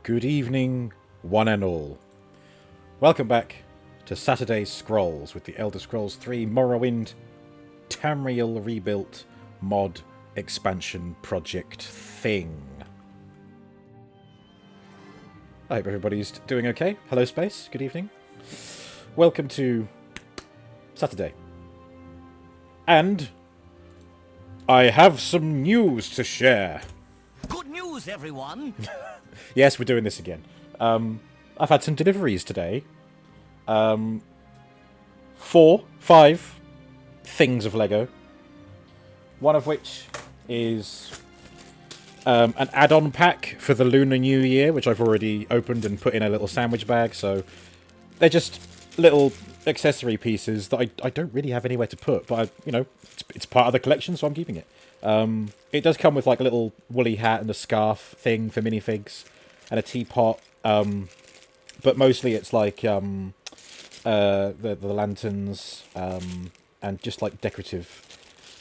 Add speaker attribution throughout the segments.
Speaker 1: Good evening, one and all. Welcome back to Saturday's Scrolls with the Elder Scrolls 3 Morrowind Tamriel Rebuilt mod expansion project thing. I hope everybody's doing okay. Hello, Space. Good evening. Welcome to Saturday. And I have some news to share.
Speaker 2: Good news, everyone!
Speaker 1: Yes, we're doing this again. I've had some deliveries today. 5 things of Lego. One of which is an add-on pack for the Lunar New Year, which I've already opened and put in a little sandwich bag. So they're just little accessory pieces that I don't really have anywhere to put, but it's part of the collection, so I'm keeping it. It does come with like a little woolly hat and a scarf thing for minifigs, and a teapot. But mostly it's like the lanterns and just like decorative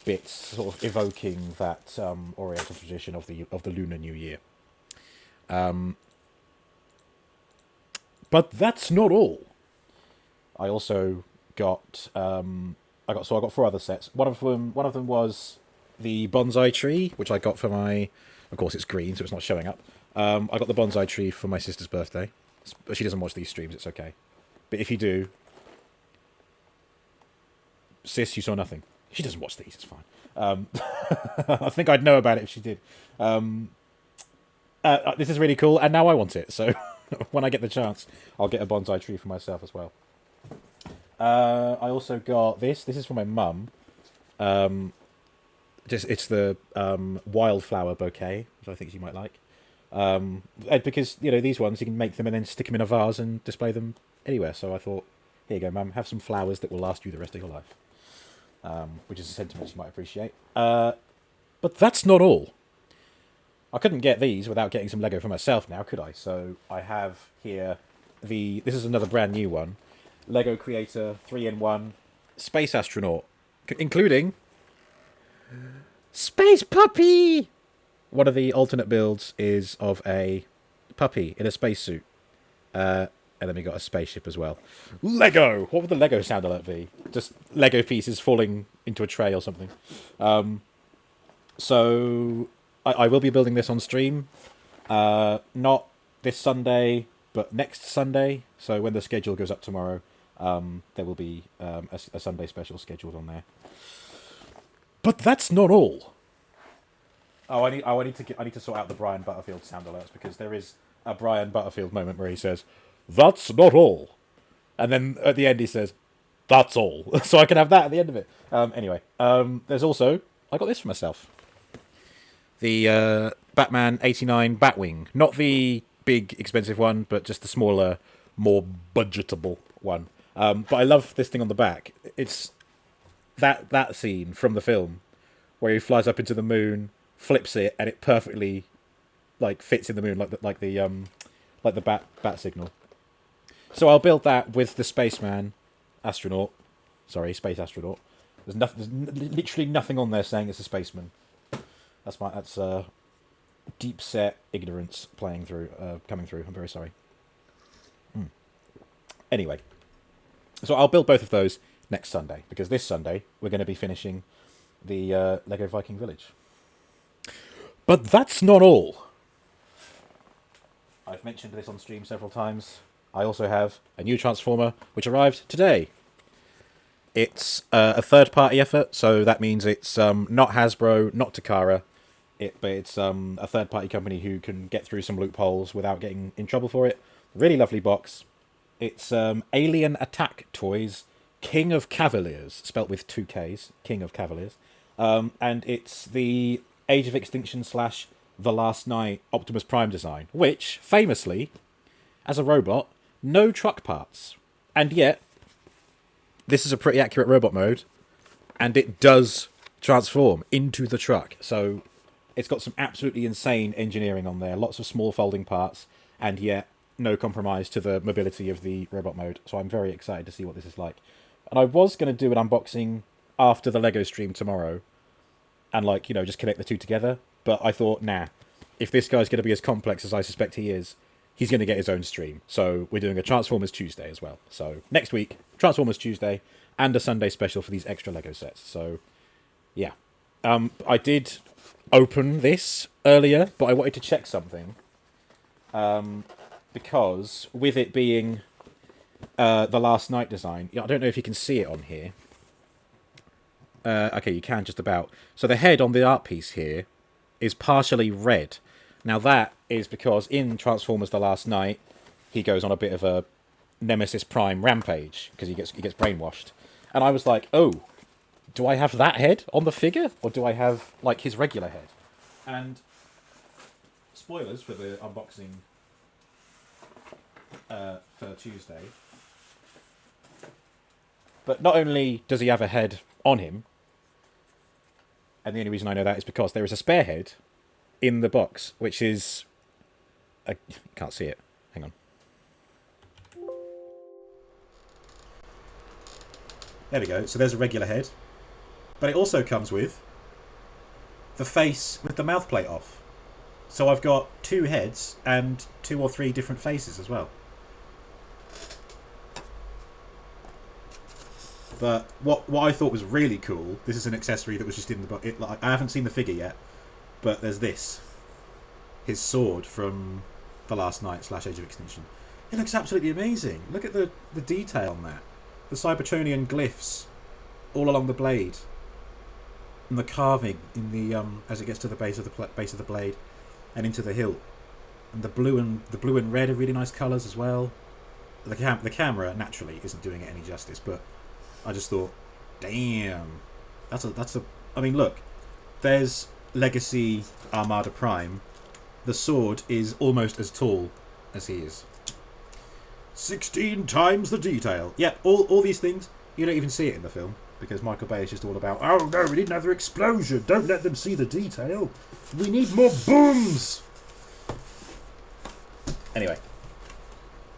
Speaker 1: bits, sort of evoking that Oriental tradition of the Lunar New Year. But that's not all. I also got I got 4 other sets. One of them was the bonsai tree, which I got for my. Of course, it's green, so it's not showing up. I got the bonsai tree for my sister's birthday. She doesn't watch these streams, it's okay. But if you do, sis, you saw nothing. She doesn't watch these, it's fine. I think I'd know about it if she did. This is really cool, and now I want it. So when I get the chance, I'll get a bonsai tree for myself as well. I also got this. This is for my mum. It's the wildflower bouquet, which I think she might like. Because these ones you can make them and then stick them in a vase and display them anywhere. So I thought, here you go, mum, have some flowers that will last you the rest of your life. Which is a sentiment you might appreciate. But that's not all. I couldn't get these without getting some Lego for myself now, could I? So I have here this is another brand new one. Lego Creator 3-in-1 Space Astronaut, including Space Puppy! One of the alternate builds is of a puppy in a spacesuit. And then we got a spaceship as well. Lego! What would the Lego sound alert be? Just Lego pieces falling into a tray or something. So I will be building this on stream. Not this Sunday, but next Sunday. So when the schedule goes up tomorrow, there will be a Sunday special scheduled on there. But that's not all. Oh, I need to sort out the Brian Butterfield sound alerts, because there is a Brian Butterfield moment where he says, "That's not all," and then at the end he says, "That's all." So I can have that at the end of it. Anyway, there's also I got this for myself. The Batman '89 Batwing, not the big expensive one, but just the smaller, more budgetable one. But I love this thing on the back. It's that scene from the film where he flies up into the moon, flips it, and it perfectly fits in the moon like the bat signal. So I'll build that with the space astronaut. There's literally nothing on there saying it's a spaceman. That's deep set ignorance coming through. I'm very sorry. Anyway, so I'll build both of those next Sunday, because this Sunday we're going to be finishing the Lego Viking Village. But that's not all. I've mentioned this on stream several times. I also have a new Transformer, which arrived today. It's a third-party effort, so that means it's not Hasbro, not Takara, but it's a third-party company who can get through some loopholes without getting in trouble for it. Really lovely box. It's Alien Attack Toys, King of Cavaliers, spelt with 2 Ks, King of Cavaliers. And it's the Age of Extinction / The Last Night Optimus Prime design, which, famously, as a robot, no truck parts. And yet, this is a pretty accurate robot mode, and it does transform into the truck. So it's got some absolutely insane engineering on there, lots of small folding parts, and yet no compromise to the mobility of the robot mode. So I'm very excited to see what this is like. And I was going to do an unboxing after the Lego stream tomorrow, and just connect the two together. But I thought, nah, if this guy's going to be as complex as I suspect he is, he's going to get his own stream. So we're doing a Transformers Tuesday as well. So next week, Transformers Tuesday, and a Sunday special for these extra Lego sets. So, yeah. I did open this earlier, but I wanted to check something. Because with it being the Last Night design, I don't know if you can see it on here. Okay, you can just about. So the head on the art piece here is partially red. Now that is because in Transformers The Last Night, he goes on a bit of a Nemesis Prime rampage because he gets brainwashed. And I was like, oh, do I have that head on the figure? Or do I have, like, his regular head? And spoilers for the unboxing for Tuesday. But not only does he have a head on him, and the only reason I know that is because there is a spare head in the box, which is... I can't see it. Hang on. There we go. So there's a regular head. But it also comes with the face with the mouth plate off. So I've got 2 heads and 2 or 3 different faces as well. But what I thought was really cool, this is an accessory that was just in the box. Like, I haven't seen the figure yet, but there's this. His sword from The Last Night / Age of Extinction. It looks absolutely amazing. Look at the detail on that. The Cybertronian glyphs all along the blade. And the carving in the as it gets to the base of the blade and into the hilt. And the blue and red are really nice colours as well. The camera naturally isn't doing it any justice, but I just thought, damn, that's a. I mean, look, there's Legacy Armada Prime. The sword is almost as tall as he is. 16 times the detail. Yeah, all these things you don't even see it in the film because Michael Bay is just all about, oh no, we need another explosion. Don't let them see the detail. We need more booms. Anyway,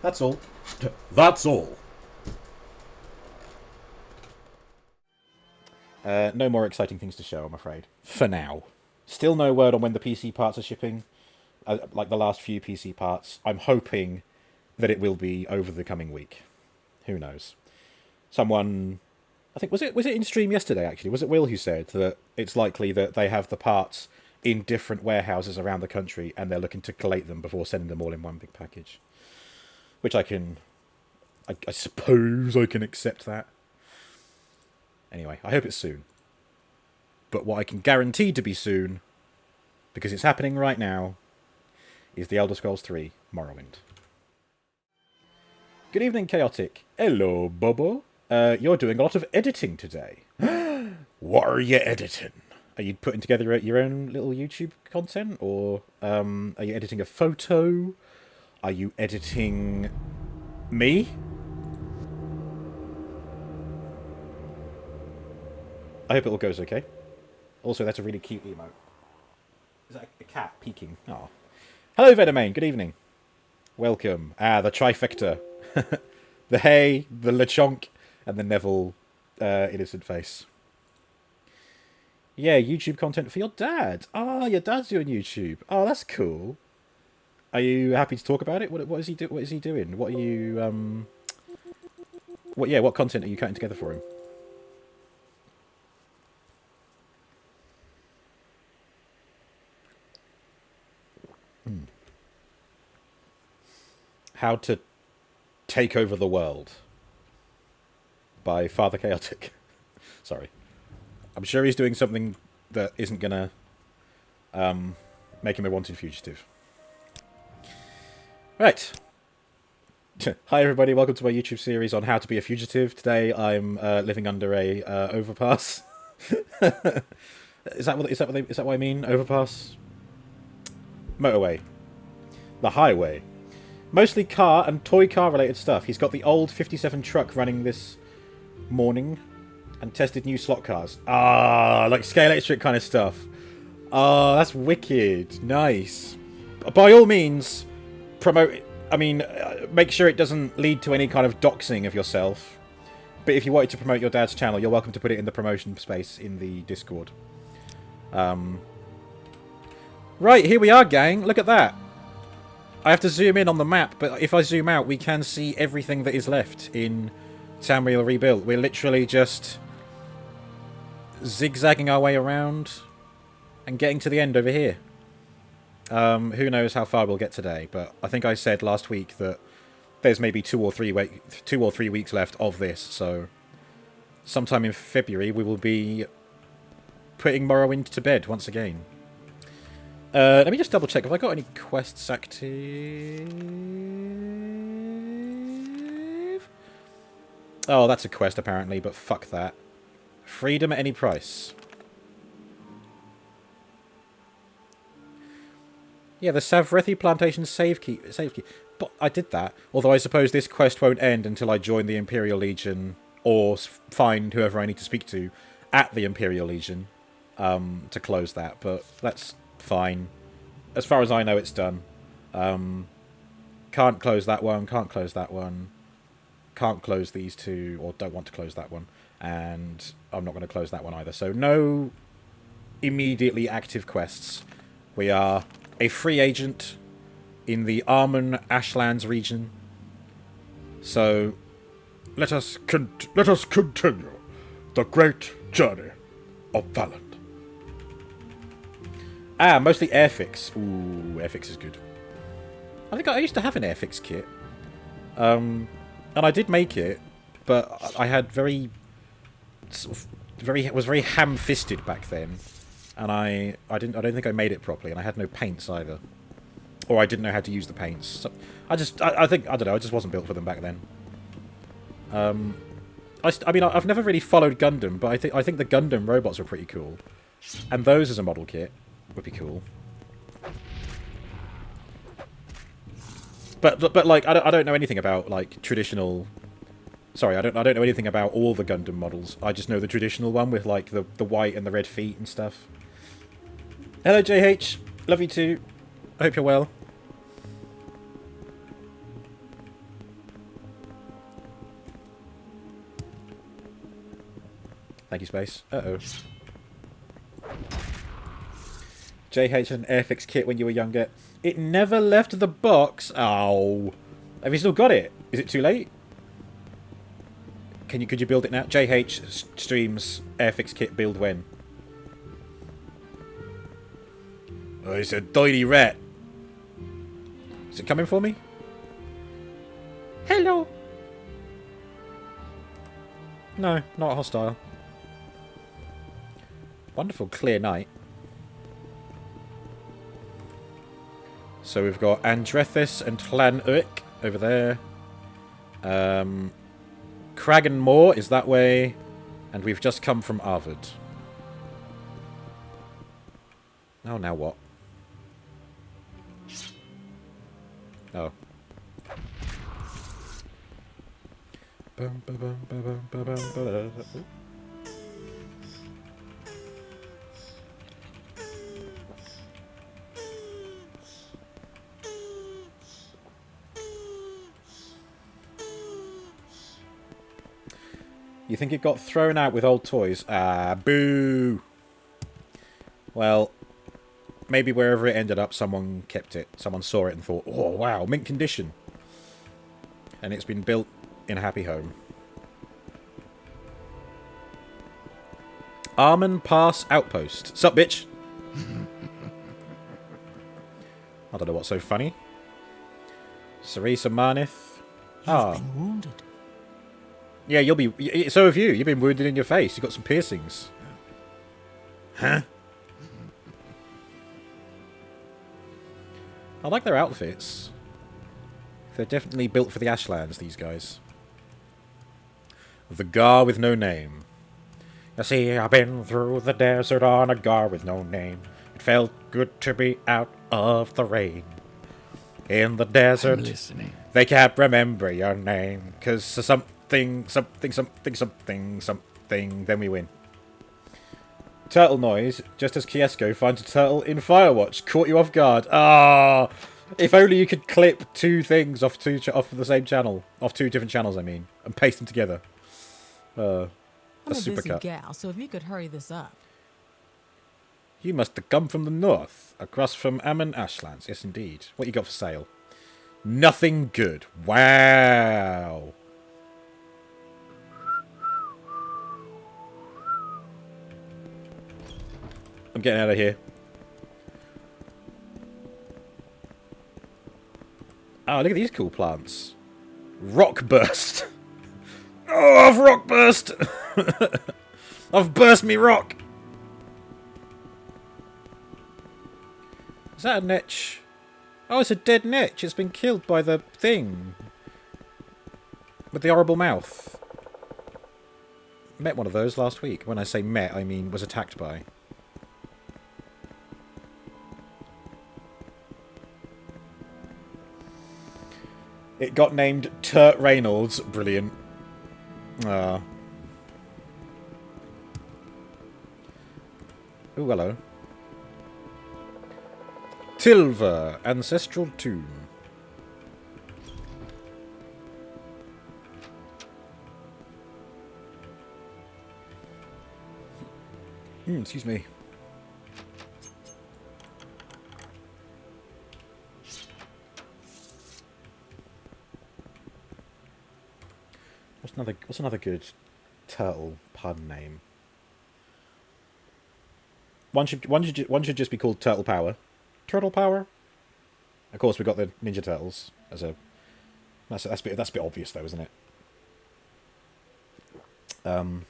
Speaker 1: that's all. That's all. No more exciting things to show, I'm afraid. For now. Still no word on when the PC parts are shipping. Like the last few PC parts. I'm hoping that it will be over the coming week. Who knows? Someone... I think, was it in stream yesterday, actually? Was it Will who said that it's likely that they have the parts in different warehouses around the country and they're looking to collate them before sending them all in one big package? Which I suppose I can accept that. Anyway, I hope it's soon. But what I can guarantee to be soon, because it's happening right now, is The Elder Scrolls 3 Morrowind. Good evening, Chaotic. Hello, Bobo. You're doing a lot of editing today. What are you editing? Are you putting together your own little YouTube content? Or are you editing a photo? Are you editing me? I hope it all goes okay. Also, that's a really cute emote. Is that a cat peeking? Oh. Hello, Venomane. Good evening. Welcome. The trifecta. The Hay, the Lechonk, and the Neville innocent face. Yeah, YouTube content for your dad. Oh, your dad's doing YouTube. Oh, that's cool. Are you happy to talk about it? What is he do? What is he doing? What are you what content are you cutting together for him? How to Take Over the World by Father Chaotic. Sorry. I'm sure he's doing something that isn't gonna make him a wanted fugitive. Right. Hi everybody, welcome to my YouTube series on how to be a fugitive. Today I'm living under a overpass. Is that what I mean? Overpass? Motorway. The highway. Mostly car and toy car related stuff. He's got the old 57 truck running this morning and tested new slot cars. Ah, like Scale Electric kind of stuff. Ah, that's wicked. Nice. By all means, promote... I mean, make sure it doesn't lead to any kind of doxing of yourself. But if you wanted to promote your dad's channel, you're welcome to put it in the promotion space in the Discord. Right, here we are, gang. Look at that. I have to zoom in on the map, but if I zoom out, we can see everything that is left in Tamriel Rebuilt. We're literally just zigzagging our way around and getting to the end over here. Who knows how far we'll get today, but I think I said last week that there's maybe 2 or 3 weeks left of this, so sometime in February we will be putting Morrowind to bed once again. Let me just double check. Have I got any quests active? Oh, that's a quest apparently, but fuck that. Freedom at any price. Yeah, the Savrethi Plantation save key. But I did that. Although I suppose this quest won't end until I join the Imperial Legion or find whoever I need to speak to at the Imperial Legion to close that. But that's fine. As far as I know, it's done. Can't close that one. Can't close that one. Can't close these two, or don't want to close that one. And I'm not going to close that one either. So no immediately active quests. We are a free agent in the Armen Ashlands region. So let us continue the great journey of Valand. Ah, mostly Airfix. Ooh, Airfix is good. I think I used to have an Airfix kit. And I did make it, but I had was very ham-fisted back then. And I don't think I made it properly, and I had no paints either. Or I didn't know how to use the paints. So I don't know, I just wasn't built for them back then. I mean, I've never really followed Gundam, but I think the Gundam robots were pretty cool. And those as a model kit would be cool. But like, I don't know anything about, like, traditional... Sorry, I don't know anything about all the Gundam models. I just know the traditional one with, like, the white and the red feet and stuff. Hello, JH. Love you too. I hope you're well. Thank you, Space. Uh-oh. JH an Airfix kit when you were younger. It never left the box. Oh. Have you still got it? Is it too late? Could you build it now? JH streams Airfix kit build when? Oh, it's a tiny rat. Is it coming for me? Hello. No, not hostile. Wonderful clear night. So we've got Andrethis and Clan Uik over there. Kragan Moor is that way. And we've just come from Arvid. Oh, now what? Oh. You think it got thrown out with old toys? Ah, boo! Well, maybe wherever it ended up, someone kept it. Someone saw it and thought, oh, wow, mint condition. And it's been built in a happy home. Armen Pass Outpost. Sup, bitch? I don't know what's so funny. Sarisa Marnith.
Speaker 2: You've been wounded.
Speaker 1: Yeah, you'll be... So have you. You've been wounded in your face. You've got some piercings. Huh? I like their outfits. They're definitely built for the Ashlands, these guys. The Gar with no name. You see, I've been through the desert on a Gar with no name. It felt good to be out of the rain. In the desert,
Speaker 3: I'm listening.
Speaker 1: They can't remember your name. 'Cause something, then we win. Turtle noise, just as Kiesco finds a turtle in Firewatch. Caught you off guard. Ah! If only you could clip two things off the same channel. Off two different channels, I mean. And paste them together. A
Speaker 4: I'm a
Speaker 1: supercut.
Speaker 4: busy gal, so if you could hurry this up.
Speaker 1: You must have come from the north, across from Amon Ashlands. Yes, indeed. What you got for sale? Nothing good. Wow. I'm getting out of here. Oh, look at these cool plants. Rock burst. Oh, I've rock burst. I've burst me rock. Is that a netch? Oh, it's a dead netch. It's been killed by the thing. With the horrible mouth. Met one of those last week. When I say met, I mean was attacked by. It got named Turt Reynolds. Brilliant. Ah. Ooh, hello. Tilva, Ancestral Tomb. Excuse me. What's another good turtle pun name? One should just be called Turtle Power. Turtle Power. Of course, we got the Ninja Turtles as a. That's a bit obvious though, isn't it? I'm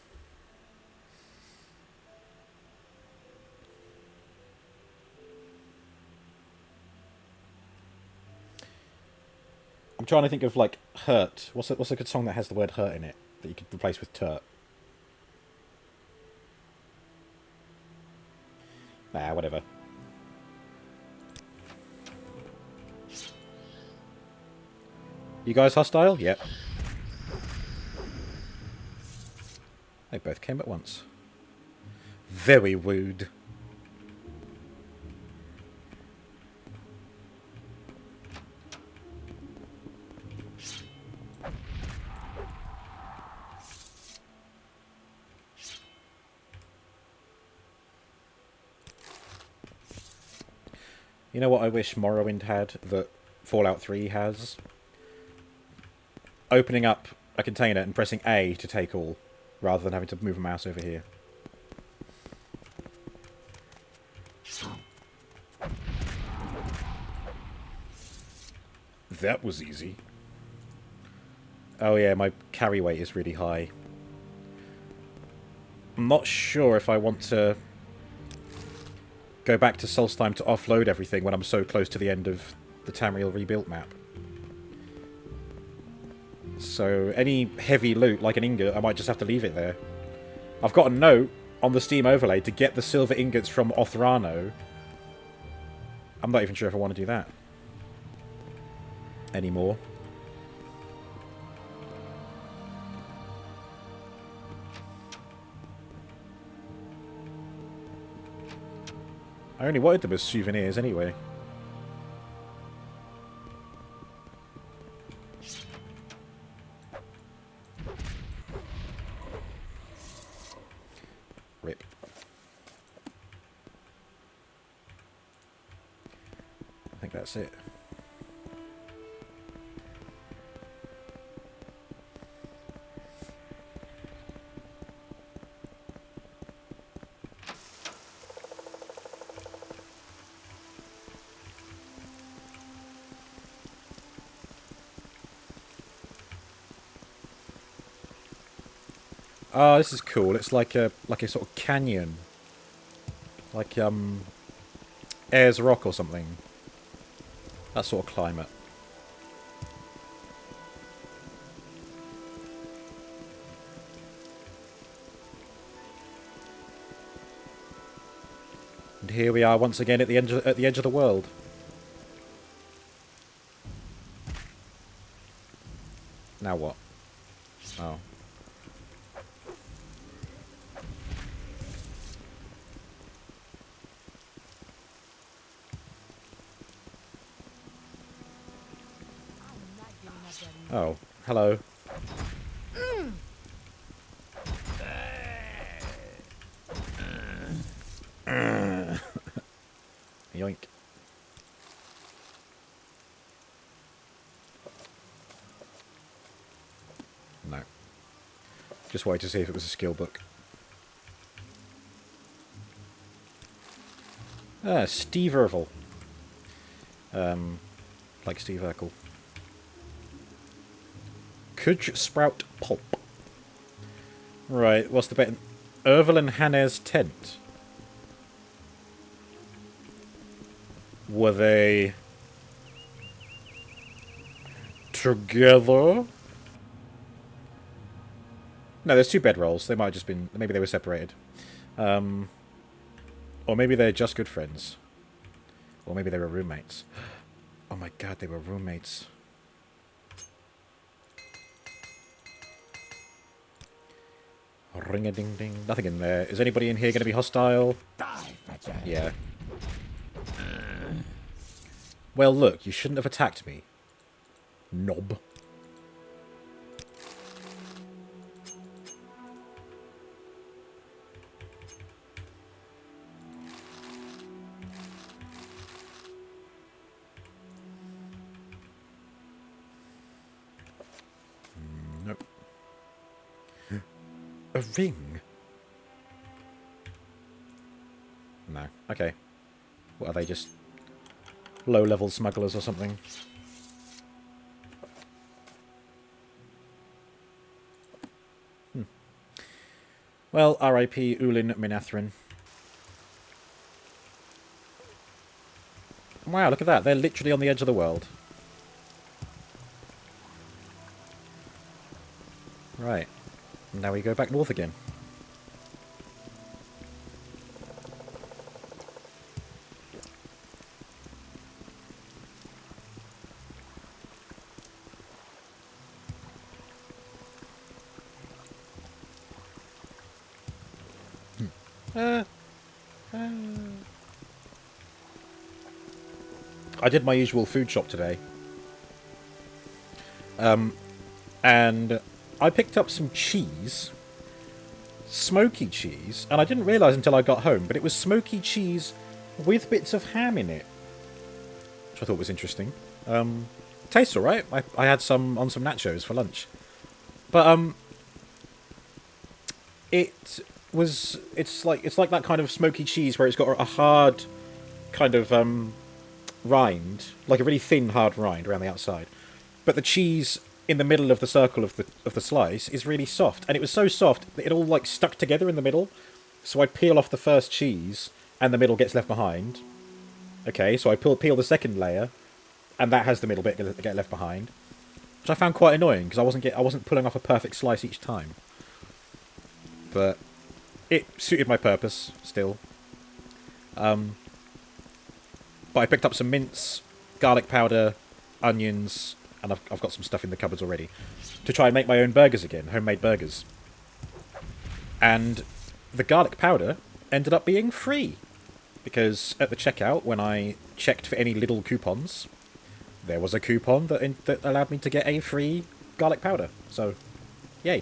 Speaker 1: trying to think of like hurt. What's a good song that has the word hurt in it that you could replace with turt? Nah, whatever. You guys hostile? Yep. They both came at once. Very rude. You know what I wish Morrowind had that Fallout 3 has? Opening up a container and pressing A to take all, rather than having to move a mouse over here. That was easy. Oh yeah, my carry weight is really high. I'm not sure if I want to go back to Solstheim to offload everything when I'm so close to the end of the Tamriel rebuilt map. So any heavy loot, like an ingot, I might just have to leave it there. I've got a note on the Steam overlay to get the silver ingots from Othrano. I'm not even sure if I want to do that anymore. I only wanted them as souvenirs anyway. Rip. I think that's it. Oh, this is cool. It's like a sort of canyon. Like Ayers Rock or something. That sort of climate. And here we are once again at the edge of the world. Now what? Oh. Oh, hello. Yoink. Just wanted to see if it was a skill book. Ah, Steve Urkel. Like Steve Urkel. Kudge Sprout Pulp. Right, what's the bet? Ervel and Hannes' tent. Were they together? No, there's two bedrolls. They might have just been... Maybe they were separated. Or maybe they're just good friends. Or maybe they were roommates. Oh my god, they were roommates. Ring-a-ding-ding. Nothing in there. Is anybody in here going to be hostile? Yeah. Well, look, you shouldn't have attacked me. Knob. Nope. A ring? No. Okay. What are they, just low-level smugglers or something? Well, R.I.P. Ulin Minathrin. Wow, look at that. They're literally on the edge of the world. Right. Now we go back north again. I did my usual food shop today. And I picked up some cheese. Smoky cheese. And I didn't realise until I got home, but it was smoky cheese with bits of ham in it. Which I thought was interesting. Tastes alright. I had some on some nachos for lunch. But, it's like that kind of smoky cheese where it's got a hard kind of, rind. Like a really thin, hard rind around the outside. But the cheese in the middle of the circle of the slice is really soft. And it was so soft that it all, like, stuck together in the middle. So I peel off the first cheese, and the middle gets left behind. Okay, so I peel the second layer, and that has the middle bit get left behind. Which I found quite annoying, because I wasn't pulling off a perfect slice each time. But it suited my purpose, still. But I picked up some mince, garlic powder, onions, and I've got some stuff in the cupboards already, to try and make my own burgers again, homemade burgers. And the garlic powder ended up being free, because at the checkout, when I checked for any little coupons, there was a coupon that allowed me to get a free garlic powder. So, yay.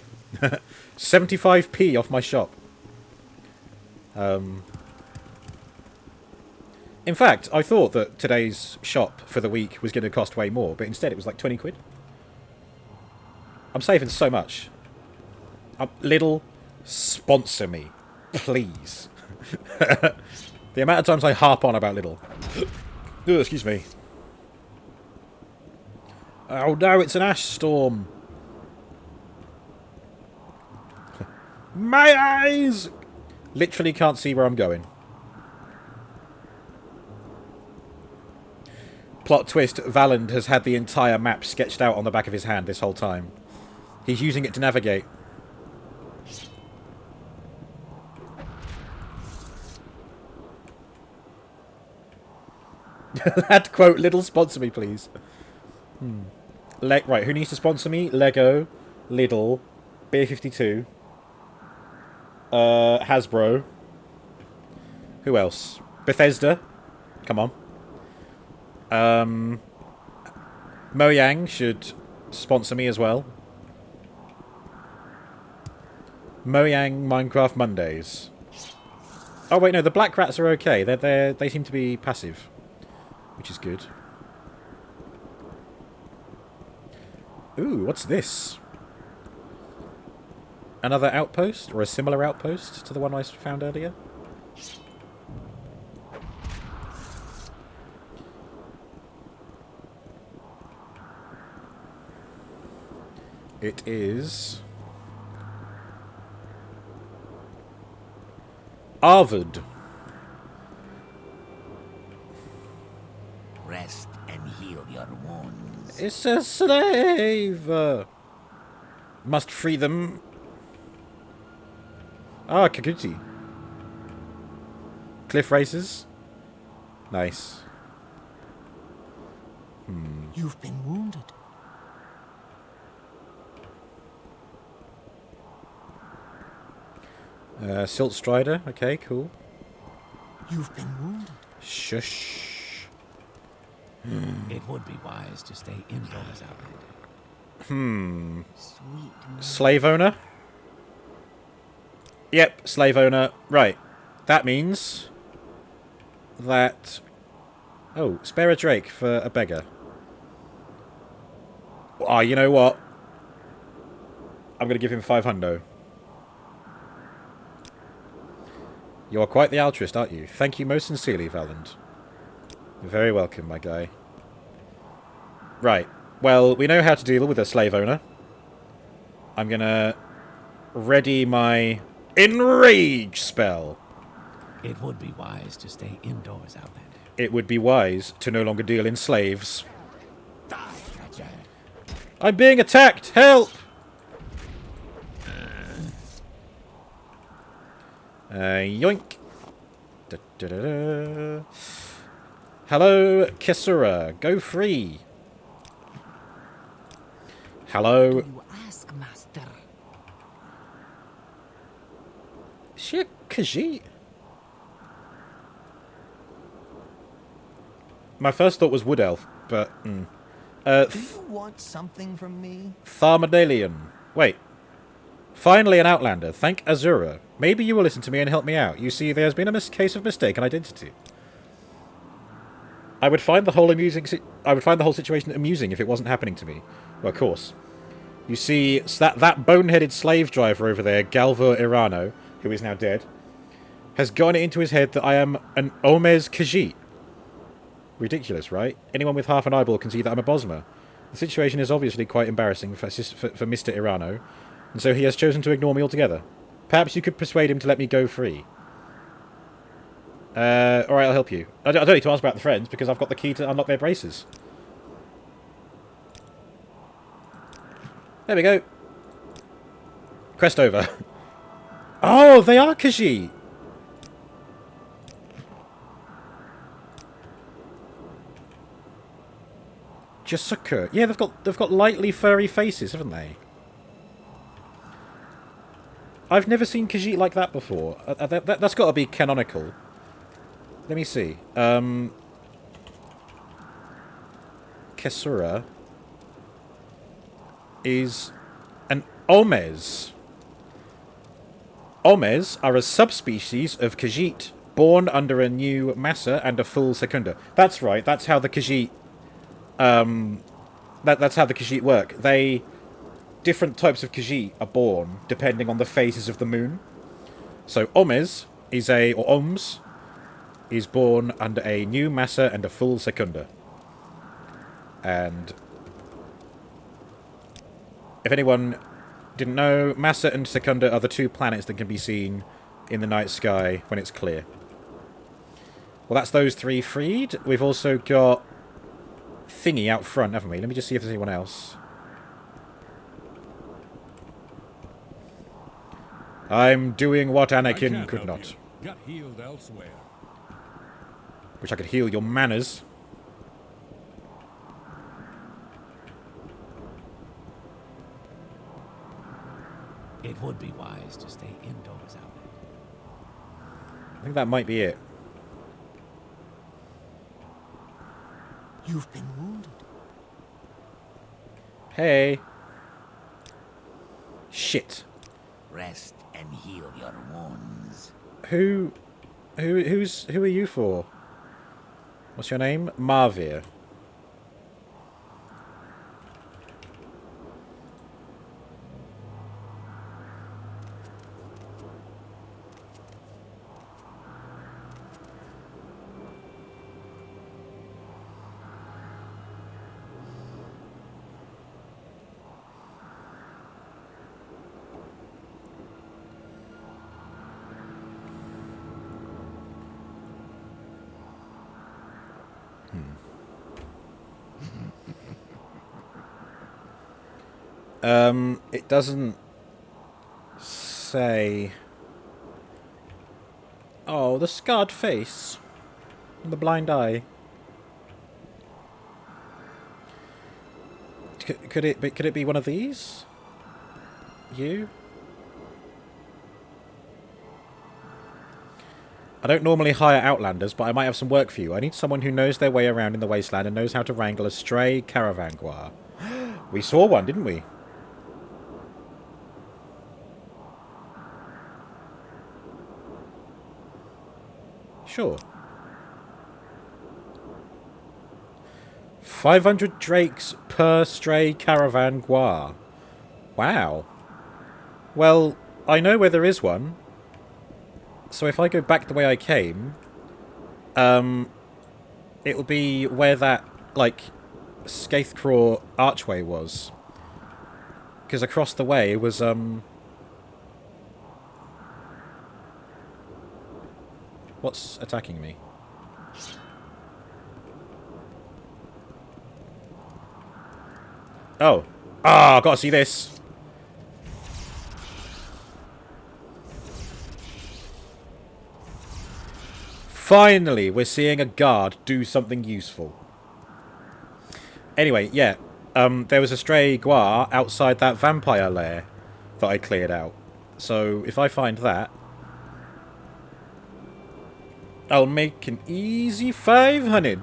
Speaker 1: 75p off my shop. In fact, I thought that today's shop for the week was going to cost way more, but instead it was like 20 quid. I'm saving so much. Lidl, sponsor me. Please. The amount of times I harp on about Lidl. Oh, excuse me. Oh no, it's an ash storm. My eyes! Literally can't see where I'm going. Plot twist, Valand has had the entire map sketched out on the back of his hand this whole time. He's using it to navigate. That quote, Lidl, sponsor me, please. Right, who needs to sponsor me? Lego, Lidl, Beer 52, Hasbro. Who else? Bethesda. Come on. Mojang should sponsor me as well. Mojang Minecraft Mondays. Oh wait, no, the black rats are okay. They seem to be passive, which is good. Ooh, what's this? another outpost, or a similar outpost to the one I found earlier. It is Arvid.
Speaker 2: Rest and heal your wounds.
Speaker 1: It's a slave. Must free them. Ah, Kakuti. Cliff races. Nice.
Speaker 4: You've been wounded.
Speaker 1: Silt Strider. Okay, cool.
Speaker 4: You've been wounded.
Speaker 1: Shush.
Speaker 2: It would be wise to stay indoors, Outlander.
Speaker 4: Sweet.
Speaker 1: Slave owner? Yep, slave owner. Right. That means that... Oh, spare a drake for a beggar. Ah, you know what? I'm going to give him 500. You are quite the altruist, aren't you? Thank you most sincerely, Valand. You're very welcome, my guy. Right. Well, we know how to deal with a slave owner. I'm going to ready my Enrage spell.
Speaker 2: It would be wise to stay indoors, Outlander.
Speaker 1: It would be wise to no longer deal in slaves.
Speaker 2: Die, Catcher.
Speaker 1: I'm being attacked! Help! Yoink. Da, da, da, da. Hello, Kisura. Go free. Hello.
Speaker 4: You ask, master.
Speaker 1: Is she a Khajiit? My first thought was Wood Elf, but...
Speaker 3: Do you want something from me?
Speaker 1: Tharmadalian. Wait. Finally an Outlander. Thank Azura. Maybe you will listen to me and help me out. You see, there's been a case of mistaken identity. I would find the whole situation amusing if it wasn't happening to me. Well, of course. You see, that boneheaded slave driver over there, Galvo Irano, who is now dead, has gotten it into his head that I am an Omez Khajiit. Ridiculous, right? Anyone with half an eyeball can see that I'm a Bosmer. The situation is obviously quite embarrassing for Mr. Irano, and so he has chosen to ignore me altogether. Perhaps you could persuade him to let me go free. Alright, I'll help you. I don't need to ask about the friends, because I've got the key to unlock their braces. There we go. Crest over. Oh, they are Khajiit! Jasuka. Yeah, they've got lightly furry faces, haven't they? I've never seen Khajiit like that before. That's got to be canonical. Let me see. Kesura is an Omez. Omez are a subspecies of Khajiit born under a new Massa and a full Secunda. That's right. That's how the Khajiit. That's how the Khajiit work. Different types of Khajiit are born depending on the phases of the moon. So Omez or Oms is born under a new Massa and a full Secunda. And if anyone didn't know, Massa and Secunda are the two planets that can be seen in the night sky when it's clear. Well, that's those three freed. We've also got Thingy out front, haven't we? Let me just see if there's anyone else. I'm doing what Anakin could not.
Speaker 5: Got healed elsewhere.
Speaker 1: Wish I could heal your manners.
Speaker 2: It would be wise to stay indoors, Outlander.
Speaker 1: I think that might be it.
Speaker 4: You've been wounded.
Speaker 1: Hey. Shit.
Speaker 2: Rest and heal your wounds.
Speaker 1: Who are you for? What's your name? Marvir. It doesn't say... Oh, the scarred face. The blind eye. Could it be one of these? You? I don't normally hire outlanders, but I might have some work for you. I need someone who knows their way around in the wasteland and knows how to wrangle a stray caravan guar. We saw one, didn't we? Sure. 500 drakes per stray caravan guar. Wow. Well, I know where there is one. So if I go back the way I came, it'll be where that, like, Scathecraw archway was. Because across the way was, What's attacking me? Oh. Ah, gotta see this. Finally, we're seeing a guard do something useful. Anyway, yeah. There was a stray guar outside that vampire lair that I cleared out. So, if I find that, I'll make an easy 500.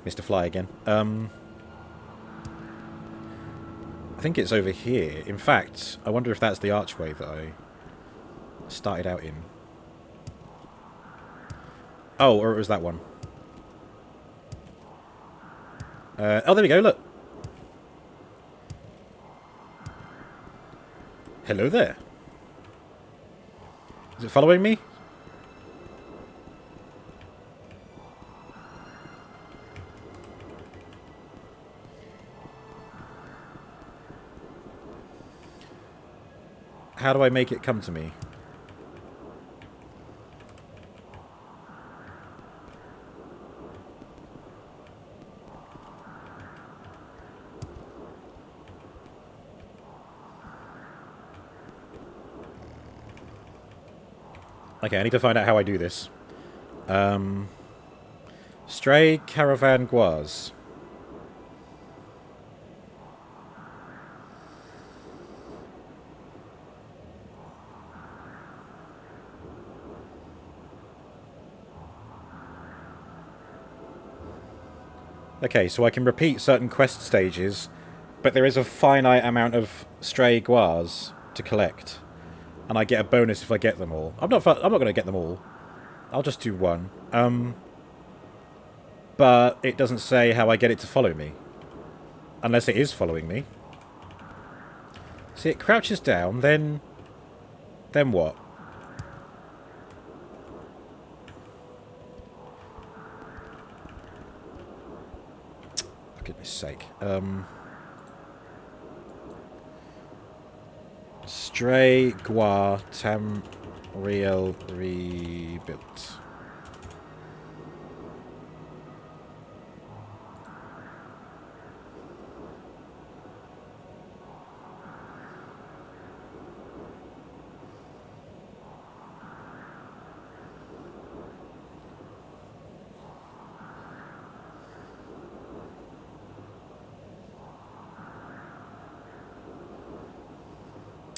Speaker 1: Mr. Fly again. I think it's over here. In fact, I wonder if that's the archway that I started out in. Oh, or it was that one. Oh, there we go, look. Hello there. Is it following me? How do I make it come to me? Okay, I need to find out how I do this. Stray caravan guars. Okay, so I can repeat certain quest stages, but there is a finite amount of stray guars to collect, and I get a bonus if I get them all. I'm not going to get them all. I'll just do one. But it doesn't say how I get it to follow me, unless it is following me. See, it crouches down, then what? For goodness sake. Stray Guar Tamriel rebuilt.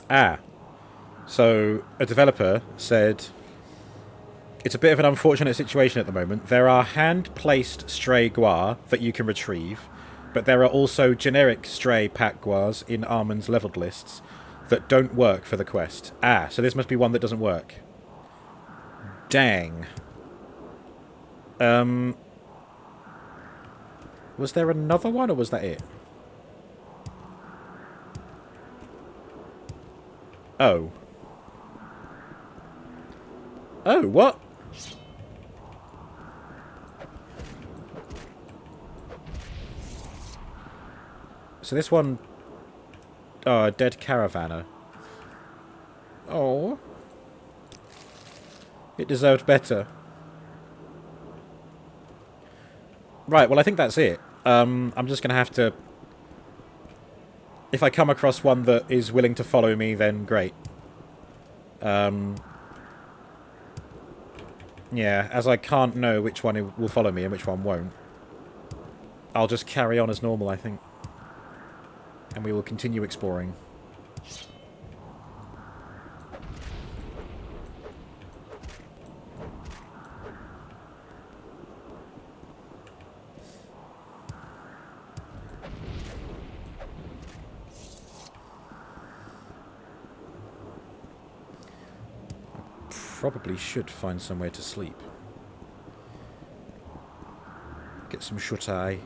Speaker 1: Ah, so a developer said, it's a bit of an unfortunate situation at the moment. There are hand-placed stray guar that you can retrieve, but there are also generic stray pack guars in Armand's leveled lists that don't work for the quest. Ah, so this must be one that doesn't work. Dang. Was there another one, or was that it? Oh. Oh, what? So this one... Oh, a dead caravaner. Oh. It deserved better. Right, well, I think that's it. I'm just going to have to... If I come across one that is willing to follow me, then great. Yeah, as I can't know which one will follow me and which one won't, I'll just carry on as normal, I think. And we will continue exploring. Probably should find somewhere to sleep. Get some shut-eye.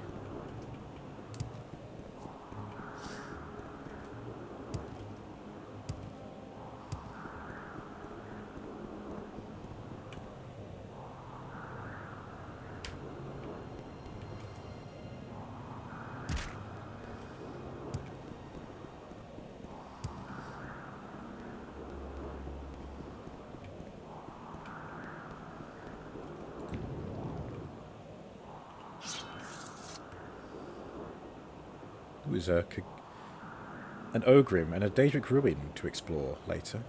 Speaker 1: There's an Ogrim and a Daedric ruin to explore later.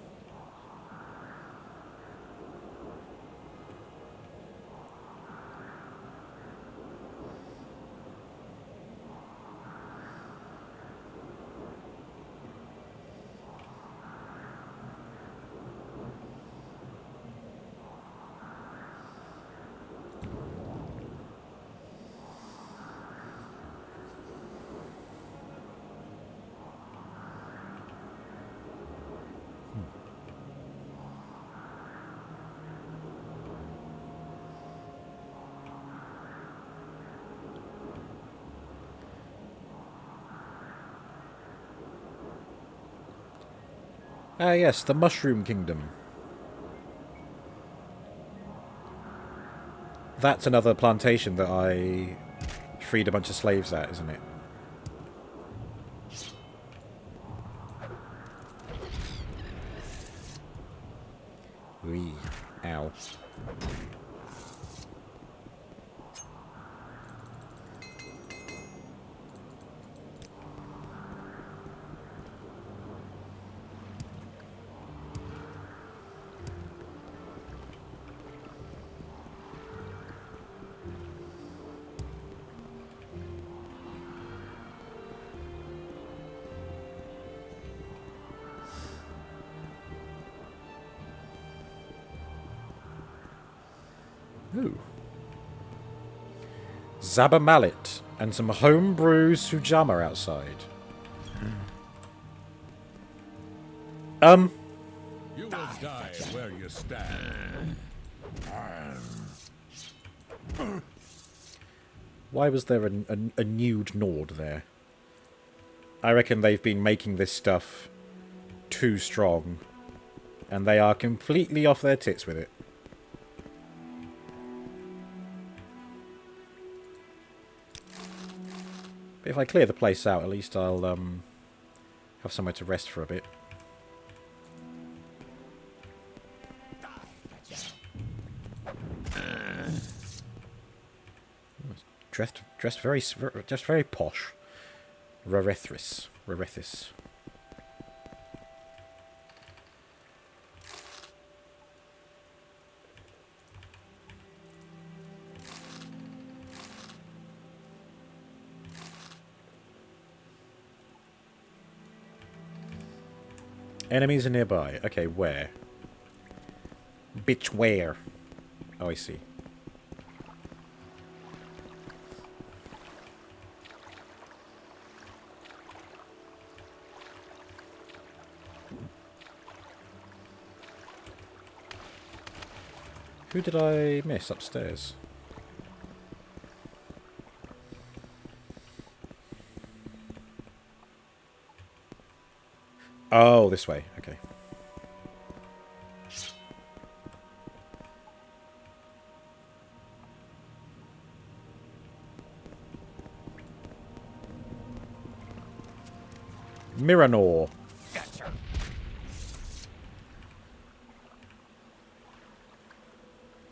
Speaker 1: Ah, yes, the Mushroom Kingdom. That's another plantation that I freed a bunch of slaves at, isn't it? Wee. Ow. Ooh. Zabba Mallet and some homebrew Sujama outside.
Speaker 2: You will die where you stand.
Speaker 1: Why was there a nude Nord there? I reckon they've been making this stuff too strong. And they are completely off their tits with it. But if I clear the place out, at least I'll have somewhere to rest for a bit. Dressed very posh. Rarethris. Enemies are nearby. Okay, where? Bitch, where? Oh, I see. Who did I miss upstairs? Oh, this way. Okay. Miranor.
Speaker 3: Gotcha.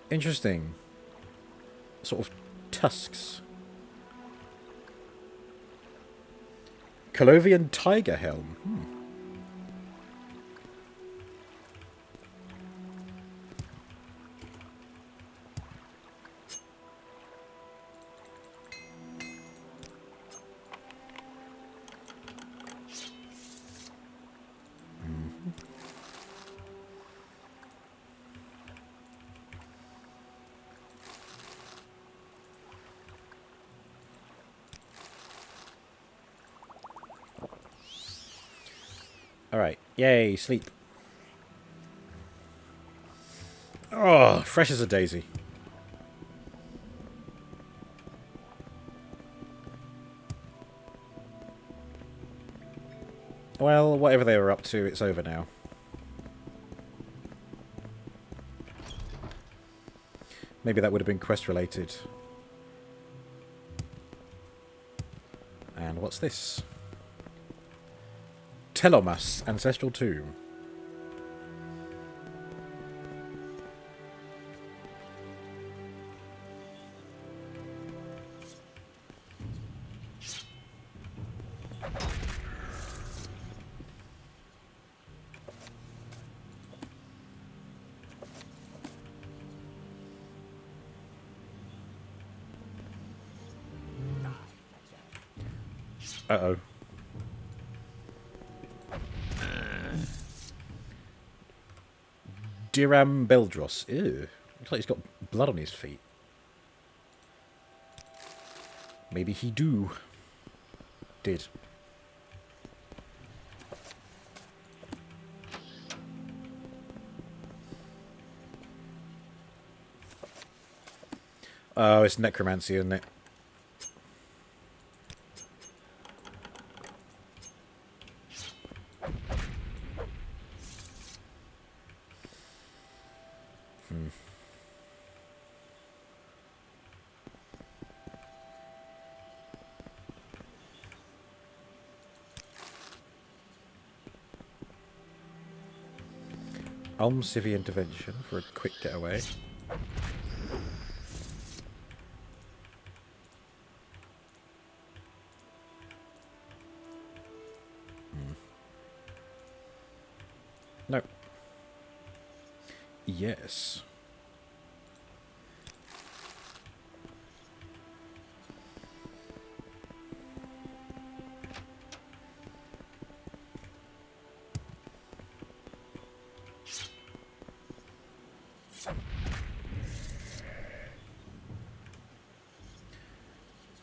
Speaker 1: Interesting. Sort of tusks. Colovian Tiger Helm. Alright. Yay, sleep. Oh, fresh as a daisy. Well, whatever they were up to, it's over now. Maybe that would have been quest related. And what's this? Telomas, Ancestral Tomb. Uh-oh. Diram Beldros. Ew. Looks like he's got blood on his feet. Maybe he did. Oh, it's necromancy, isn't it? Civvy intervention for a quick getaway. No. Yes.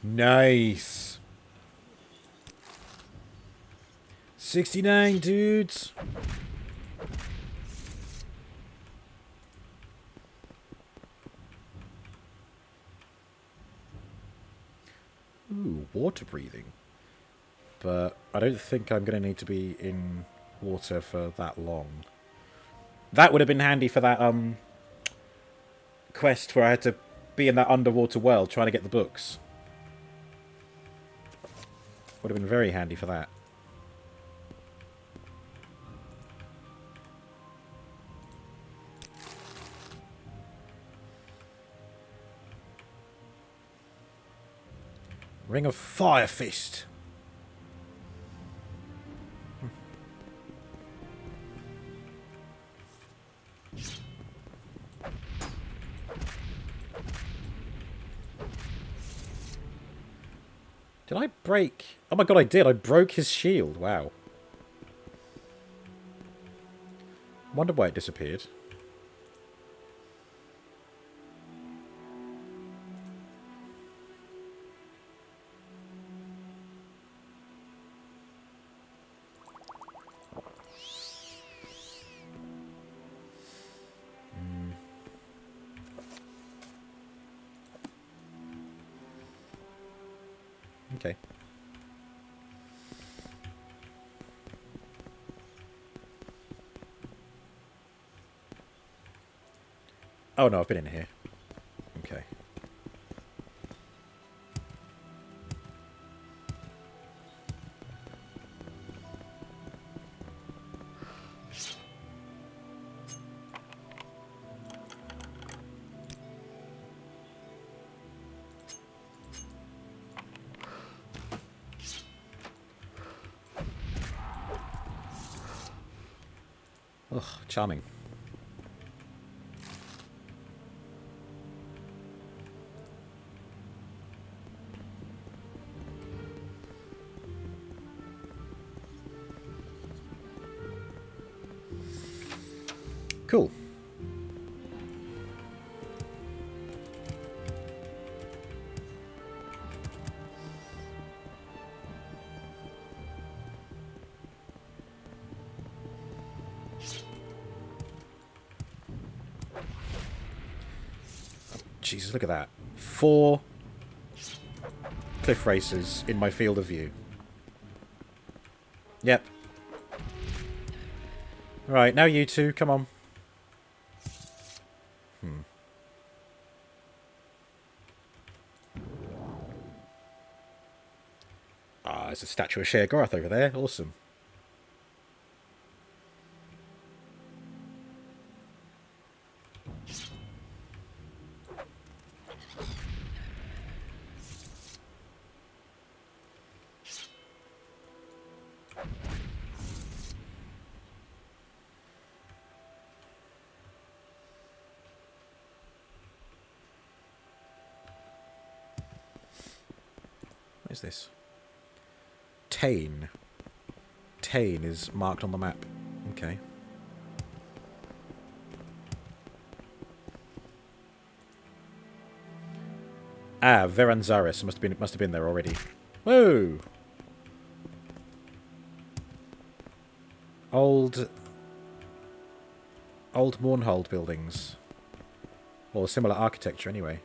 Speaker 1: Nice. 69 dudes. Ooh, water breathing. But I don't think I'm going to need to be in water for that long. That would have been handy for that quest where I had to be in that underwater world trying to get the books. Would have been very handy for that. Ring of Fire Fist. Did I break? Oh my god, I did. I broke his shield. Wow. Wonder why it disappeared. Okay. Oh no, I've been in here. Okay. Ugh, charming. Cool. Jesus, look at that. 4 cliff racers in my field of view. Yep. Right, now you two, come on. Ah, there's a statue of Sher Gorath over there. Awesome. What is this? TESIII. TESIII is marked on the map. Okay. Ah, Veranzaris must have been there already. Whoa! Old Mournhold buildings. Or similar architecture anyway.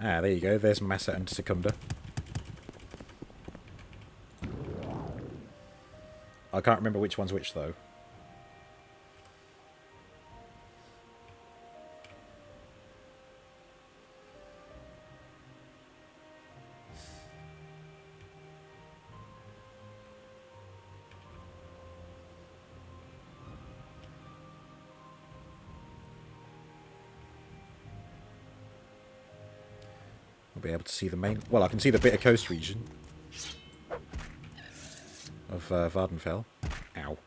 Speaker 1: Ah, there you go. There's Massa and Secunda. I can't remember which one's which, though. I'll be able to see the main... Well, I can see the Bitter Coast region of Vardenfell. Ow.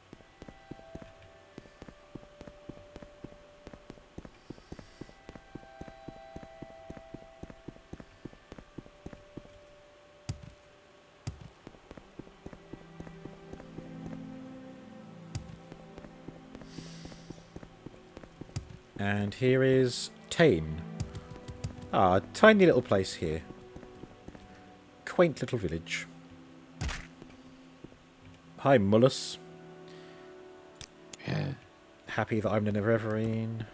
Speaker 1: And here is TESIII. Ah, tiny little place here. Quaint little village. Hi, Mullus.
Speaker 2: Yeah.
Speaker 1: Happy that I'm the Nerevarine.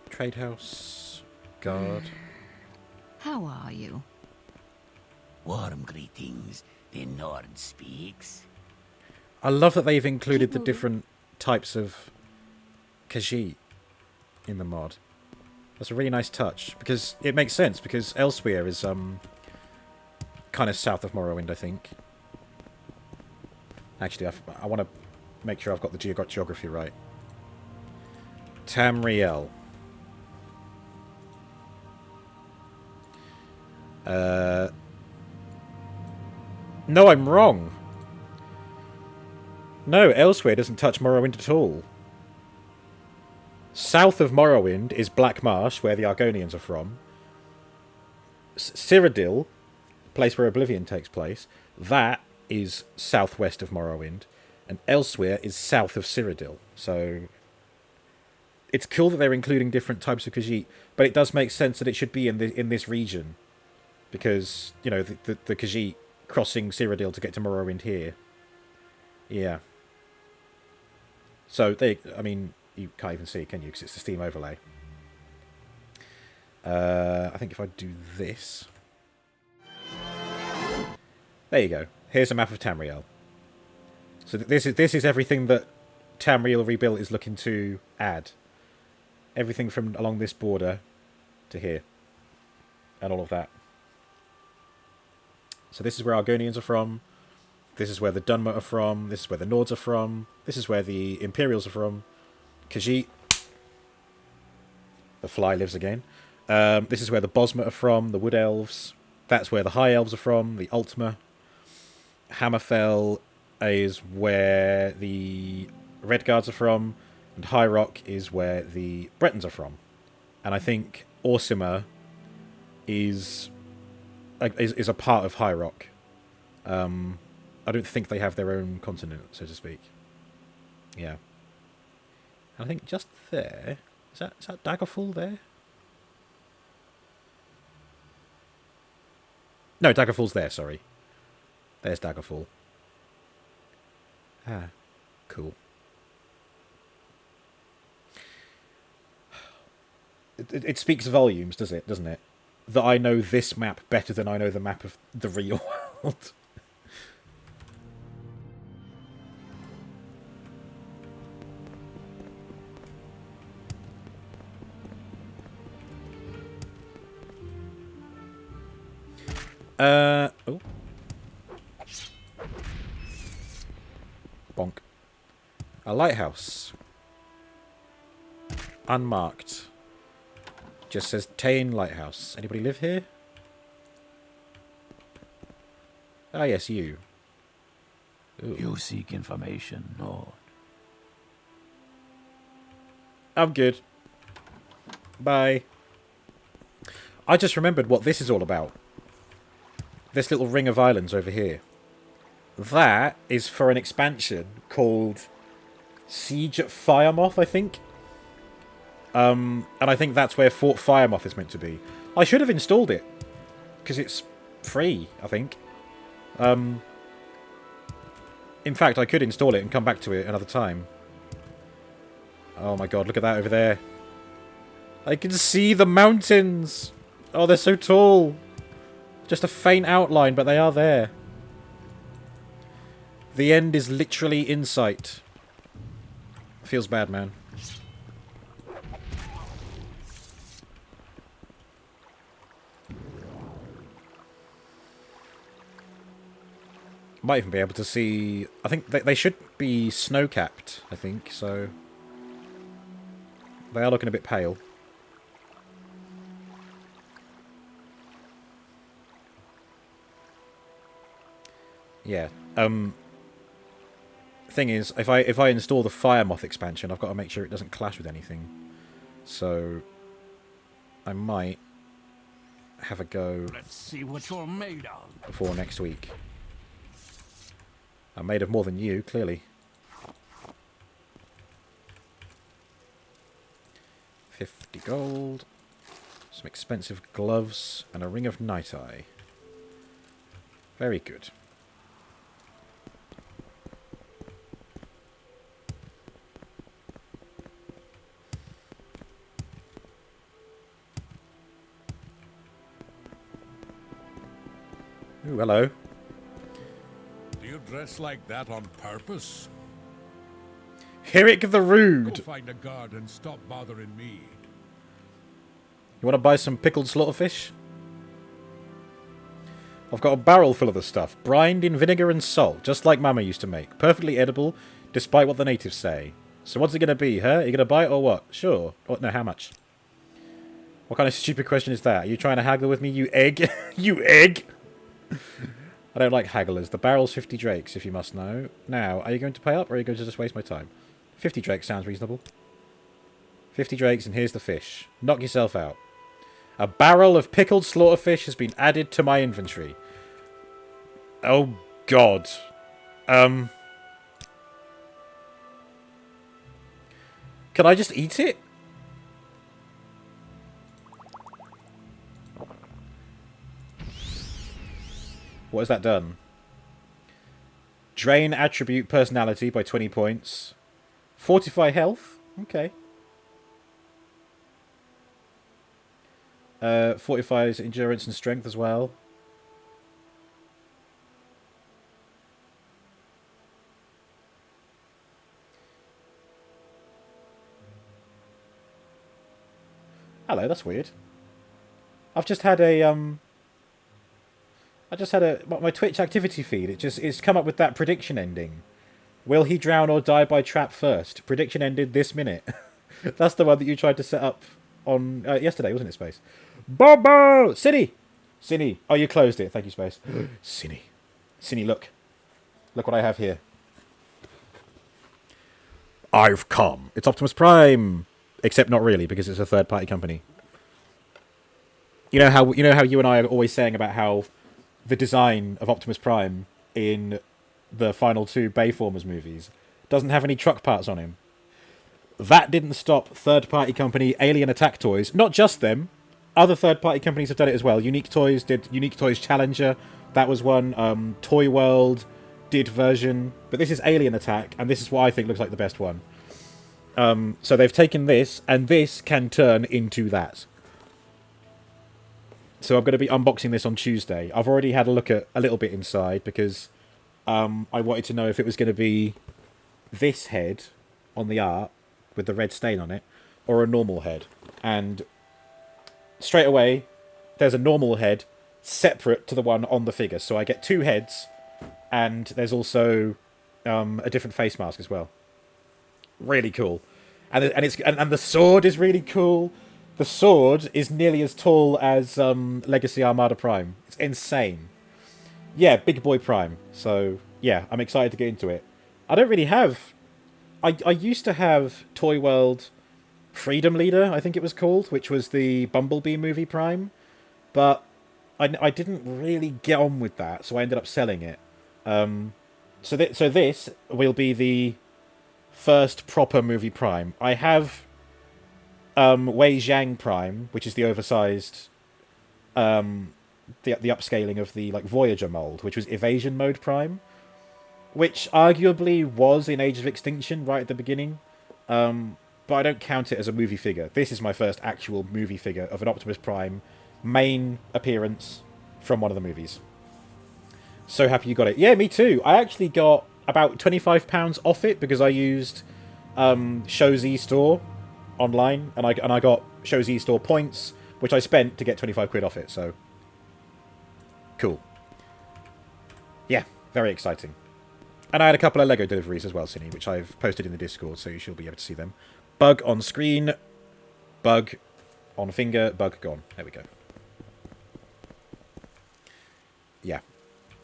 Speaker 1: Trade house. Guard.
Speaker 4: How are you?
Speaker 3: Warm greetings, the Nord speaks.
Speaker 1: I love that they've included the different types of Khajiit in the mod. That's a really nice touch, because it makes sense, because Elsewhere is kind of south of Morrowind, I think. Actually, I want to make sure I've got the geography right. Tamriel. No, I'm wrong. No, Elsewhere doesn't touch Morrowind at all. South of Morrowind is Black Marsh, where the Argonians are from. Cyrodiil, place where Oblivion takes place, that is southwest of Morrowind. And Elsewhere is south of Cyrodiil. So it's cool that they're including different types of Khajiit, but it does make sense that it should be in this region. Because, you know, the Khajiit crossing Cyrodiil to get to Morrowind here. Yeah. So, I mean... You can't even see it, can you? Because it's the Steam overlay. I think if I do this... There you go. Here's a map of Tamriel. So this is everything that Tamriel Rebuilt is looking to add. Everything from along this border to here. And all of that. So this is where Argonians are from. This is where the Dunmer are from. This is where the Nords are from. This is where the Imperials are from. Khajiit. The fly lives again. This is where the Bosmer are from, the Wood Elves. That's where the High Elves are from, the Ultima. Hammerfell is where the Redguards are from, and High Rock is where the Bretons are from. And I think Orsimer is a part of High Rock. I don't think they have their own continent, so to speak. Yeah. And I think just there... Is that Daggerfall there? No, Daggerfall's there, sorry. There's Daggerfall. Ah, cool. It speaks volumes, doesn't it? That I know this map better than I know the map of the real world. Oh. Bonk. A lighthouse. Unmarked. Just says TESIII Lighthouse. Anybody live here? Ah, yes, you. Ooh.
Speaker 2: You seek information, Lord.
Speaker 1: I'm good. Bye. I just remembered what this is all about. This little ring of islands over here. That is for an expansion called Siege at Firemoth, I think. And I think that's where Fort Firemoth is meant to be. I should have installed it. Because it's free, I think. In fact, I could install it and come back to it another time. Oh my god, look at that over there. I can see the mountains! Oh, they're so tall! Just a faint outline, but they are there. The end is literally in sight. Feels bad, man. Might even be able to see... I think they should be snow-capped, I think, so... They are looking a bit pale. Yeah. Thing is, if I install the Firemoth expansion, I've got to make sure it doesn't clash with anything. So I might have a go.
Speaker 2: Let's see what you're made of.
Speaker 1: Before next week. I'm made of more than you, clearly. 50 gold. Some expensive gloves and a ring of night eye. Very good. Ooh, hello.
Speaker 5: Do you dress like that on purpose?
Speaker 1: Hirik the Rude!
Speaker 5: Go find a guard and stop bothering me.
Speaker 1: You want to buy some pickled slaughterfish? I've got a barrel full of the stuff, brined in vinegar and salt, just like Mama used to make. Perfectly edible, despite what the natives say. So what's it going to be, huh? Are you going to buy it or what? Sure. Oh, no, how much? What kind of stupid question is that? Are you trying to haggle with me, you egg? You egg! I don't like hagglers. The barrel's 50 drakes, if you must know. Now, are you going to pay up, or are you going to just waste my time? 50 drakes sounds reasonable. 50 drakes, and here's the fish. Knock yourself out. A barrel of pickled slaughterfish has been added to my inventory. Oh, God. Can I just eat it? What has that done? Drain attribute personality by 20 points. Fortify health? Okay. Fortifies endurance and strength as well. Hello, that's weird. I've just had a my Twitch activity feed. It's come up with that prediction ending. Will he drown or die by trap first? Prediction ended this minute. That's the one that you tried to set up on yesterday, wasn't it, Space? Bobo! Cine! Cine. Oh, you closed it. Thank you, Space. Cine. Cine, look. Look what I have here. I've come. It's Optimus Prime. Except not really, because it's a third-party company. You know how you and I are always saying about how the design of Optimus Prime in the final two Bayformers movies doesn't have any truck parts on him. That didn't stop third-party company Alien Attack Toys. Not just them. Other third-party companies have done it as well. Unique Toys did Unique Toys Challenger. That was one. Toy World did version. But this is Alien Attack, and this is what I think looks like the best one. So they've taken this, and this can turn into that. So I'm going to be unboxing this on Tuesday. I've already had a look at a little bit inside, because I wanted to know if it was going to be this head on the art with the red stain on it, or a normal head. And straight away, there's a normal head separate to the one on the figure. So I get two heads, and there's also a different face mask as well. Really cool. And the sword is really cool. The sword is nearly as tall as Legacy Armada Prime. It's insane. Yeah, big boy Prime. So yeah, I'm excited to get into it. I don't really have... I used to have Toy World Freedom Leader, I think it was called, which was the Bumblebee movie Prime. But I didn't really get on with that, so I ended up selling it. So this will be the first proper movie Prime. I have Wei Zhang Prime, which is the oversized, the upscaling of the Voyager mold, which was Evasion Mode Prime, which arguably was in Age of Extinction right at the beginning, but I don't count it as a movie figure. This is my first actual movie figure of an Optimus Prime main appearance from one of the movies. So happy you got it. Yeah, me too. I actually got about £25 off it because I used Showz Store online, and I got Showz Store points, which I spent to get 25 quid off it. So cool. Yeah, very exciting. And I had a couple of Lego deliveries as well, Cine, which I've posted in the Discord, so you should be able to see them. Bug on screen, bug on finger, bug gone. There we go. Yeah.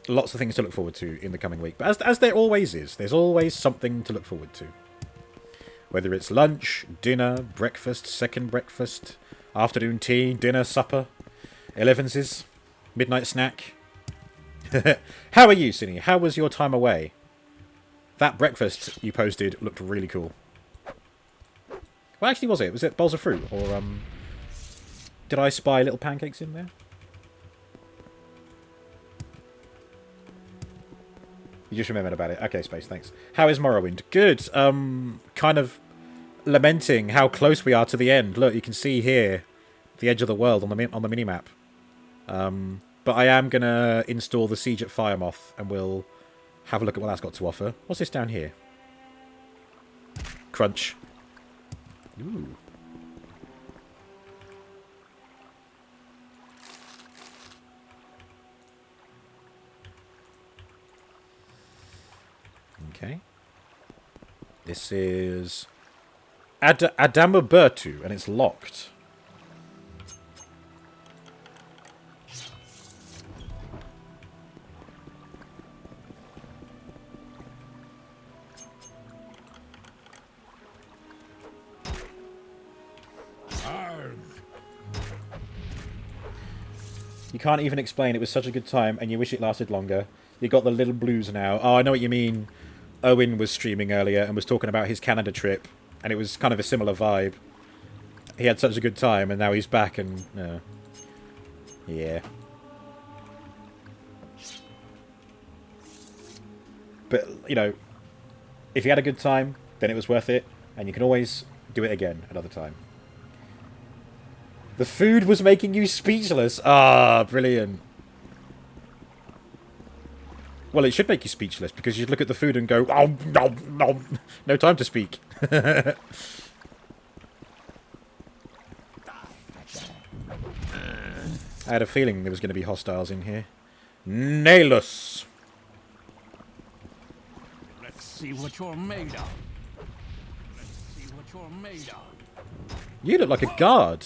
Speaker 1: Lots of things to look forward to in the coming week. But as there always is, there's always something to look forward to. Whether it's lunch, dinner, breakfast, second breakfast, afternoon tea, dinner, supper, 11s, midnight snack. How are you, Cine? How was your time away? That breakfast you posted looked really cool. What actually was it? Was it bowls of fruit? Or, did I spy little pancakes in there? You just remembered about it. Okay, Space, thanks. How is Morrowind? Good. Kind of lamenting how close we are to the end. Look, you can see here the edge of the world on the minimap. But I am going to install the Siege at Firemoth, and we'll have a look at what that's got to offer. What's this down here? Crunch. Ooh. Okay. This is Adamubertu, and it's locked. You can't even explain it was such a good time and you wish it lasted longer. You got the little blues now. Oh, I know what you mean. Owen was streaming earlier and was talking about his Canada trip, and it was kind of a similar vibe. He had such a good time and now he's back and... yeah. But, you know, if you had a good time, then it was worth it, and you can always do it again another time. The food was making you speechless. Ah, brilliant. Well, it should make you speechless, because you'd look at the food and go, oh, no, no, no time to speak. I had a feeling there was going to be hostiles in here. Nail us.
Speaker 2: Let's see what you're made of. Let's see what you're made of.
Speaker 1: You look like a guard.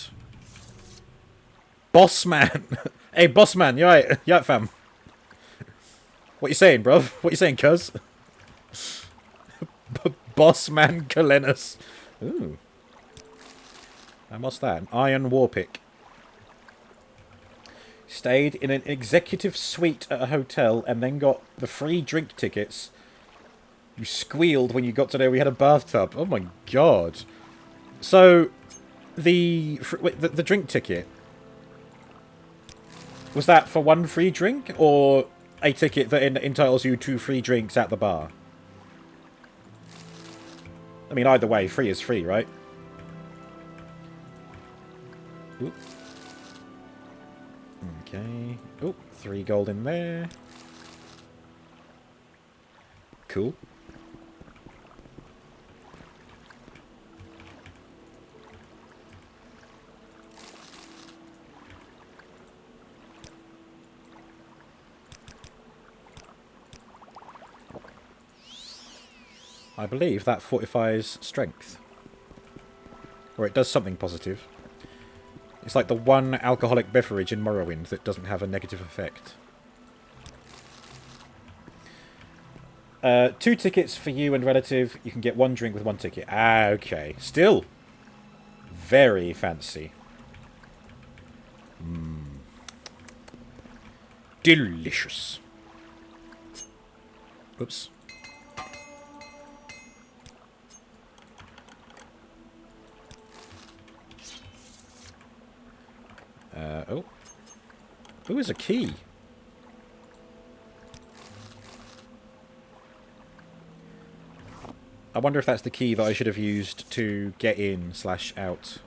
Speaker 1: Boss man. Hey, boss man, you alright? You alright, fam? What you saying, bruv? What you saying, cuz? Boss man Kalenus. Ooh. And what's that? An iron war pick. Stayed in an executive suite at a hotel and then got the free drink tickets. You squealed when you got to know we had a bathtub. Oh my god. So, the drink ticket, was that for one free drink, or a ticket that entitles you to free drinks at the bar? I mean, either way, free is free, right? Oop. Okay. Oh, 3 gold in there. Cool. I believe that fortifies strength. Or it does something positive. It's like the one alcoholic beverage in Morrowind that doesn't have a negative effect. 2 tickets for you and relative. You can get 1 drink with 1 ticket. Ah, okay. Still very fancy. Delicious. Oops. Oh. Ooh, there's a key. I wonder if that's the key that I should have used to get in / out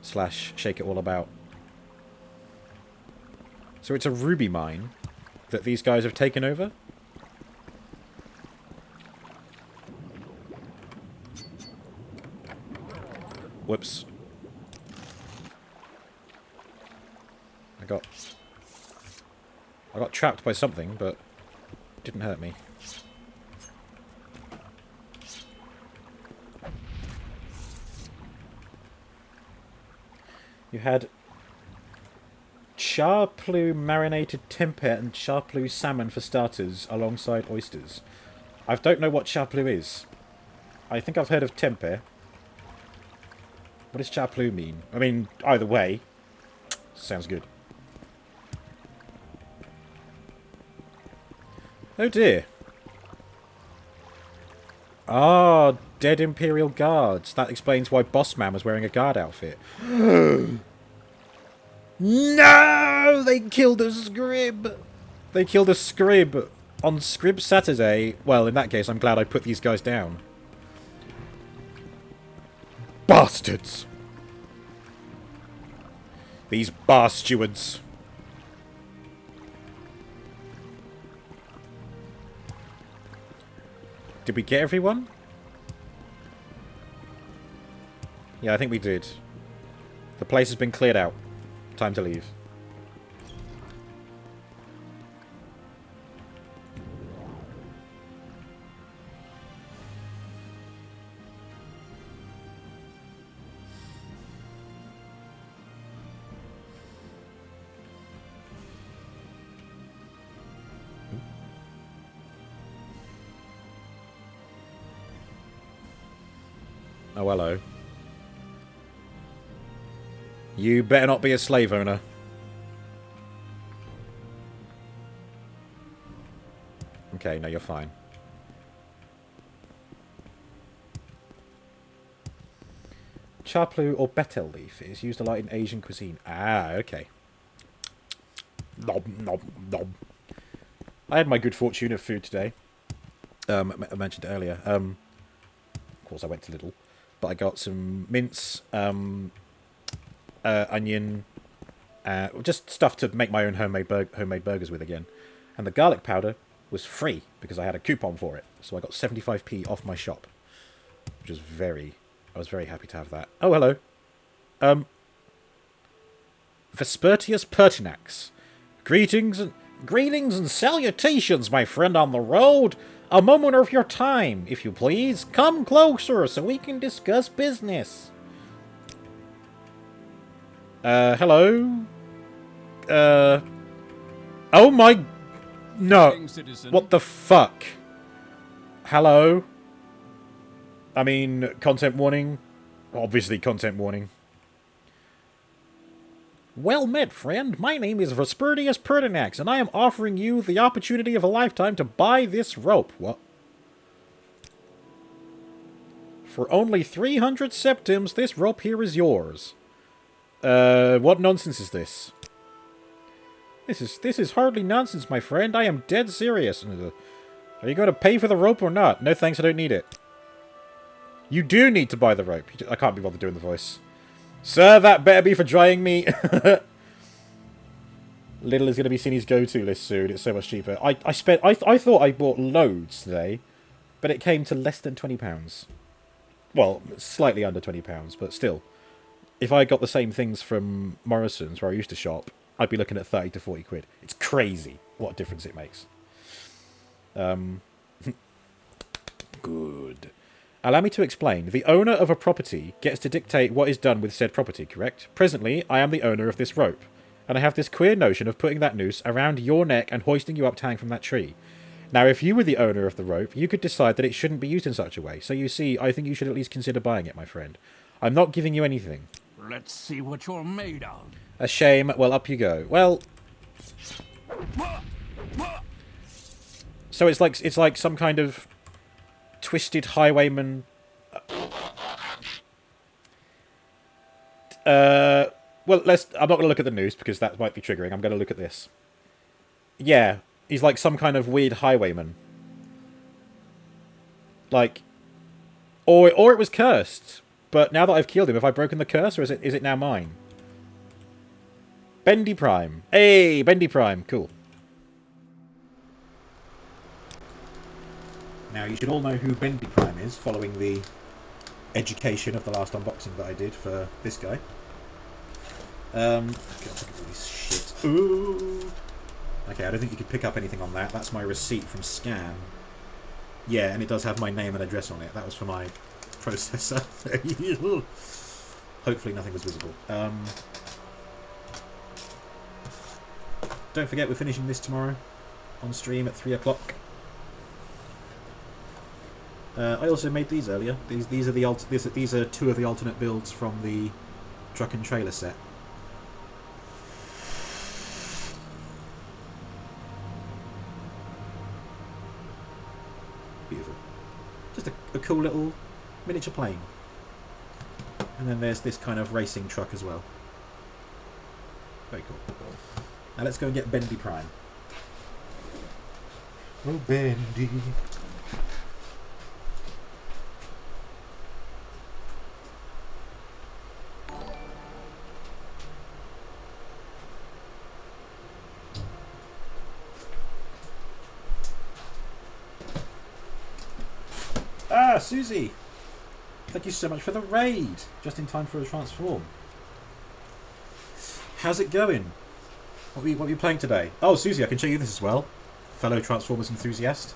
Speaker 1: / shake it all about. So it's a ruby mine that these guys have taken over? Whoops. I got trapped by something, but it didn't hurt me. You had charplu marinated tempeh and charplu salmon for starters, alongside oysters. I don't know what charplu is. I think I've heard of tempeh. What does charplu mean? I mean, either way, sounds good. Oh dear. Ah, dead Imperial guards. That explains why Boss Man was wearing a guard outfit. No! They killed a scrib! They killed a scrib on Scrib Saturday. Well, in that case, I'm glad I put these guys down. Bastards! These bar stewards. Did we get everyone? Yeah, I think we did. The place has been cleared out. Time to leave. Oh, hello. You better not be a slave owner. Okay, no, you're fine. Charplu or betel leaf is used a lot in Asian cuisine. Ah, okay. Nom, nom, nom. I had my good fortune of food today. I mentioned it earlier. Of course, I went to Lidl. But I got some mince, onion, just stuff to make my own homemade burgers with again. And the garlic powder was free because I had a coupon for it. So I got 75p off my shop, which was I was very happy to have that. Oh, hello. Vespertius Pertinax. Greetings and salutations, my friend on the road. A moment of your time, if you please. Come closer so we can discuss business. Hello? Oh my... No.
Speaker 2: Greetings, citizen.
Speaker 1: What the fuck? Hello? I mean, content warning. Obviously, content warning. Well met, friend. My name is Vespertius Pertinax, and I am offering you the opportunity of a lifetime to buy this rope. What? For only 300 septims, this rope here is yours. What nonsense is this? This is hardly nonsense, my friend. I am dead serious. Are you going to pay for the rope or not? No thanks, I don't need it. You do need to buy the rope. I can't be bothered doing the voice. Sir, that better be for drying me. Lidl is going to be Cindy's go-to list soon. It's so much cheaper. I thought I bought loads today, but it came to less than £20. Well, slightly under £20, but still. If I got the same things from Morrison's, where I used to shop, I'd be looking at 30 to 40 quid. It's crazy what a difference it makes. Good. Allow me to explain. The owner of a property gets to dictate what is done with said property, correct? Presently, I am the owner of this rope, and I have this queer notion of putting that noose around your neck and hoisting you up to hang from that tree. Now, if you were the owner of the rope, you could decide that it shouldn't be used in such a way. So you see, I think you should at least consider buying it, my friend. I'm not giving you anything.
Speaker 2: Let's see what you're made of.
Speaker 1: A shame. Well, up you go. Well... So it's like some kind of twisted highwayman... well, I'm not going to look at the news because that might be triggering. I'm going to look at this. Yeah, he's like some kind of weird highwayman. Like... Or it was cursed. But now that I've killed him, have I broken the curse, or is it now mine? Bendy Prime. Hey, Bendy Prime. Cool. Now, you should all know who Bendy Prime is, following the education of the last unboxing that I did for this guy. God, look at all this shit. Ooh. Okay, I don't think you could pick up anything on that. That's my receipt from Scan. Yeah, and it does have my name and address on it. That was for my processor. Hopefully nothing was visible. Don't forget we're finishing this tomorrow on stream at 3 o'clock. I also made these earlier. These are two of the alternate builds from the truck and trailer set. Beautiful. Just a cool little miniature plane. And then there's this kind of racing truck as well. Very cool. Now let's go and get Bendy Prime. Oh, Bendy. Ah, Susie! Thank you so much for the raid! Just in time for a transform. How's it going? What are you playing today? Oh, Susie, I can show you this as well. Fellow Transformers enthusiast.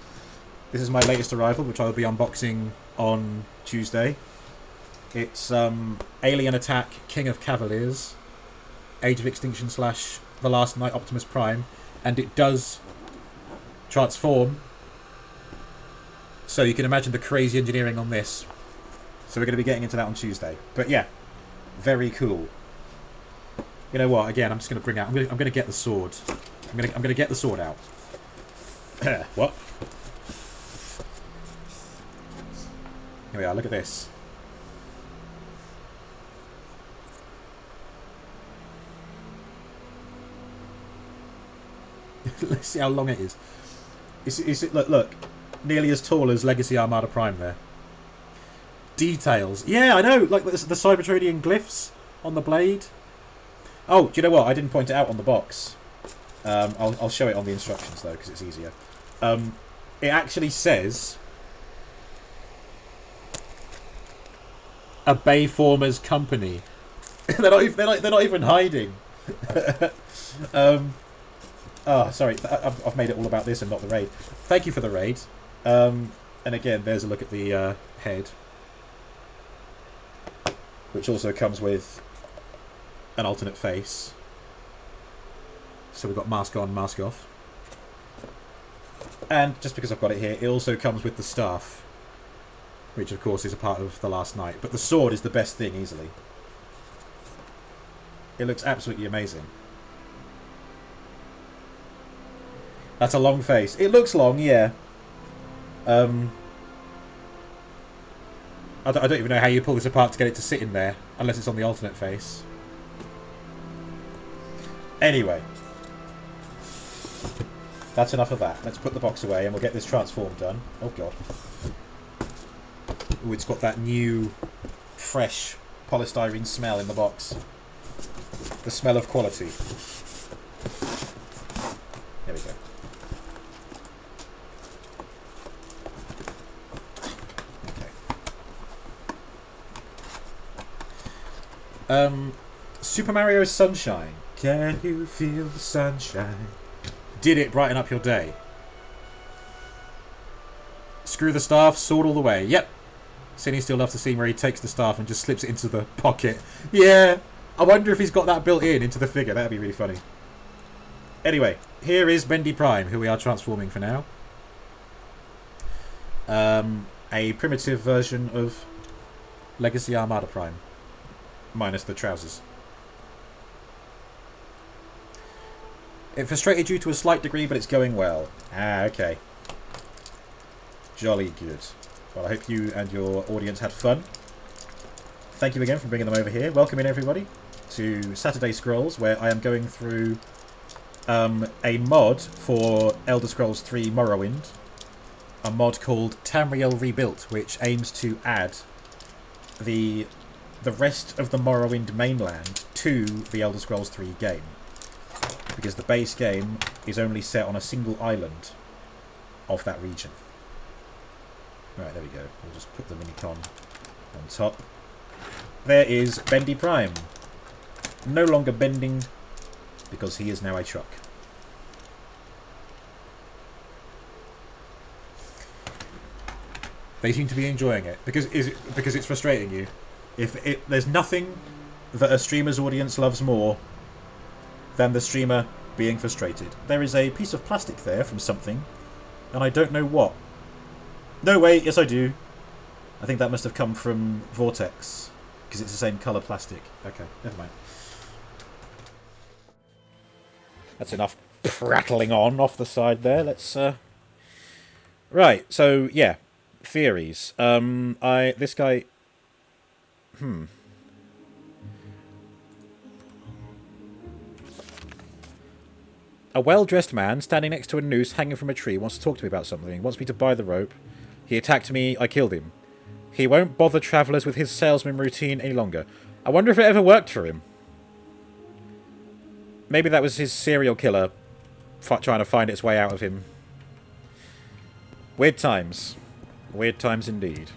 Speaker 1: This is my latest arrival, which I will be unboxing on Tuesday. It's Alien Attack, King of Cavaliers, Age of Extinction / The Last Knight Optimus Prime, and it does transform. So you can imagine the crazy engineering on this. So we're going to be getting into that on Tuesday. But yeah, very cool. You know what? Again, I'm just going to bring out. I'm going to get the sword. I'm going to get the sword out. What? Here we are. Look at this. Let's see how long it is. Is it? Look. Nearly as tall as Legacy Armada Prime there. Details. Yeah, I know. Like the Cybertronian glyphs on the blade. Oh, do you know what? I didn't point it out on the box. I'll show it on the instructions though, because it's easier. It actually says a Bayformers company. they're not even hiding. Oh, sorry. I've made it all about this and not the raid. Thank you for the raid. And again, there's a look at the head, which also comes with an alternate face. So we've got mask on, mask off. And just because I've got it here, it also comes with the staff, which of course is a part of the last night. But the sword is the best thing, easily. It looks absolutely amazing. That's a long face. It looks long, yeah. I don't even know how you pull this apart to get it to sit in there, unless it's on the alternate face. Anyway. That's enough of that. Let's put the box away and we'll get this transform done. Oh god. Ooh, it's got that new, fresh polystyrene smell in the box. The smell of quality. There we go. Okay. Super Mario Sunshine. Can you feel the sunshine? Did it brighten up your day? Screw the staff, sword all the way. Yep. Cindy still loves the scene where he takes the staff and just slips it into the pocket. Yeah. I wonder if he's got that built in into the figure. That'd be really funny. Anyway, here is Bendy Prime, who we are transforming for now. A primitive version of Legacy Armada Prime. Minus the trousers. It frustrated you to a slight degree, but it's going well. Ah, okay. Jolly good. Well, I hope you and your audience had fun. Thank you again for bringing them over here. Welcome in, everybody, to Saturday Scrolls, where I am going through a mod for Elder Scrolls 3 Morrowind. A mod called Tamriel Rebuilt, which aims to add the rest of the Morrowind mainland to the Elder Scrolls 3 game. Because the base game is only set on a single island of that region. Right, there we go. We'll just put the minicon on top. There is Bendy Prime. No longer bending, because he is now a truck. They seem to be enjoying it. Because it's frustrating you. There's nothing that a streamer's audience loves more than the streamer being frustrated. There is a piece of plastic there from something, and I don't know what. No, wait, yes I do. I think that must have come from Vortex, because it's the same colour plastic. Okay, never mind. That's enough prattling on off the side there. Let's right, so yeah. Theories. This guy A well-dressed man standing next to a noose hanging from a tree wants to talk to me about something. He wants me to buy the rope. He attacked me. I killed him. He won't bother travellers with his salesman routine any longer. I wonder if it ever worked for him. Maybe that was his serial killer trying to find its way out of him. Weird times. Weird times indeed.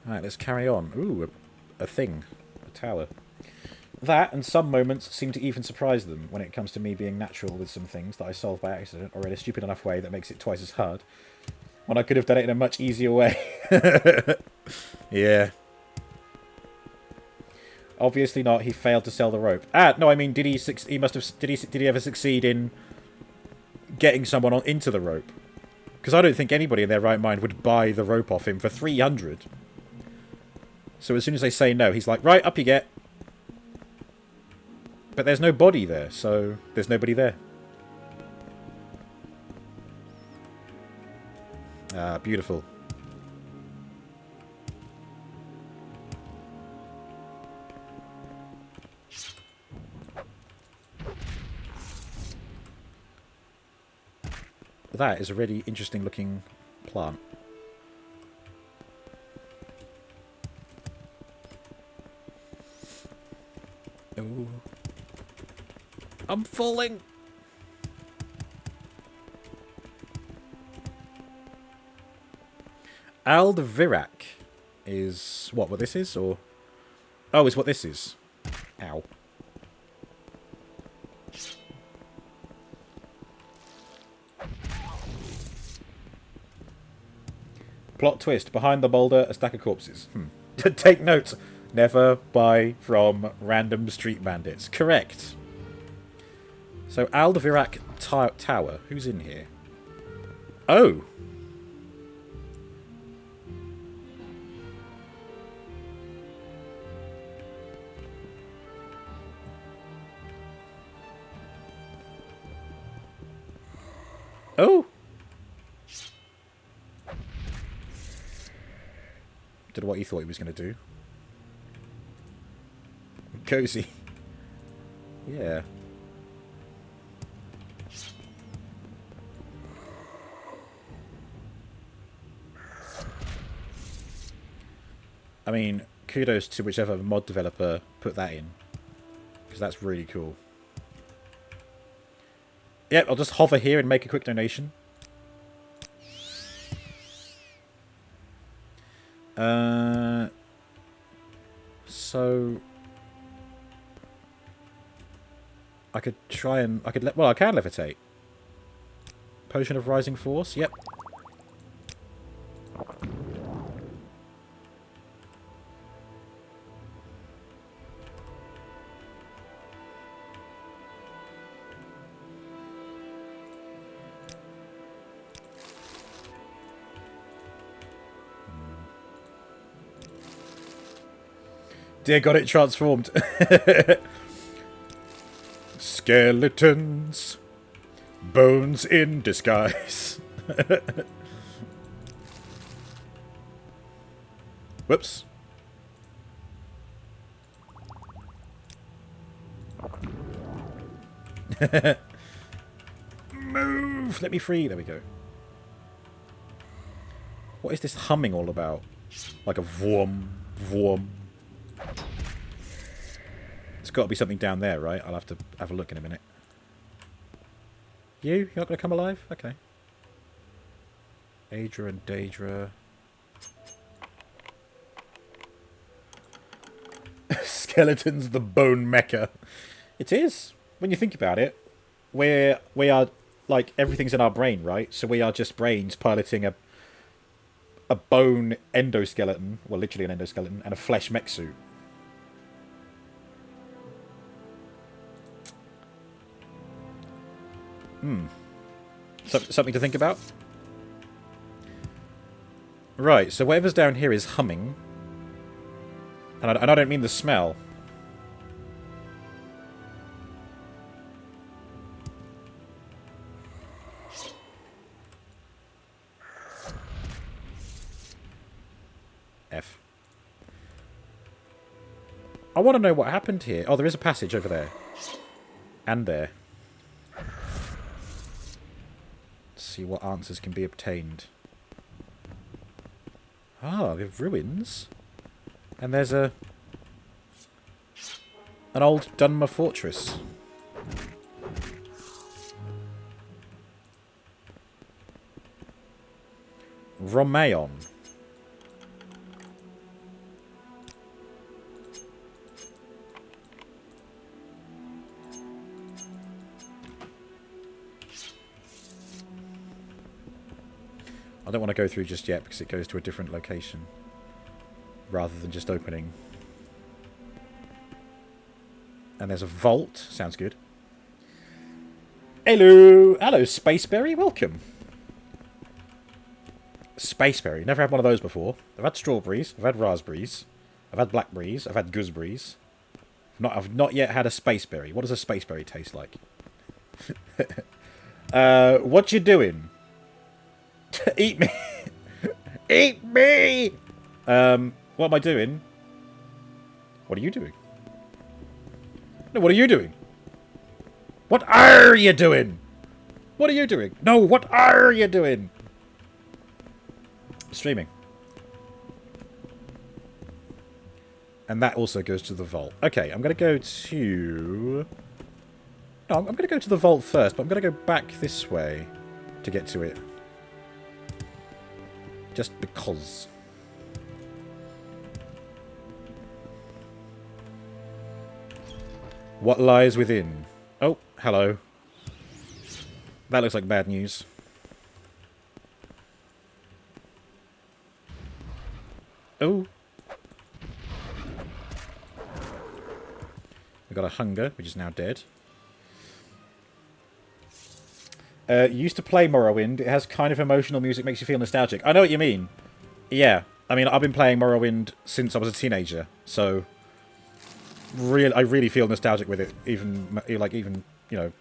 Speaker 1: Alright, let's carry on. Ooh, a thing. A tower. That, and some moments, seem to even surprise them when it comes to me being natural with some things that I solve by accident, or in a stupid enough way that makes it twice as hard, when I could have done it in a much easier way. Yeah. Obviously not. He failed to sell the rope. Ah, no, I mean, did he ever succeed in getting someone into the rope? Because I don't think anybody in their right mind would buy the rope off him for 300. So as soon as they say no, he's like, right, up you get. But there's no body there, so there's nobody there. Ah, beautiful. That is a really interesting looking plant. Ooh. I'm falling! Aldvirac is what this is, or... Oh, is what this is. Ow. Plot twist. Behind the boulder, a stack of corpses. Take note. Never buy from random street bandits. Correct. So, Aldevirak Tower. Who's in here? Oh. Oh. Did what he thought he was going to do. Cozy. Yeah. I mean, kudos to whichever mod developer put that in. Because that's really cool. Yep, I'll just hover here and make a quick donation. So I could try and I can levitate. Potion of Rising Force. Yep. Dear God, it transformed. Skeletons. Bones in disguise. Whoops. Move! Let me free. There we go. What is this humming all about? Like a vroom, vroom. There's got to be something down there, right? I'll have to have a look in a minute. You're not going to come alive? Okay. Aedra and Daedra. Skeletons, the bone mecha. It is. When you think about it, we are, like, everything's in our brain, right? So we are just brains piloting a bone endoskeleton, well, literally an endoskeleton, and a flesh mech suit. Something to think about. Right, so whatever's down here is humming. And I don't mean the smell. F. I want to know what happened here. Oh, there is a passage over there. And there. See what answers can be obtained. Ah, we have ruins. And there's an old Dunmer fortress. Romayon. I don't want to go through just yet because it goes to a different location rather than just opening. And there's a vault. Sounds good. Hello! Hello, Spaceberry. Welcome. Spaceberry. Never had one of those before. I've had strawberries. I've had raspberries. I've had blackberries. I've had gooseberries. I've not yet had a spaceberry. What does a spaceberry taste like? What you doing? Eat me! Eat me! What am I doing? What are you doing? No, what are you doing? What are you doing? What are you doing? No, what are you doing? Streaming. And that also goes to the vault. Okay, I'm going to go to... No, I'm going to go to the vault first, but I'm going to go back this way to get to it. Just because. What lies within? Oh, hello. That looks like bad news. Oh. We got a hunger, which is now dead. Used to play Morrowind. It has kind of emotional music, makes you feel nostalgic. I know what you mean. Yeah. I mean, I've been playing Morrowind since I was a teenager, so I really feel nostalgic with it. Even you know,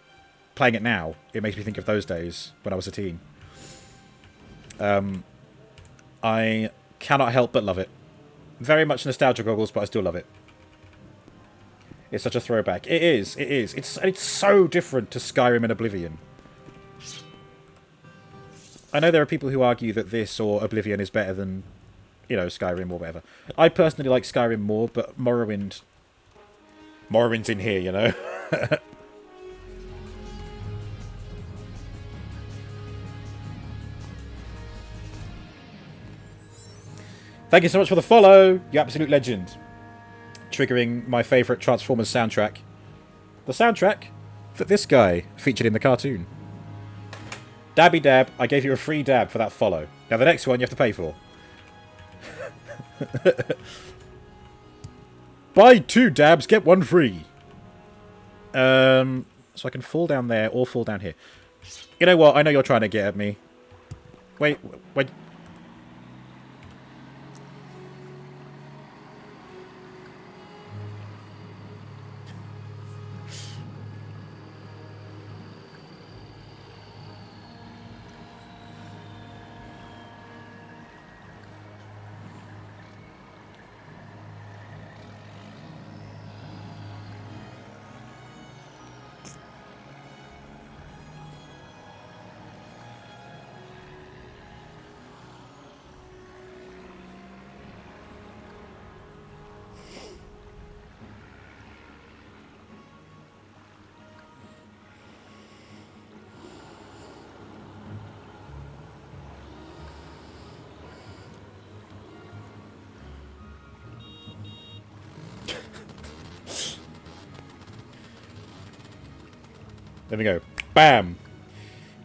Speaker 1: playing it now, it makes me think of those days when I was a teen. I cannot help but love it. Very much nostalgia goggles, but I still love it. It's such a throwback. It is. It is. It's so different to Skyrim and Oblivion. I know there are people who argue that this or Oblivion is better than, you know, Skyrim or whatever. I personally like Skyrim more, but Morrowind's in here, you know. Thank you so much for the follow, you absolute legend. Triggering my favourite Transformers soundtrack. The soundtrack that this guy featured in the cartoon. Dabby Dab, I gave you a free dab for that follow. Now the next one you have to pay for. Buy 2 dabs, get 1 free. So I can fall down there or fall down here. You know what? I know you're trying to get at me. Wait. There we go. Bam!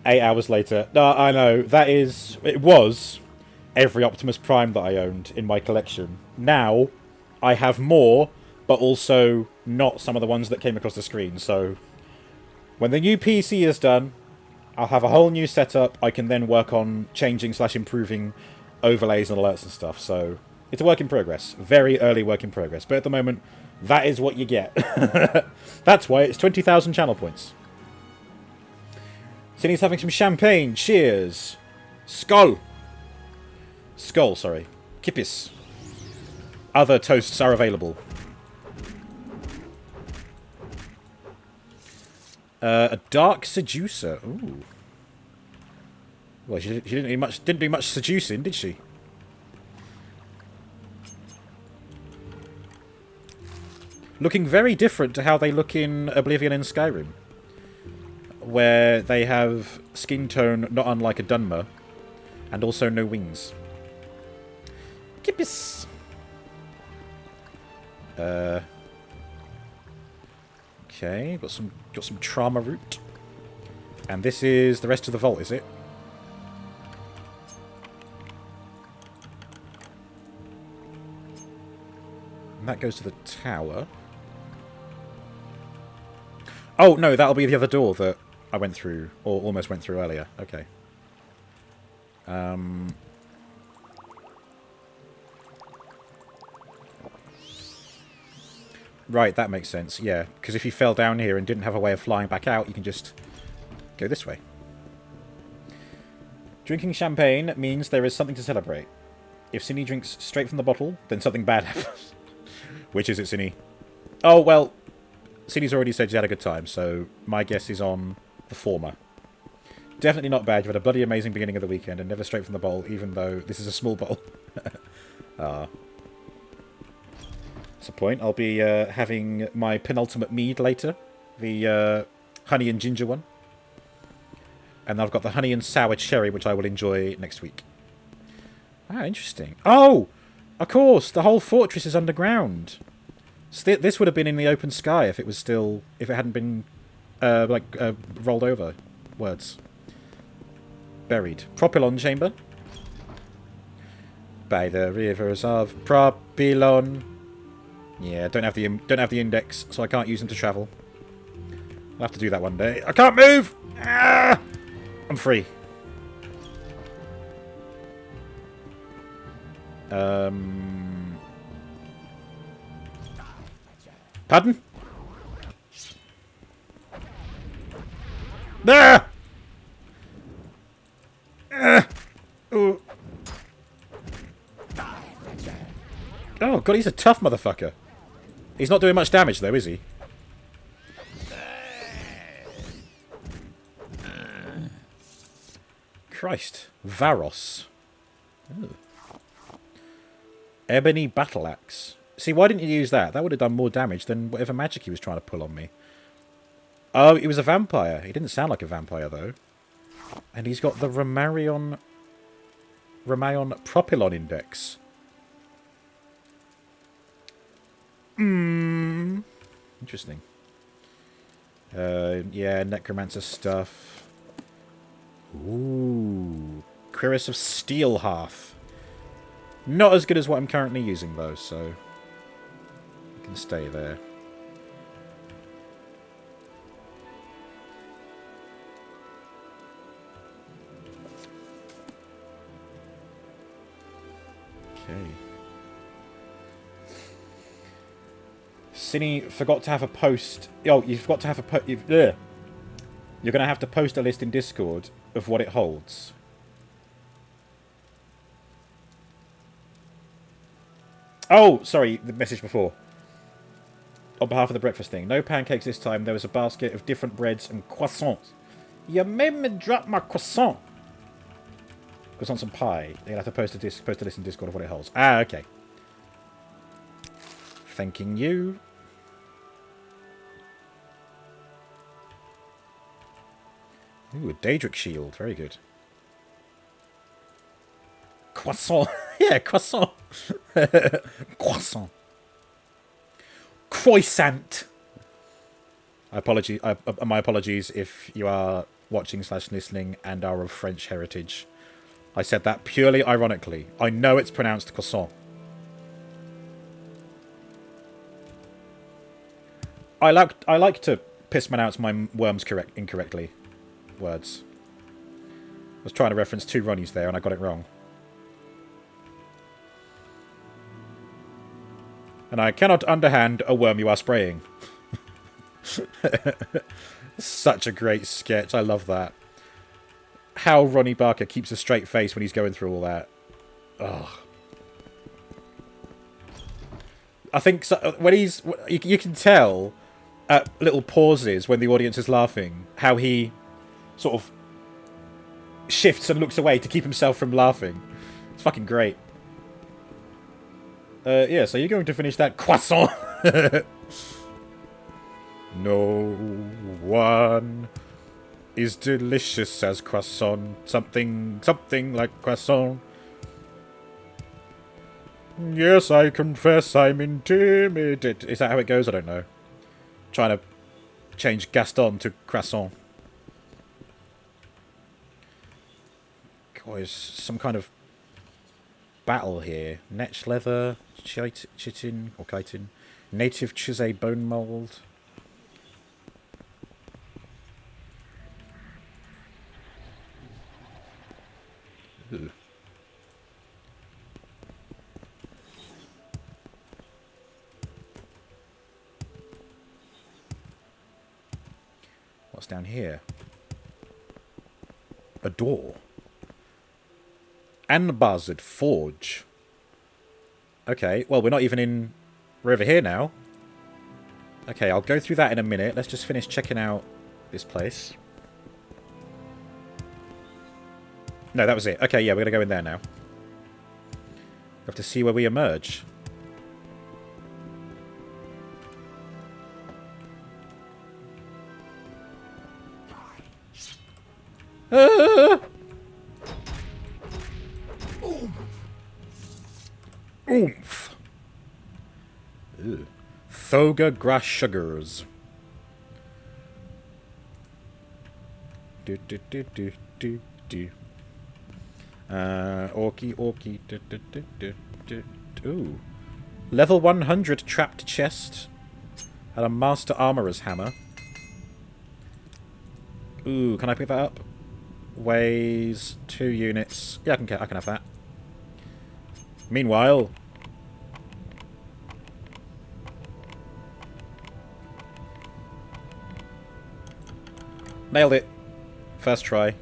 Speaker 1: 8 hours later. No, I know. It was every Optimus Prime that I owned in my collection. Now, I have more, but also not some of the ones that came across the screen. So, when the new PC is done, I'll have a whole new setup. I can then work on changing / improving overlays and alerts and stuff. So, it's a work in progress. Very early work in progress. But at the moment, that is what you get. That's why it's 20,000 channel points. Cindy's having some champagne. Cheers. Skull. Skull, sorry. Kippis. Other toasts are available. A dark seducer. Ooh. Well, she didn't do much seducing, did she? Looking very different to how they look in Oblivion and Skyrim, where they have skin tone not unlike a Dunmer, and also no wings. Kippis. Okay, got some trauma root, and this is the rest of the vault, is it? And that goes to the tower. Oh no, that'll be the other door that I went through, or almost went through earlier. Okay. Right, that makes sense, yeah. Because if you fell down here and didn't have a way of flying back out, you can just go this way. Drinking champagne means there is something to celebrate. If Cindy drinks straight from the bottle, then something bad happens. Which is it, Cindy? Oh, well, Cindy's already said she had a good time, so my guess is on the former. Definitely not bad. You had a bloody amazing beginning of the weekend and never straight from the bowl, even though this is a small bowl. That's a point. I'll be having my penultimate mead later. The honey and ginger one. And I've got the honey and sour cherry, which I will enjoy next week. Ah, interesting. Oh! Of course! The whole fortress is underground. So this would have been in the open sky if it was still... if it hadn't been, rolled over. Words. Buried. Propylon chamber. By the rivers of Propylon. Yeah, don't have the index, so I can't use them to travel. I'll have to do that one day. I can't move! Ah! I'm free. Pardon? Ah! Ooh. Oh, God, he's a tough motherfucker. He's not doing much damage, though, is he? Christ. Varos. Ooh. Ebony Battle Axe. See, why didn't you use that? That would have done more damage than whatever magic he was trying to pull on me. Oh, he was a vampire. He didn't sound like a vampire, though. And he's got the Ramayon Propylon Index. Interesting. Yeah, Necromancer stuff. Ooh. Cuirass of Steel Half. Not as good as what I'm currently using, though, so... I can stay there. Okay. Cine forgot to have a post... Oh, you forgot to have a post... You're going to have to post a list in Discord of what it holds. Oh, sorry, the message before. On behalf of the breakfast thing. No pancakes this time. There was a basket of different breads and croissants. You made me drop my croissant. Croissants and pie. You'll have to post a list in Discord of what it holds. Ah, okay. Thanking you. Ooh, a Daedric shield. Very good. Croissant. Yeah, croissant. Croissant. Croissant. My apologies if you are watching / listening and are of French heritage. I said that purely ironically. I know it's pronounced croissant. I like to pronounce my worms incorrectly. Words. I was trying to reference two Ronnies there and I got it wrong. And I cannot underhand a worm you are spraying. Such a great sketch. I love that. How Ronnie Barker keeps a straight face when he's going through all that. Ugh. I think so, when he's... You can tell at little pauses when the audience is laughing how he sort of shifts and looks away to keep himself from laughing. It's fucking great. Yeah, so you're going to finish that croissant. No one is delicious as croissant. Something like croissant. Yes, I confess I'm intimidated. Is that how it goes? I don't know. Trying to change Gaston to croissant. God, there's some kind of battle here. Netch leather, chitin or chitin, native Chisay bone mold. Ooh. What's down here? A door. Anbazard Forge. Okay, well, we're not even in... We're over here now. Okay, I'll go through that in a minute. Let's just finish checking out this place. No, that was it. Okay, yeah, we're going to go in there now. We have to see where we emerge. Ah! Oomph. Ew. Thoga grass sugars. Do. Orky, orky. Ooh. Level 100 trapped chest. And a master armorer's hammer. Ooh, can I pick that up? Weighs 2 units. Yeah, I can have that. Meanwhile... Nailed it. First try.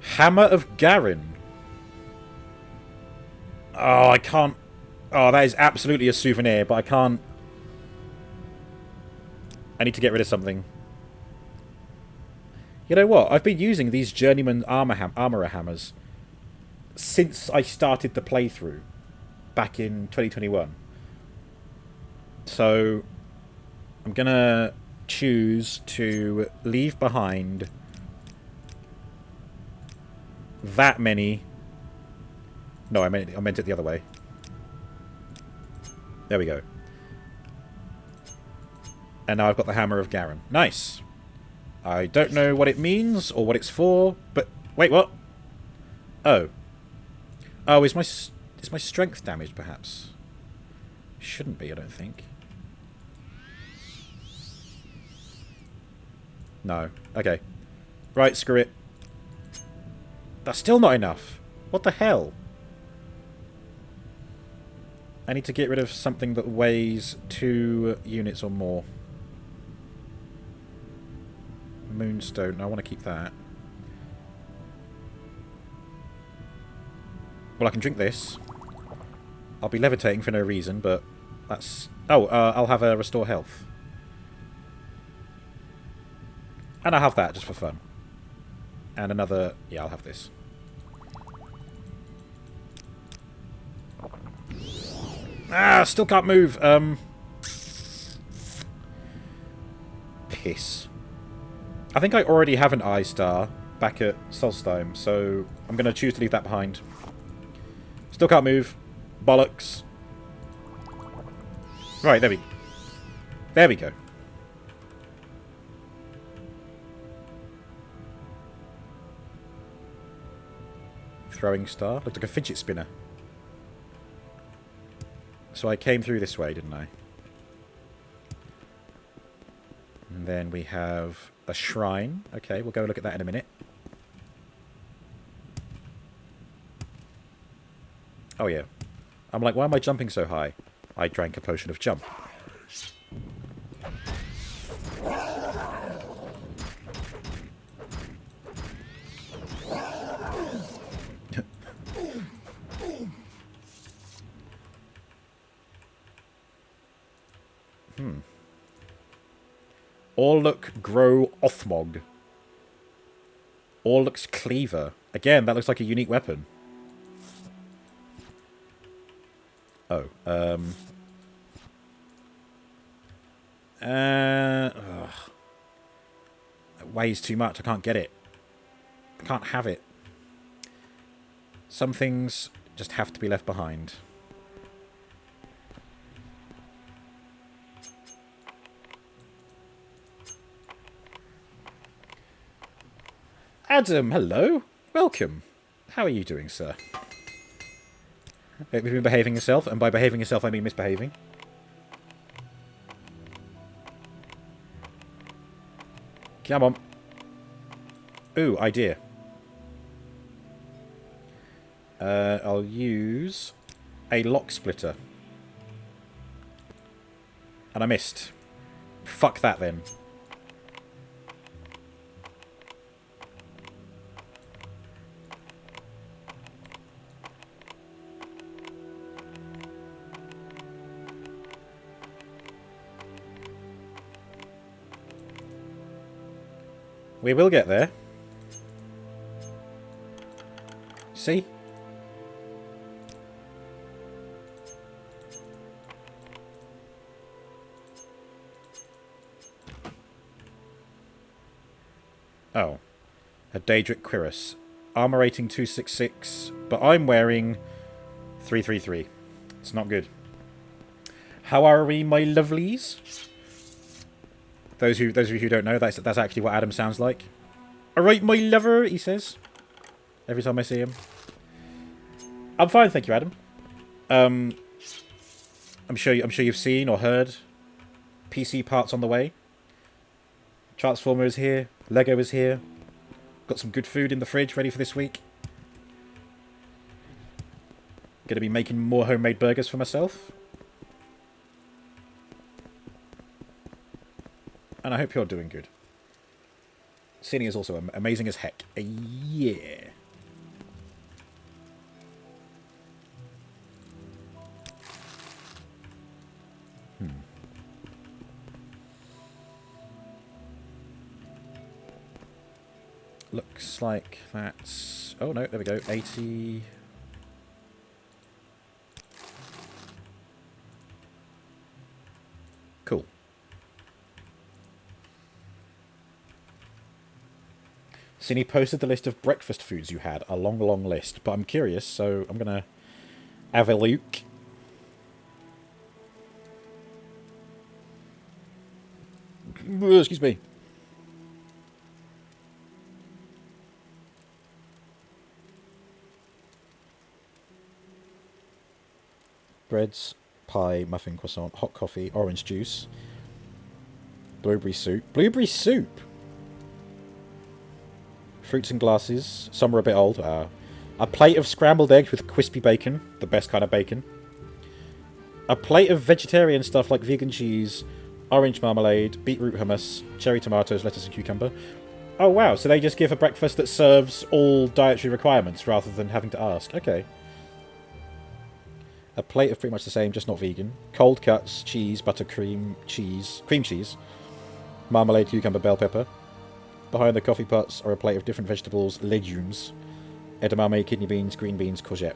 Speaker 1: Hammer of Garin. Oh, I can't... Oh, that is absolutely a souvenir, but I can't... I need to get rid of something. You know what? I've been using these Journeyman Armourer hammers since I started the playthrough back in 2021. So I'm gonna choose to leave behind that many. No, I meant it the other way. There we go. And now I've got the Hammer of Garin. Nice. I don't know what it means or what it's for, but wait, what? Oh. Oh, is my strength damaged perhaps? Shouldn't be, I don't think. No. Okay. Right, screw it. That's still not enough. What the hell? I need to get rid of something that weighs 2 units or more. Moonstone. I want to keep that. Well, I can drink this. I'll be levitating for no reason, but that's... Oh, I'll have a restore health. And I'll have that just for fun. And another... Yeah, I'll have this. Ah, still can't move. Piss. I think I already have an eye star back at Solstheim, so I'm going to choose to leave that behind. Still can't move. Bollocks. Right, there we go. Throwing star. Looked like a fidget spinner. So I came through this way, didn't I? And then we have a shrine. Okay, we'll go look at that in a minute. Oh yeah. I'm like, why am I jumping so high? I drank a potion of jump. Orluk Grow Othmog. Orluk's Cleaver. Again, that looks like a unique weapon. Oh, It weighs too much. I can't get it. I can't have it. Some things just have to be left behind. Adam, hello. Welcome. How are you doing, sir? Have you been behaving yourself? And by behaving yourself, I mean misbehaving. Come on. Ooh, idea. I'll use a lock splitter. And I missed. Fuck that then. We will get there. See? Oh. A Daedric Cuirass. Armor rating 266, but I'm wearing 333. It's not good. How are we, my lovelies? Those of you who don't know, that's actually what Adam sounds like. All right, my lover, he says every time I see him. I'm fine, thank you, Adam. I'm sure you've seen or heard PC parts on the way. Transformer is here. Lego is here. Got some good food in the fridge ready for this week. Gonna be making more homemade burgers for myself. And I hope you're doing good. Cine is also amazing as heck. Yeah. Looks like that's... Oh, no, there we go. 80... Cool. Cine posted the list of breakfast foods you had. A long, long list. But I'm curious, so I'm going to have a look. Excuse me. Breads, pie, muffin, croissant, hot coffee, orange juice, blueberry soup. Blueberry soup? Fruits and glasses. Some are a bit old. A plate of scrambled eggs with crispy bacon. The best kind of bacon. A plate of vegetarian stuff like vegan cheese, orange marmalade, beetroot hummus, cherry tomatoes, lettuce and cucumber. Oh wow, so they just give a breakfast that serves all dietary requirements rather than having to ask. Okay. A plate of pretty much the same, just not vegan. Cold cuts, cheese, butter, cream cheese, marmalade, cucumber, bell pepper. Behind the coffee pots are a plate of different vegetables, legumes, edamame, kidney beans, green beans, courgette.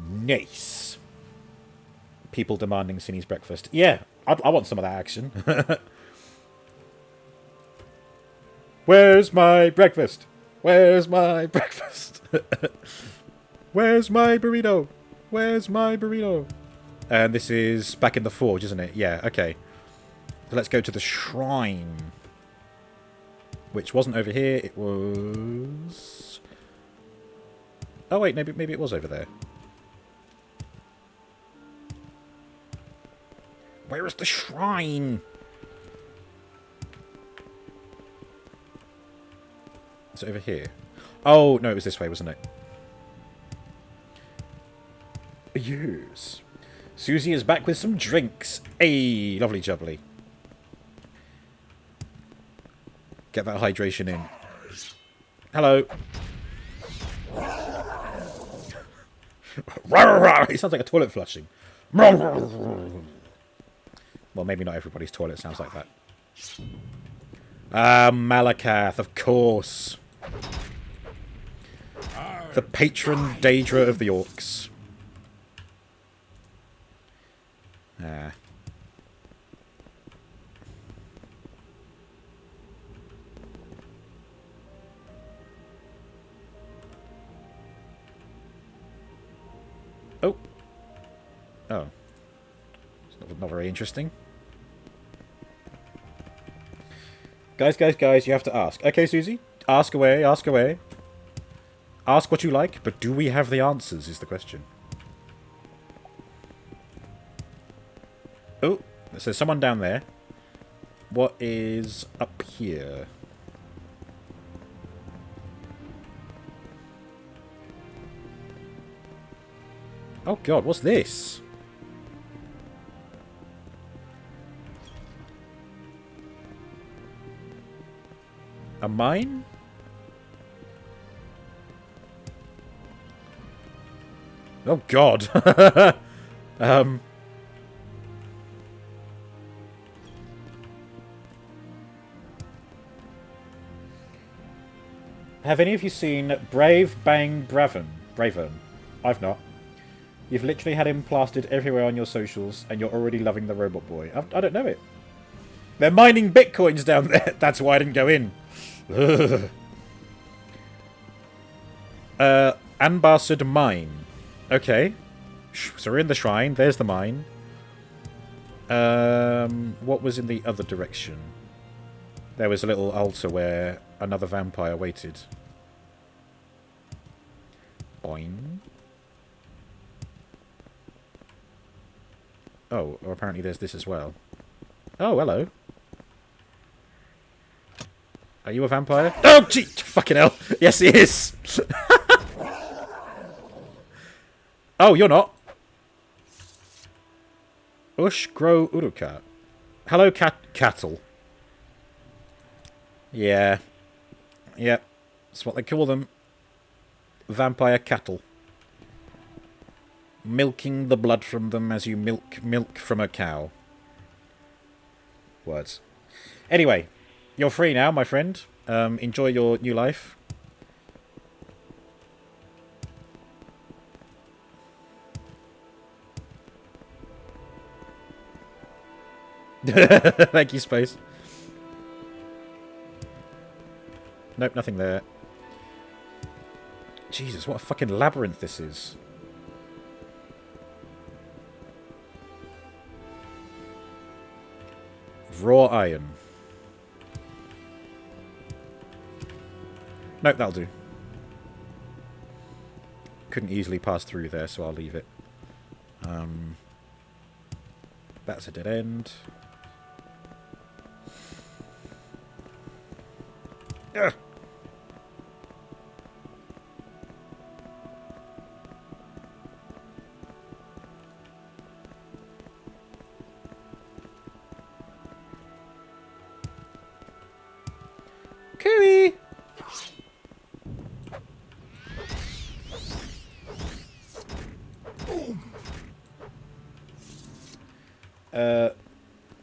Speaker 1: Nice. People demanding Cine's breakfast. Yeah, I want some of that action. Where's my breakfast? Where's my breakfast? Where's my burrito? Where's my burrito? And this is back in the forge, isn't it? Yeah, okay. So let's go to the shrine. Which wasn't over here, it was... Oh wait, maybe it was over there. Where is the shrine? Is it over here? Oh, no, it was this way, wasn't it? Yes. Susie is back with some drinks. Hey, lovely jubbly. Get that hydration in. Hello. It sounds like a toilet flushing. Well, maybe not everybody's toilet sounds like that. Ah, Malakath, of course. The patron Daedra of the orcs. Ah. Oh. Oh. It's not very interesting. Guys, you have to ask. Okay, Susie? Ask away, ask away. Ask what you like, but do we have the answers, is the question. Oh, there's someone down there. What is up here? Oh god, what's this? A mine? Oh god. Have any of you seen Brave Bang Bravern? I've not. You've literally had him plastered everywhere on your socials, and you're already loving the robot boy. I don't know it. They're mining bitcoins down there. That's why I didn't go in. Anbarsud Mine. Okay. So we're in the shrine. There's the mine. What was in the other direction? There was a little altar where another vampire waited. Boing. Oh, or apparently there's this as well. Oh, hello. Are you a vampire? Oh, gee! Fucking hell. Yes, he is. Oh, you're not. Ush grow uruka. Hello, cattle. Yeah. Yep. That's what they call them. Vampire cattle. Milking the blood from them as you milk from a cow. Words. Anyway, you're free now, my friend. Enjoy your new life. Thank you, Space. Nope, nothing there. Jesus, what a fucking labyrinth this is. Raw iron. Nope, that'll do. Couldn't easily pass through there, so I'll leave it. That's a dead end. Ugh. Cooey!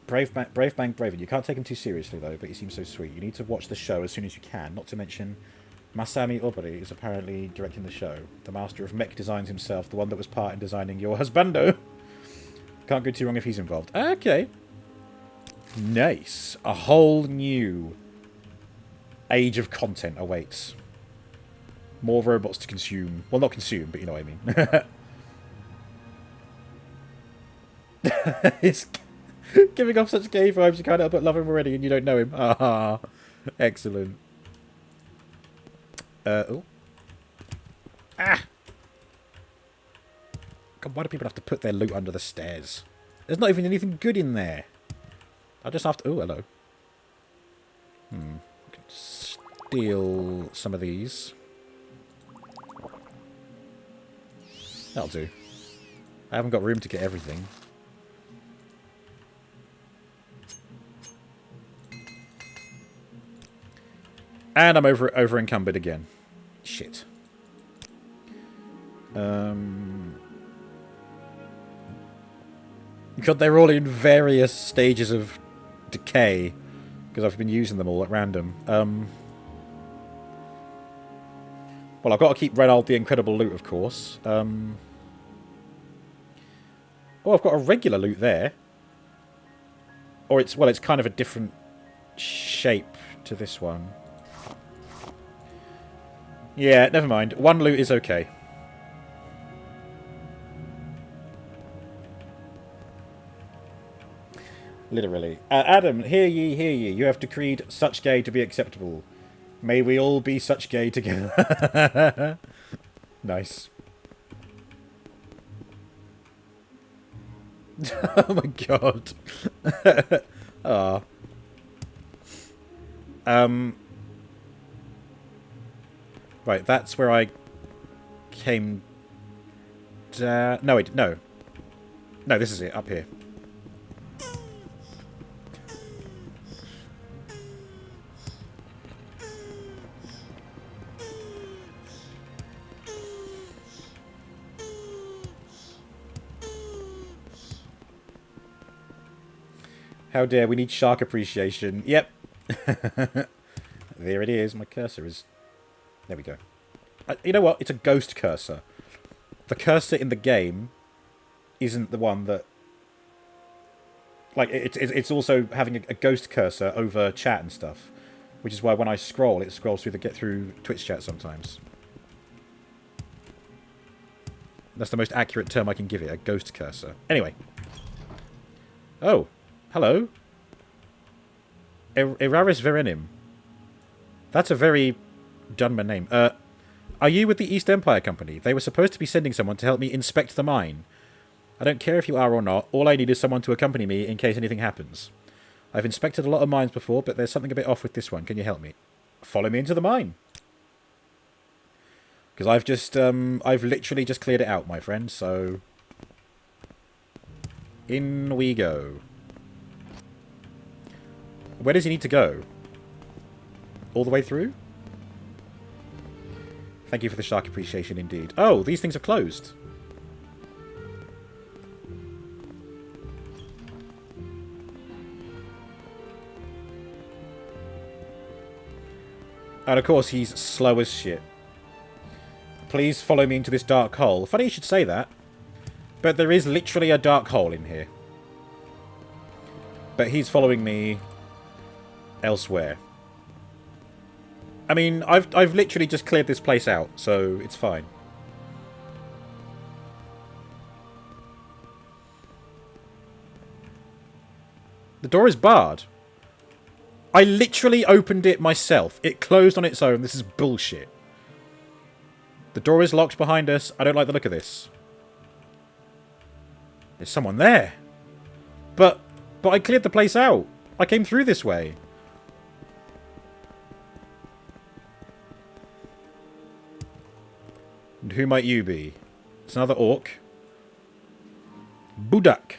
Speaker 1: Brave Bank Braven. You can't take him too seriously, though, but he seems so sweet. You need to watch the show as soon as you can. Not to mention, Masami Obari is apparently directing the show. The master of mech designs himself, the one that was part in designing your husbando. Can't go too wrong if he's involved. Okay. Nice. A whole new age of content awaits. More robots to consume. Well, not consume, but you know what I mean. It's giving off such gay vibes, you can't help but love him already and you don't know him. Ah, excellent. Oh. Ah! God, why do people have to put their loot under the stairs? There's not even anything good in there. I just have to... Oh, hello. Steal some of these. That'll do. I haven't got room to get everything. And I'm over encumbered again. Shit. God, they're all in various stages of decay because I've been using them all at random. Well, I've got to keep Renald the Incredible loot, of course. Oh, I've got a regular loot there. Or it's, well, it's kind of a different shape to this one. Yeah, never mind. One loot is okay. Literally. Adam, hear ye, hear ye. You have decreed such gay to be acceptable. May we all be such gay together. Nice. Oh my god. Ah. Right, that's where I came down. No, no. No, this is it, up here. How dare, we need shark appreciation. Yep. There it is. My cursor is... There we go. You know what? It's a ghost cursor. The cursor in the game isn't the one that... Like, it's also having a ghost cursor over chat and stuff. Which is why when I scroll, it scrolls through through Twitch chat sometimes. That's the most accurate term I can give it, a ghost cursor. Anyway. Oh, hello. Eraris Verenim. That's a very Dunman name. Are you with the East Empire Company? They were supposed to be sending someone to help me inspect the mine. I don't care if you are or not. All I need is someone to accompany me in case anything happens. I've inspected a lot of mines before, but there's something a bit off with this one. Can you help me? Follow me into the mine. Because I've just, I've literally just cleared it out, my friend, so... In we go. Where does he need to go? All the way through? Thank you for the shark appreciation indeed. Oh, these things are closed. And of course he's slow as shit. Please follow me into this dark hole. Funny you should say that. But there is literally a dark hole in here. But he's following me elsewhere. I mean, I've literally just cleared this place out, so it's fine. The door is barred. I literally opened it myself. It closed on its own. This is bullshit. The door is locked behind us. I don't like the look of this. There's someone there. But I cleared the place out. I came through this way. And who might you be? It's another orc. Budak.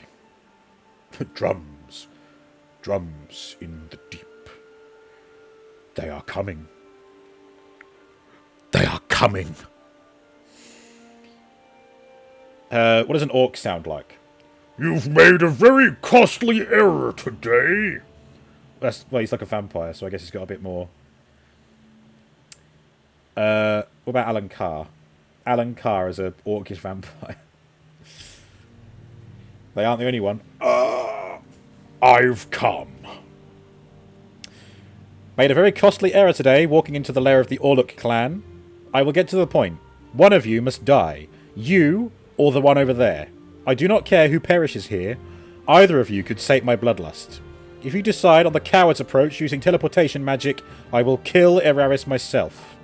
Speaker 1: Drums. Drums in the deep. They are coming. They are coming. What does an orc sound like? You've made a very costly error today. Well, he's like a vampire, so I guess he's got a bit more. What about Alan Carr? Alan Carr is an orcish vampire. They aren't the only one. I've come. Made a very costly error today, walking into the lair of the Orluk clan. I will get to the point. One of you must die. You, or the one over there. I do not care who perishes here. Either of you could sate my bloodlust. If you decide on the coward's approach using teleportation magic, I will kill Eraris myself.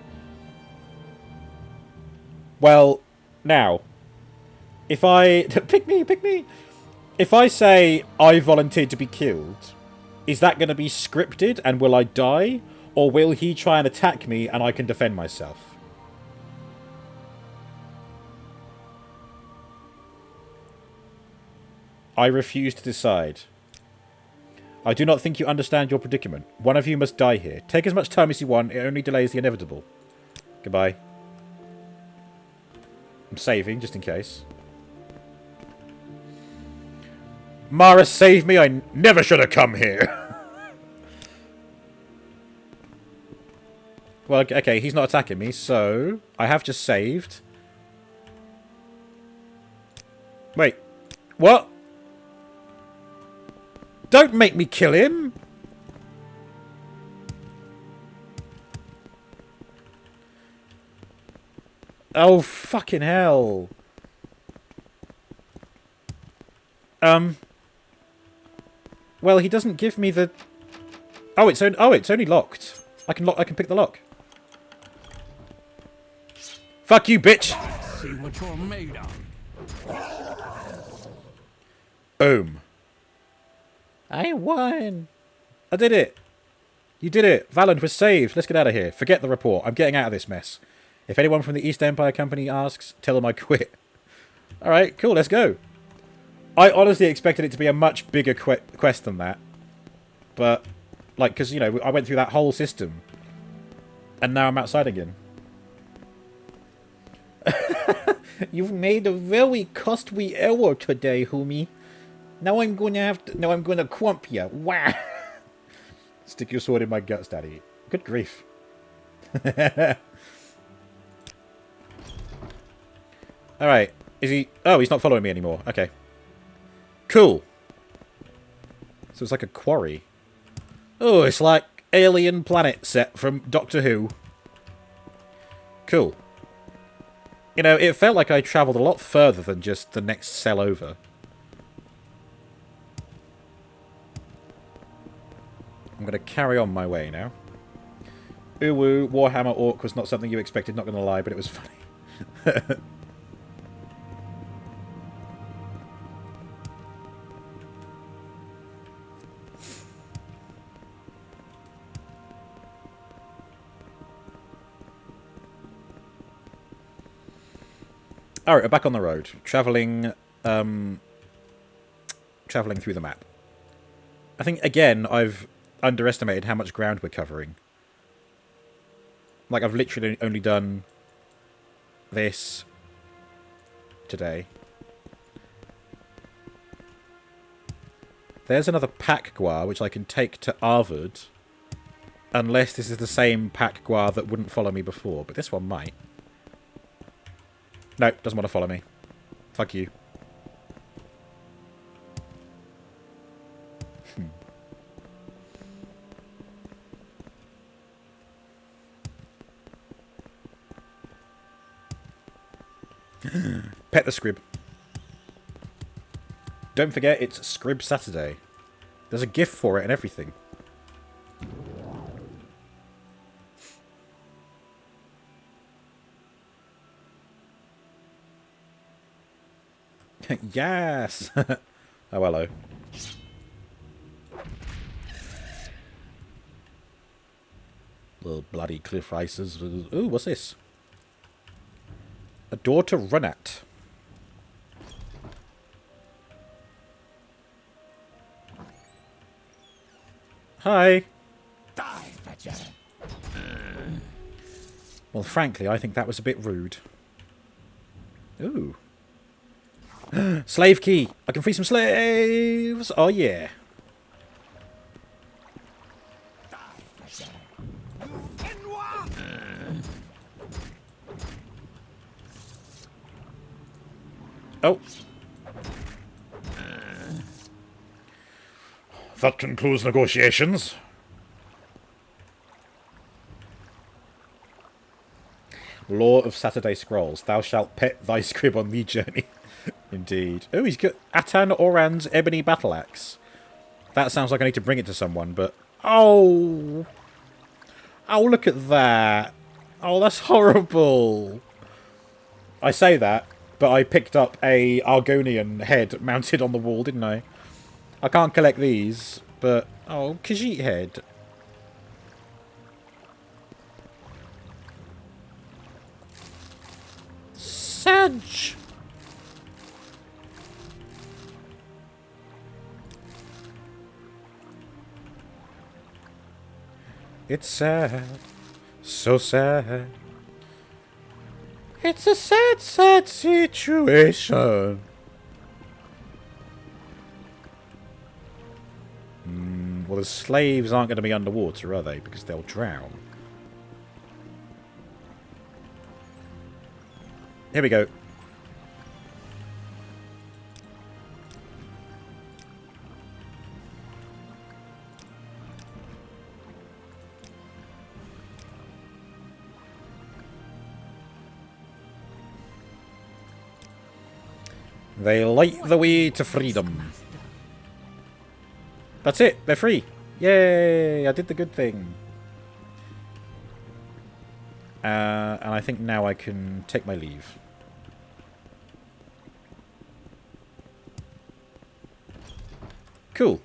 Speaker 1: Well, now, if I... Pick me! If I say I volunteered to be killed, is that going to be scripted and will I die? Or will he try and attack me and I can defend myself? I refuse to decide. I do not think you understand your predicament. One of you must die here. Take as much time as you want. It only delays the inevitable. Goodbye. I'm saving, just in case. Mara, save me! I never should have come here! Well, okay, he's not attacking me, so... I have just saved. Wait. What? Don't make me kill him! Oh, fucking hell. Well, he doesn't give me the... Oh, it's only locked. I can pick the lock. Fuck you, bitch!
Speaker 2: See what you're made of.
Speaker 1: Boom. I won. I did it. You did it. Valand was saved. Let's get out of here. Forget the report. I'm getting out of this mess. If anyone from the East Empire Company asks, tell them I quit. Alright, cool, let's go. I honestly expected it to be a much bigger quest than that. But, like, because, you know, I went through that whole system. And now I'm outside again. You've made a very costly error today, homie. Now I'm going to crump you. Wow. Stick your sword in my guts, daddy. Good grief. Alright. Is he... Oh, he's not following me anymore. Okay. Cool. So it's like a quarry. Oh, it's like alien planet set from Doctor Who. Cool. You know, it felt like I travelled a lot further than just the next cell over. I'm going to carry on my way now. Uwu, Warhammer Orc was not something you expected, not going to lie, but it was funny. Alright, we're back on the road. Travelling through the map. I think, again, I've underestimated how much ground we're covering. Like, I've literally only done this today. There's another pack gua, which I can take to Arvud. Unless this is the same pack gua that wouldn't follow me before. But this one might. No, doesn't want to follow me. Fuck you. Pet the Scrib. Don't forget, it's Scrib Saturday. There's a gift for it and everything. Yes! Oh, hello. Little bloody cliff ices. Ooh, what's this? A door to run at. Hi.
Speaker 2: Die, Fetcher.
Speaker 1: Well, frankly, I think that was a bit rude. Ooh. Slave key! I can free some slaves! Oh, yeah. Oh. That concludes negotiations. Law of Saturday Scrolls. Thou shalt pet thy scrib on the journey. Indeed. Oh, he's got Atan Oran's ebony battle axe. That sounds like I need to bring it to someone, but... Oh! Oh, look at that. Oh, that's horrible. I say that, but I picked up a Argonian head mounted on the wall, didn't I? I can't collect these, but... Oh, Khajiit head. Sedge! It's sad. So sad. It's a sad, sad situation. Well, the slaves aren't going to be underwater, are they? Because they'll drown. Here we go. They light the way to freedom. That's it. They're free. Yay! I did the good thing. And I think now I can take my leave. Cool.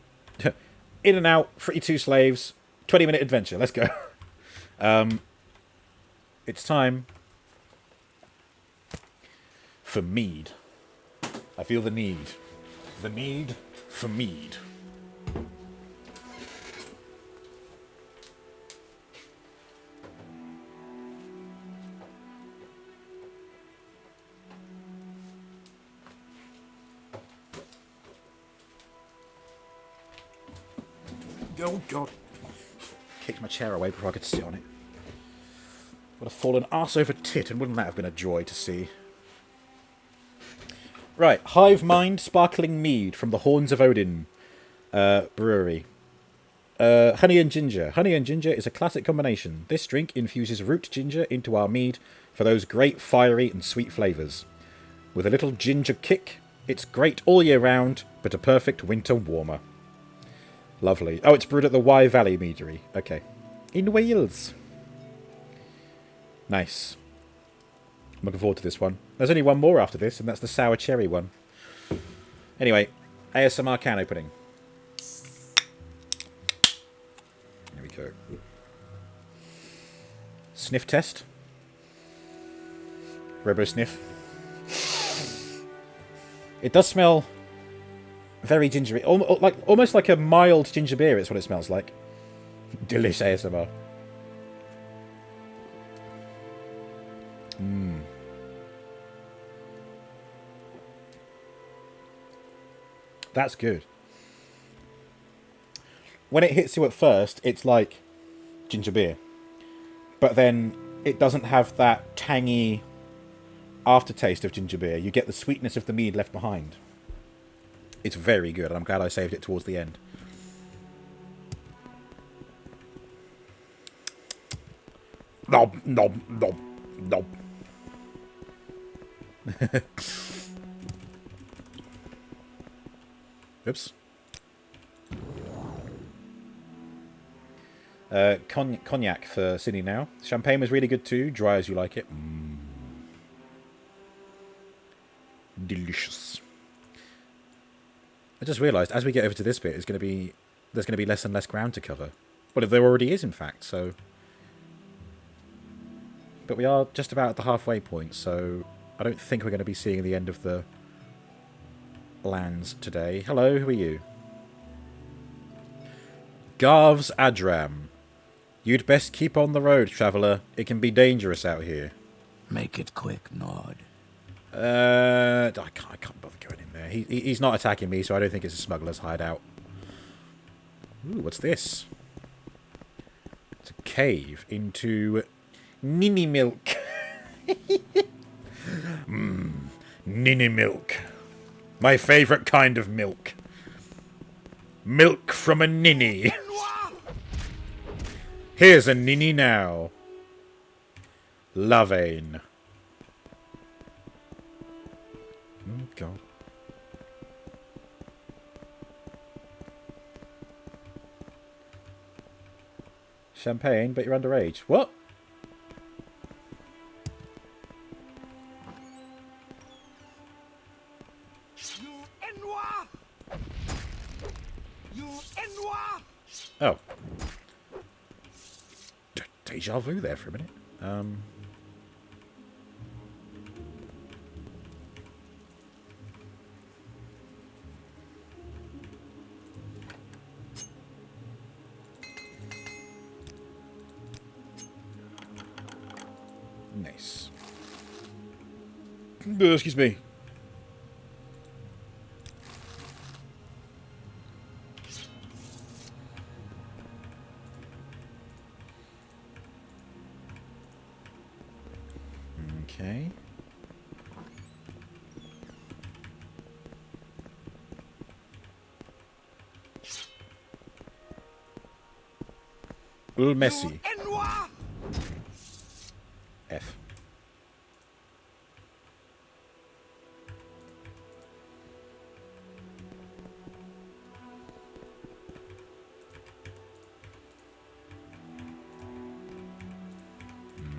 Speaker 1: In and out, 32 slaves, 20-minute adventure. Let's go. It's time for mead. I feel the need. The need for mead. Oh, God. Kicked my chair away before I could sit on it. Would have fallen arse over tit, and wouldn't that have been a joy to see? Right, Hive Mind Sparkling Mead from the Horns of Odin Brewery. Honey and ginger. Honey and ginger is a classic combination. This drink infuses root ginger into our mead for those great fiery and sweet flavours. With a little ginger kick, it's great all year round, but a perfect winter warmer. Lovely. Oh, it's brewed at the Wye Valley Meadery. Okay. In Wales. Nice. I'm looking forward to this one. There's only one more after this, and that's the sour cherry one. Anyway, ASMR can opening. There we go. Sniff test. Robo sniff. It does smell very gingery. Almost like a mild ginger beer is what it smells like. Delish ASMR. That's good. When it hits you at first, it's like ginger beer. But then it doesn't have that tangy aftertaste of ginger beer. You get the sweetness of the mead left behind. It's very good, and I'm glad I saved it towards the end. Nob, nob, nob, nob. Oops. Cognac for Sydney now. Champagne was really good too. Dry as you like it. Delicious. I just realised as we get over to this bit, there's going to be less and less ground to cover. Well, there already is, in fact. So, but we are just about at the halfway point. So I don't think we're going to be seeing the end of the lands today. Hello, who are you? Garv's Adram. You'd best keep on the road, traveller. It can be dangerous out here.
Speaker 2: Make it quick, Nord.
Speaker 1: I can't bother going in there. He's not attacking me, so I don't think it's a smuggler's hideout. Ooh, what's this? It's a cave into Ninny milk. Ninny milk. My favourite kind of milk. Milk from a ninny. Here's a ninny now. Lavain. God. Champagne, but you're underage. What? Oh. Deja vu there for a minute. Nice. Excuse me. Okay. A little messy. F.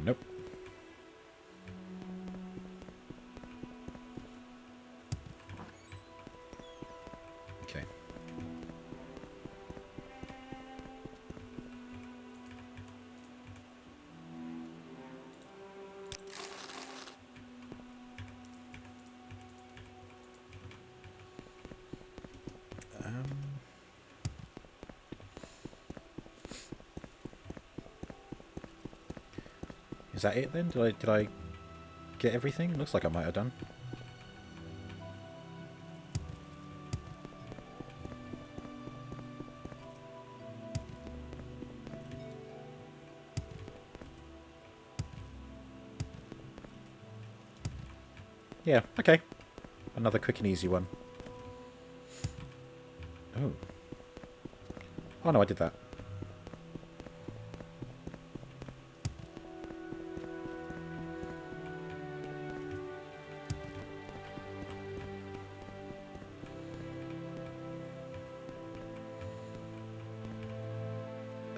Speaker 1: Nope. Okay. Is that it then? Did I get everything? Looks like I might have done. Yeah, okay. Another quick and easy one. Oh. Oh no, I did that.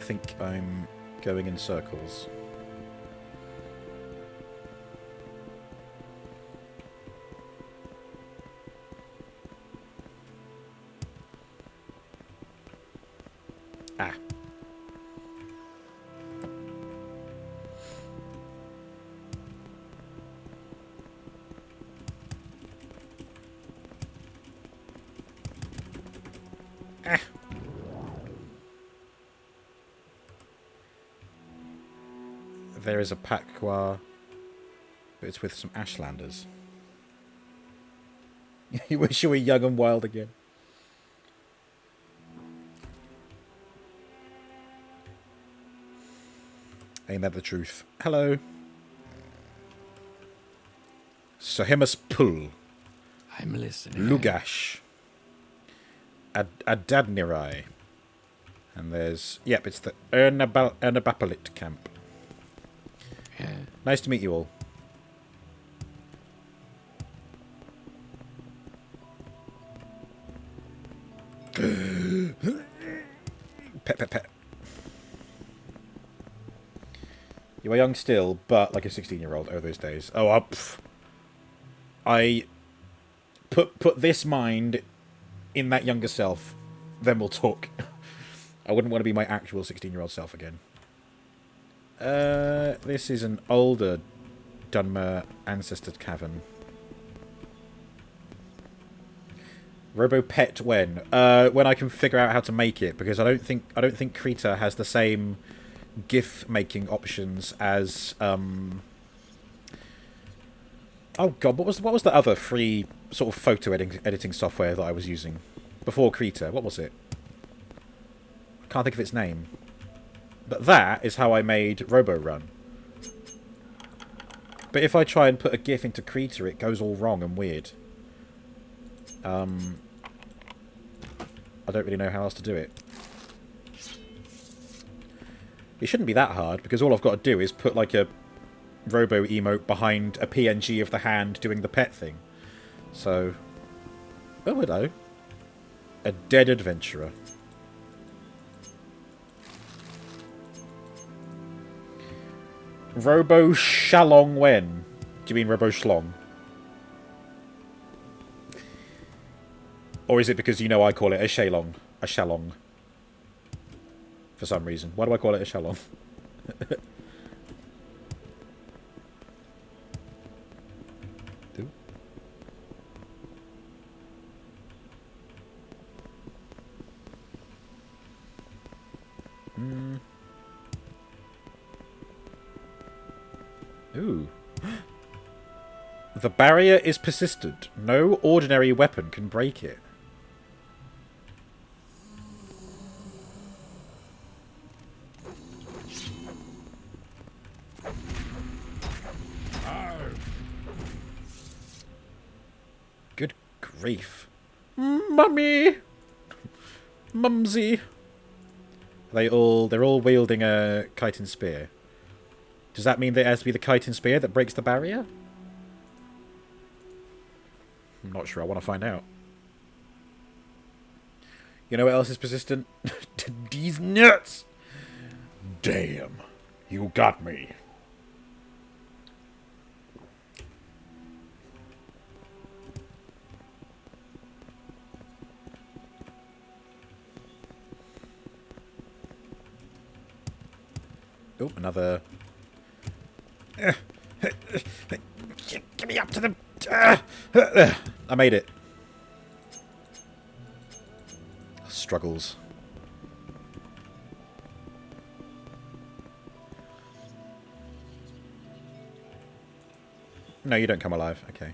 Speaker 1: think I'm going in circles. Ah. Ah. There is a Pakwa, but it's with some Ashlanders. You wish you were young and wild again. Ain't that the truth? Hello. Sohemus Pul.
Speaker 2: I'm listening.
Speaker 1: Lugash. Adadnirai. And there's... Yep, it's the Ernabapalit camp.
Speaker 2: Yeah.
Speaker 1: Nice to meet you all. Pet, pet, pet. You are young still, but like a 16-year-old. Oh, those days. Oh, I put this mind in that younger self, then we'll talk. I wouldn't want to be my actual 16-year-old self again. This is an older Dunmer ancestor cavern. Robo pet when I can figure out how to make it, because I don't think Krita has the same GIF making options as oh god, what was the other free sort of photo editing software that I was using before Krita? What was it? I can't think of its name. But that is how I made RoboRun. But if I try and put a GIF into Krita, it goes all wrong and weird. I don't really know how else to do it. It shouldn't be that hard, because all I've got to do is put like a Robo emote behind a PNG of the hand doing the pet thing. So, oh, hello. A dead adventurer. Robo Shalong Wen. Do you mean Robo Schlong? Or is it because you know I call it a Shalong? A Shalong. For some reason. Why do I call it a Shalong? Ooh. The barrier is persistent. No ordinary weapon can break it. Good grief. Mummy! Mumsy! They're all wielding a chitin spear. Does that mean that it has to be the chitin spear that breaks the barrier? I'm not sure. I want to find out. You know what else is persistent? These nuts! Damn. You got me. Oh, another... Get me up to the... I made it. Struggles. No, you don't come alive. Okay.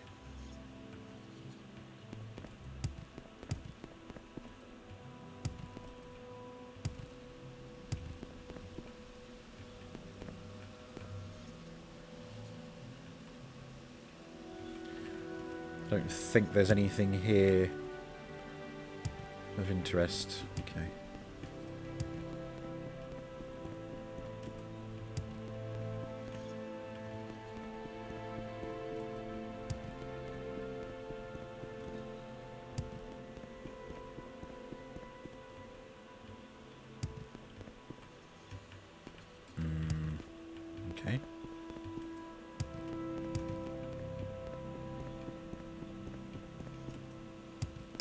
Speaker 1: Don't think there's anything here of interest. Okay.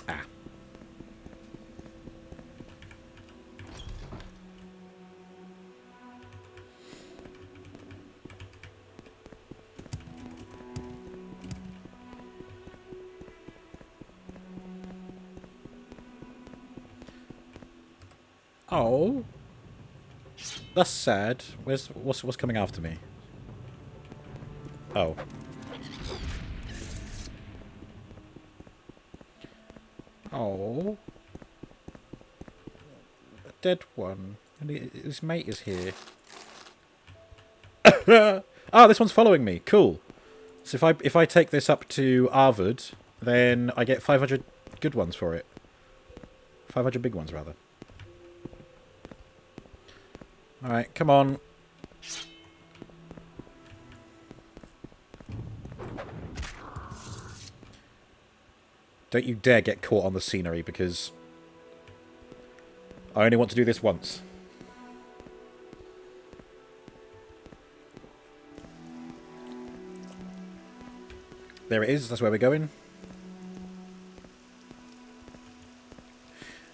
Speaker 1: Ah. Oh. That's sad. What's coming after me? Oh. Oh. A dead one. And his mate is here. Ah, this one's following me. Cool. So if I take this up to Arvud, then I get 500 good ones for it. 500 big ones, rather. Alright, come on. Don't you dare get caught on the scenery, because I only want to do this once. There it is, that's where we're going.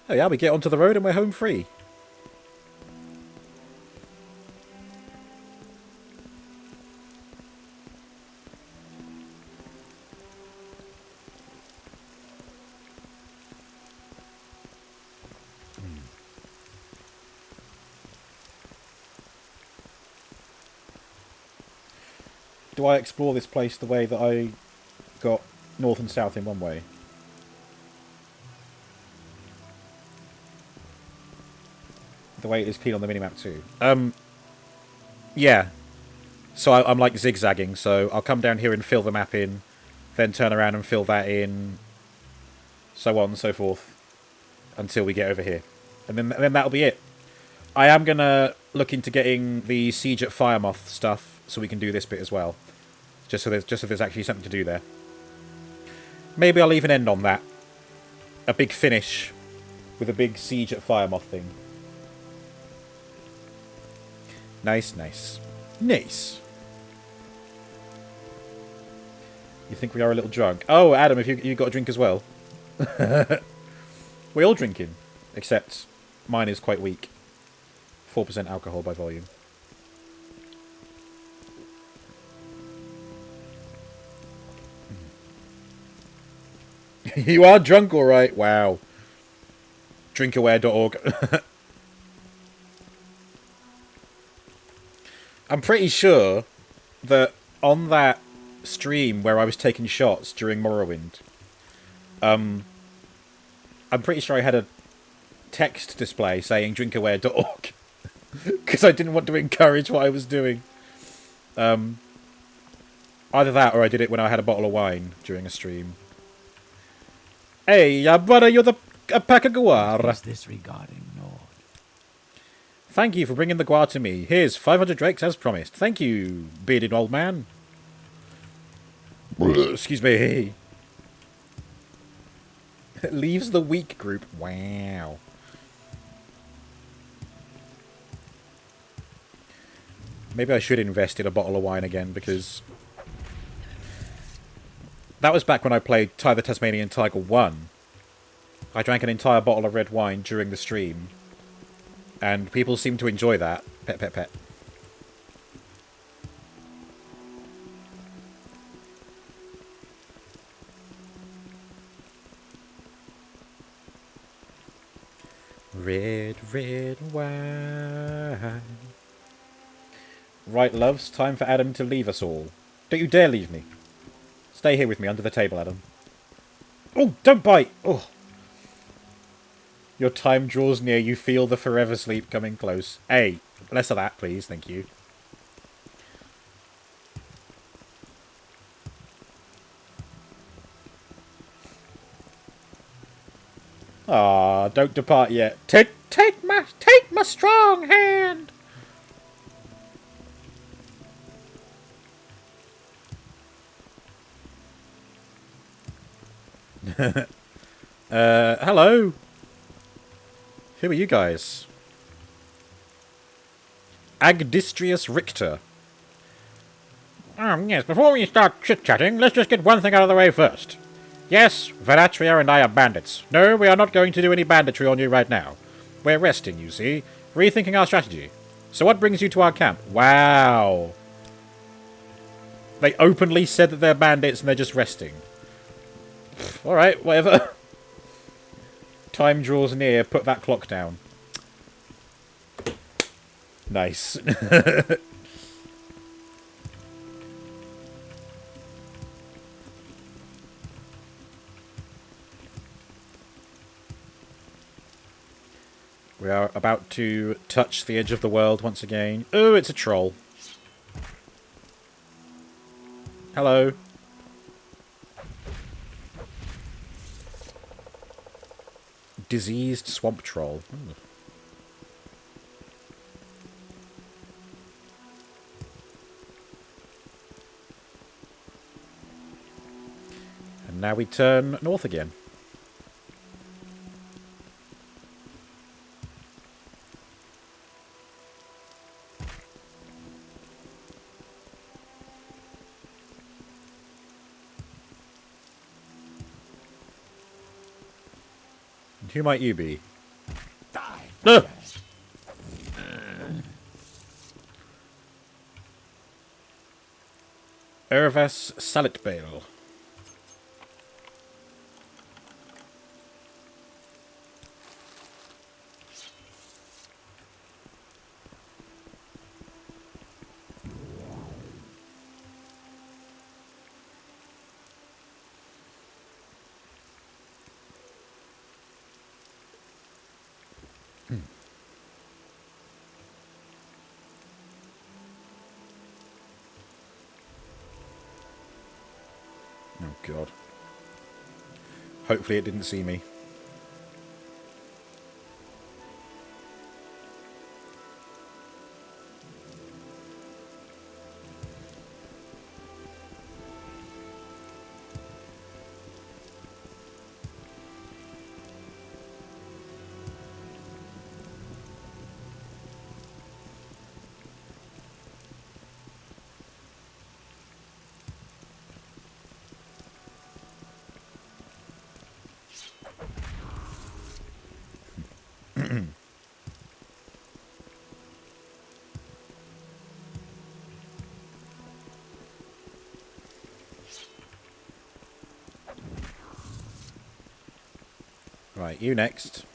Speaker 1: Oh yeah, we get onto the road and we're home free. Do I explore this place the way that I got north and south in one way? The way it is clean on the minimap too. Yeah. So I'm like zigzagging, so I'll come down here and fill the map in, then turn around and fill that in, so on and so forth, until we get over here. And then that'll be it. I am going to look into getting the Siege at Firemoth stuff, so we can do this bit as well. Just so there's actually something to do there. Maybe I'll even end on that. A big finish with a big Siege at Firemoth thing. Nice, nice. Nice. You think we are a little drunk? Oh, Adam, have you got a drink as well? We're all drinking. Except mine is quite weak. 4% alcohol by volume. You are drunk, alright. Wow. Drinkaware.org. I'm pretty sure that on that stream where I was taking shots during Morrowind, I'm pretty sure I had a text display saying drinkaware.org because I didn't want to encourage what I was doing. Either that or I did it when I had a bottle of wine during a stream. Hey, brother, you're a pack of guar.
Speaker 2: What is this regarding Nord?
Speaker 1: Thank you for bringing the guar to me. Here's 500 drakes as promised. Thank you, bearded old man. Excuse me. Leaves the weak group. Wow. Maybe I should invest in a bottle of wine again, because that was back when I played Ty the Tasmanian Tiger 1. I drank an entire bottle of red wine during the stream, and people seemed to enjoy that. Pet, pet, pet. Red, red wine. Right, loves, time for Adam to leave us all. Don't you dare leave me. Stay here with me under the table, Adam. Oh, don't bite! Oh. Your time draws near, you feel the forever sleep coming close. Hey, less of that, please, thank you. Ah, don't depart yet. Take my strong hand! Hello? Who are you guys? Agdistrius Richter. Yes, before we start chit-chatting, let's just get one thing out of the way first. Yes, Veratria and I are bandits. No, we are not going to do any banditry on you right now. We're resting, you see. Rethinking our strategy. So what brings you to our camp? Wow. They openly said that they're bandits and they're just resting. Alright, whatever. Time draws near. Put that clock down. Nice. We are about to touch the edge of the world once again. Oh, it's a troll. Hello. Diseased swamp troll. Ooh. And now we turn north again. Who might you be? No! Ervas Salitbale. Oh, God. Hopefully it didn't see me. Right, you next.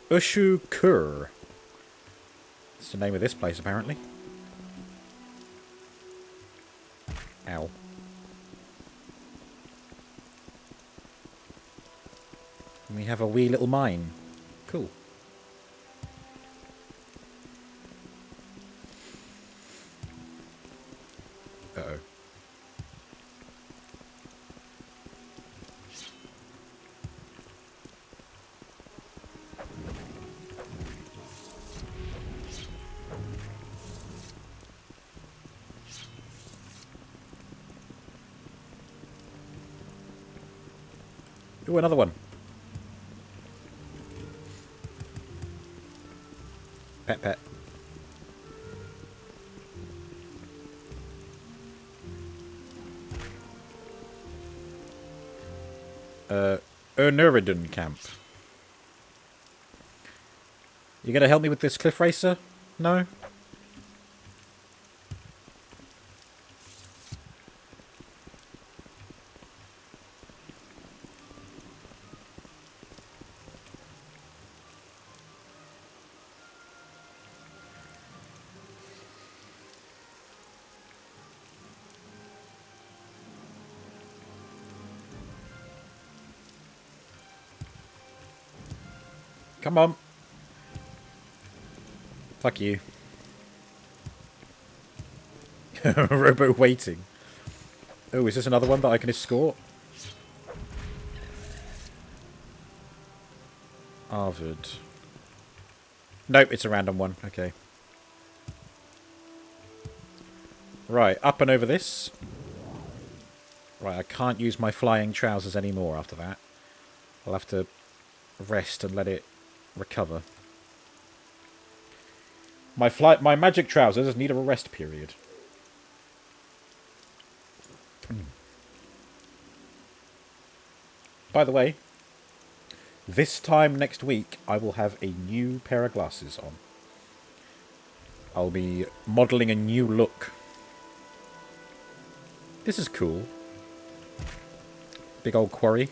Speaker 1: Ushu Kur. That's the name of this place, apparently. Ow. And we have a wee little mine. Cool. Uh-oh. Ooh, another one. Pet pet. Ernuridun camp. You gonna help me with this cliff racer? No? Come on. Fuck you. Robo waiting. Oh, is this another one that I can escort? Arvid. Nope, it's a random one. Okay. Right, up and over this. Right, I can't use my flying trousers anymore after that. I'll have to rest and let it recover. My magic trousers need a rest period. By the way, this time next week I will have a new pair of glasses on. I'll be modelling a new look. This is cool. Big old quarry.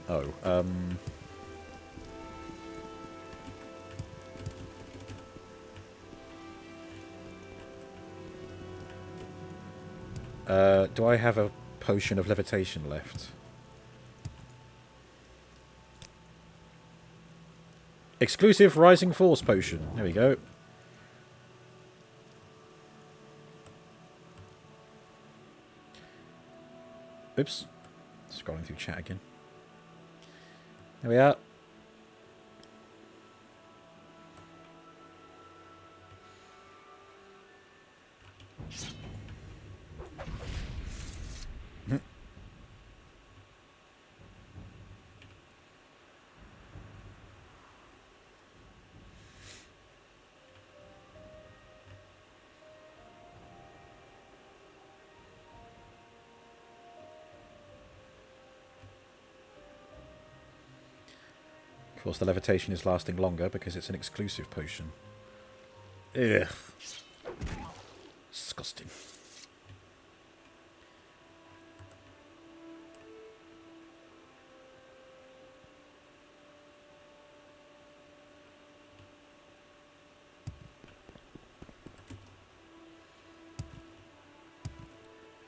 Speaker 1: Oh, do I have a potion of levitation left? Exclusive Rising Force potion. There we go. Oops. Scrolling through chat again. There we are. Of course, the levitation is lasting longer because it's an exclusive potion. Ugh. Disgusting.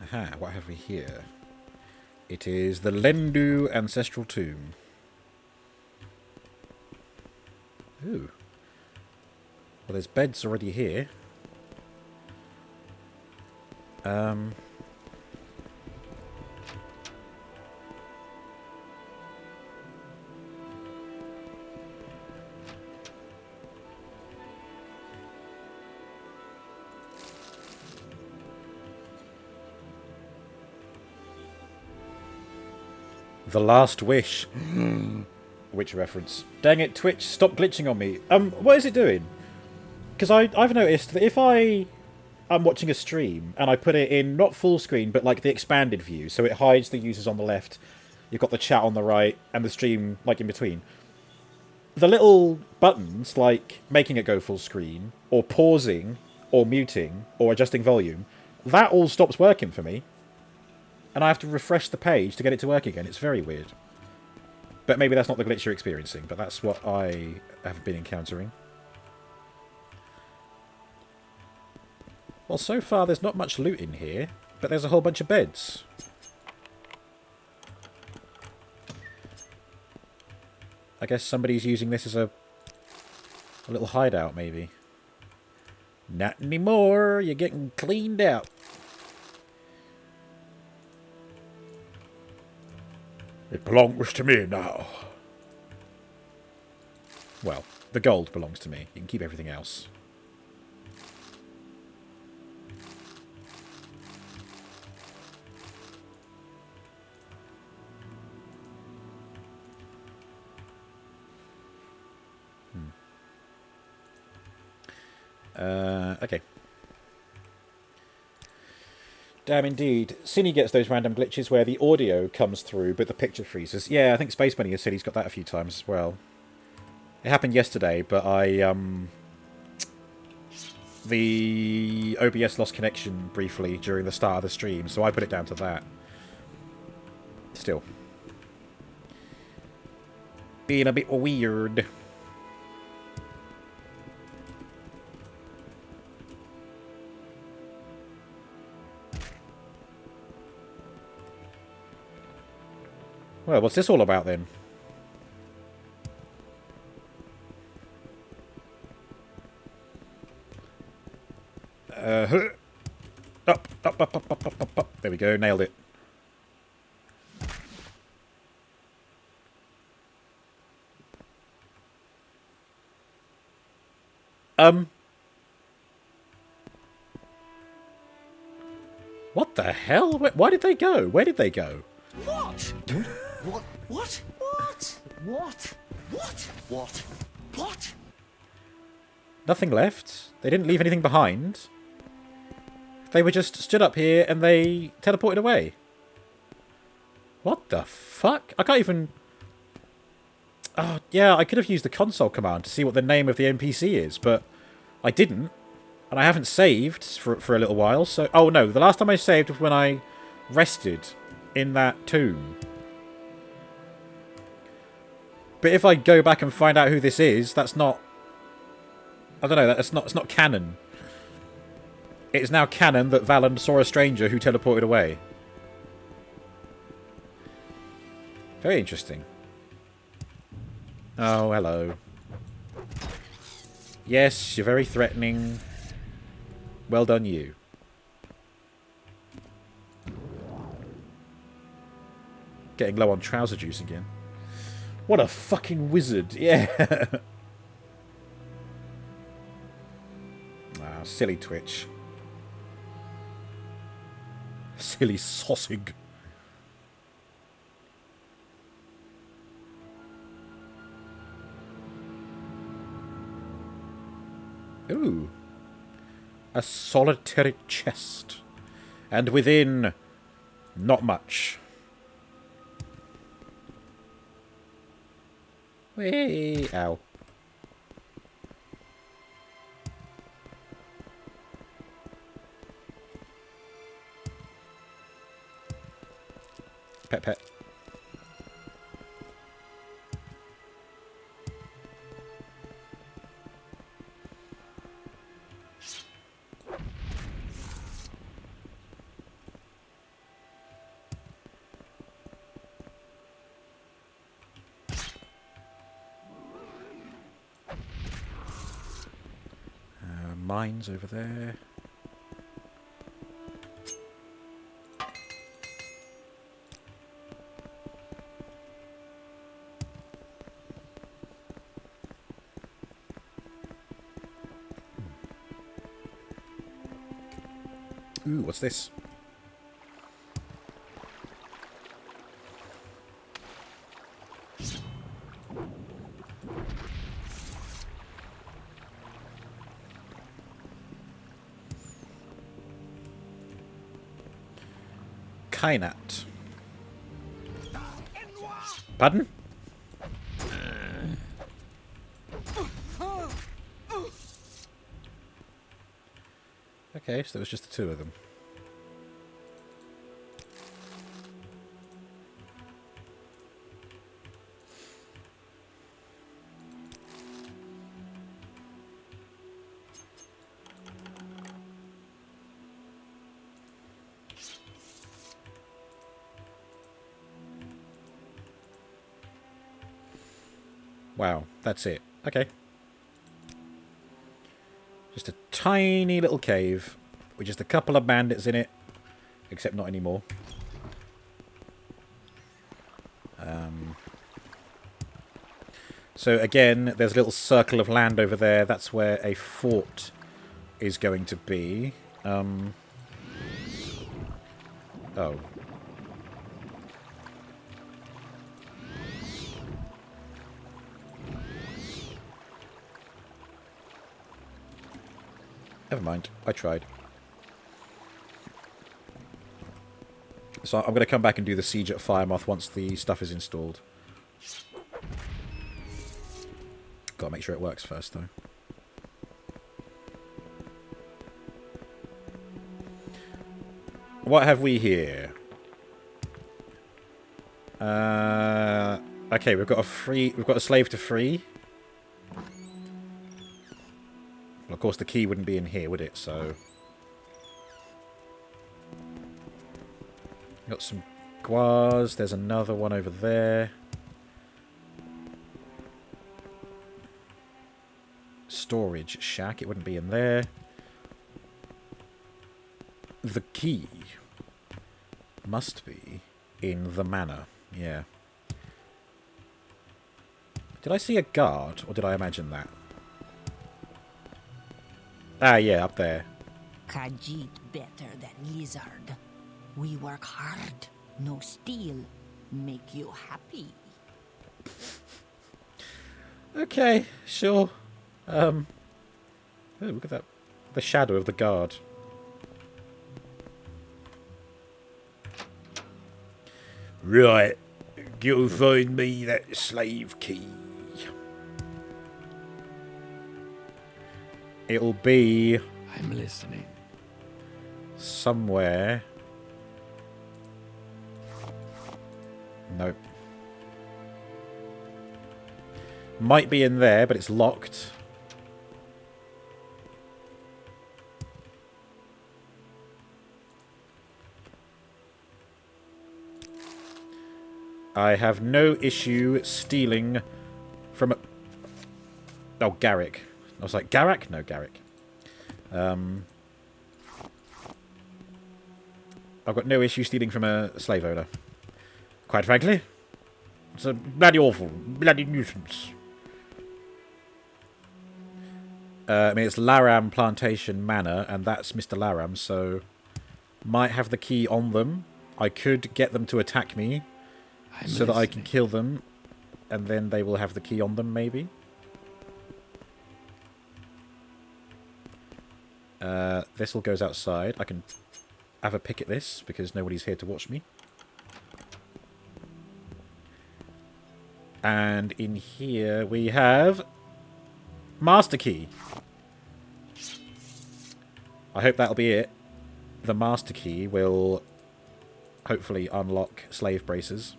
Speaker 1: Aha, what have we here? It is the Lendu Ancestral Tomb. Ooh. Well, there's beds already here. The Last Wish. Which reference? Dang it, Twitch, stop glitching on me. What is it doing? Because I've noticed that if I'm watching a stream and I put it in not full screen but like the expanded view, so it hides the users on the left, you've got the chat on the right and the stream like in between. The little buttons like making it go full screen or pausing or muting or adjusting volume, that all stops working for me. And I have to refresh the page to get it to work again. It's very weird. But maybe that's not the glitch you're experiencing, but that's what I have been encountering. Well, so far there's not much loot in here, but there's a whole bunch of beds. I guess somebody's using this as a little hideout, maybe. Not anymore. You're getting cleaned out. It belongs to me now. Well, the gold belongs to me. You can keep everything else. Okay. Damn indeed. Cine gets those random glitches where the audio comes through but the picture freezes. Yeah, I think Space Bunny has said he's got that a few times as well. It happened yesterday, but the OBS lost connection briefly during the start of the stream, so I put it down to that. Still. Being a bit weird. Well, what's this all about then? Up, up, up, up, up, up, up, up. There we go, nailed it. the hell? Why did they go? Where did they go?
Speaker 3: What? What? What? What? What? What? What? What?
Speaker 1: Nothing left. They didn't leave anything behind. They were just stood up here and they teleported away. What the fuck? I can't even... Oh, yeah, I could have used the console command to see what the name of the NPC is, but I didn't. And I haven't saved for a little while, so... Oh, no, the last time I saved was when I rested in that tomb. But if I go back and find out who this is, that's not... I don't know, it's not canon. It is now canon that Valand saw a stranger who teleported away. Very interesting. Oh, hello. Yes, you're very threatening. Well done, you. Getting low on trouser juice again. What a fucking wizard. Yeah. Ah, silly Twitch. Silly sausage. Ooh. A solitary chest. And within, not much. Whee! Ow. Pet pet. Mines over there. Ooh, what's this? Kainat. Pardon? Okay, so there was just the two of them. Wow, that's it. Okay. Just a tiny little cave with just a couple of bandits in it, except not anymore. So again, there's a little circle of land over there. That's where a fort is going to be. Oh. Never mind. I tried. So I'm going to come back and do the siege at Firemoth once the stuff is installed. Gotta make sure it works first, though. What have we here? Okay, we've got a slave to free. Well, of course, the key wouldn't be in here, would it? So, got some guars. There's another one over there. Storage shack. It wouldn't be in there. The key must be in the manor. Yeah. Did I see a guard, or did I imagine that? Ah, yeah, up there.
Speaker 6: Khajiit better than lizard.
Speaker 3: We work hard. No steal. Make you happy.
Speaker 1: Okay, sure. Oh, look at that. The shadow of the guard. Right. Go find me that slave key. It'll be
Speaker 2: I'm listening.
Speaker 1: somewhere. Nope. Might be in there, but it's locked. I have no issue stealing from a... Oh, Garrick. I was like, Garrick? No, Garrick. I've got no issue stealing from a slave owner. Quite frankly. It's a bloody awful, bloody nuisance. I mean, it's Laram Plantation Manor, and that's Mr. Laram, so... Might have the key on them. I could get them to attack me, so that I can kill them, and then they will have the key on them, maybe. This all goes outside. I can have a pick at this, because nobody's here to watch me. And in here we have... Master Key. I hope that'll be it. The Master Key will hopefully unlock slave braces.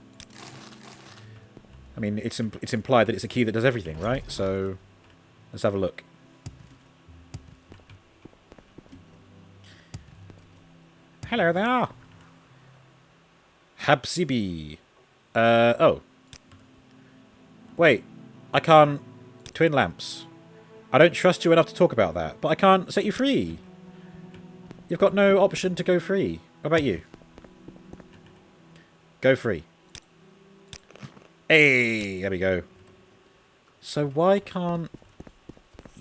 Speaker 1: I mean, it's implied that it's a key that does everything, right? So, let's have a look. Hello there. Habsibi. Oh. Wait. I can't... Twin lamps. I don't trust you enough to talk about that, but I can't set you free. You've got no option to go free. What about you? Go free. Hey, there we go. So why can't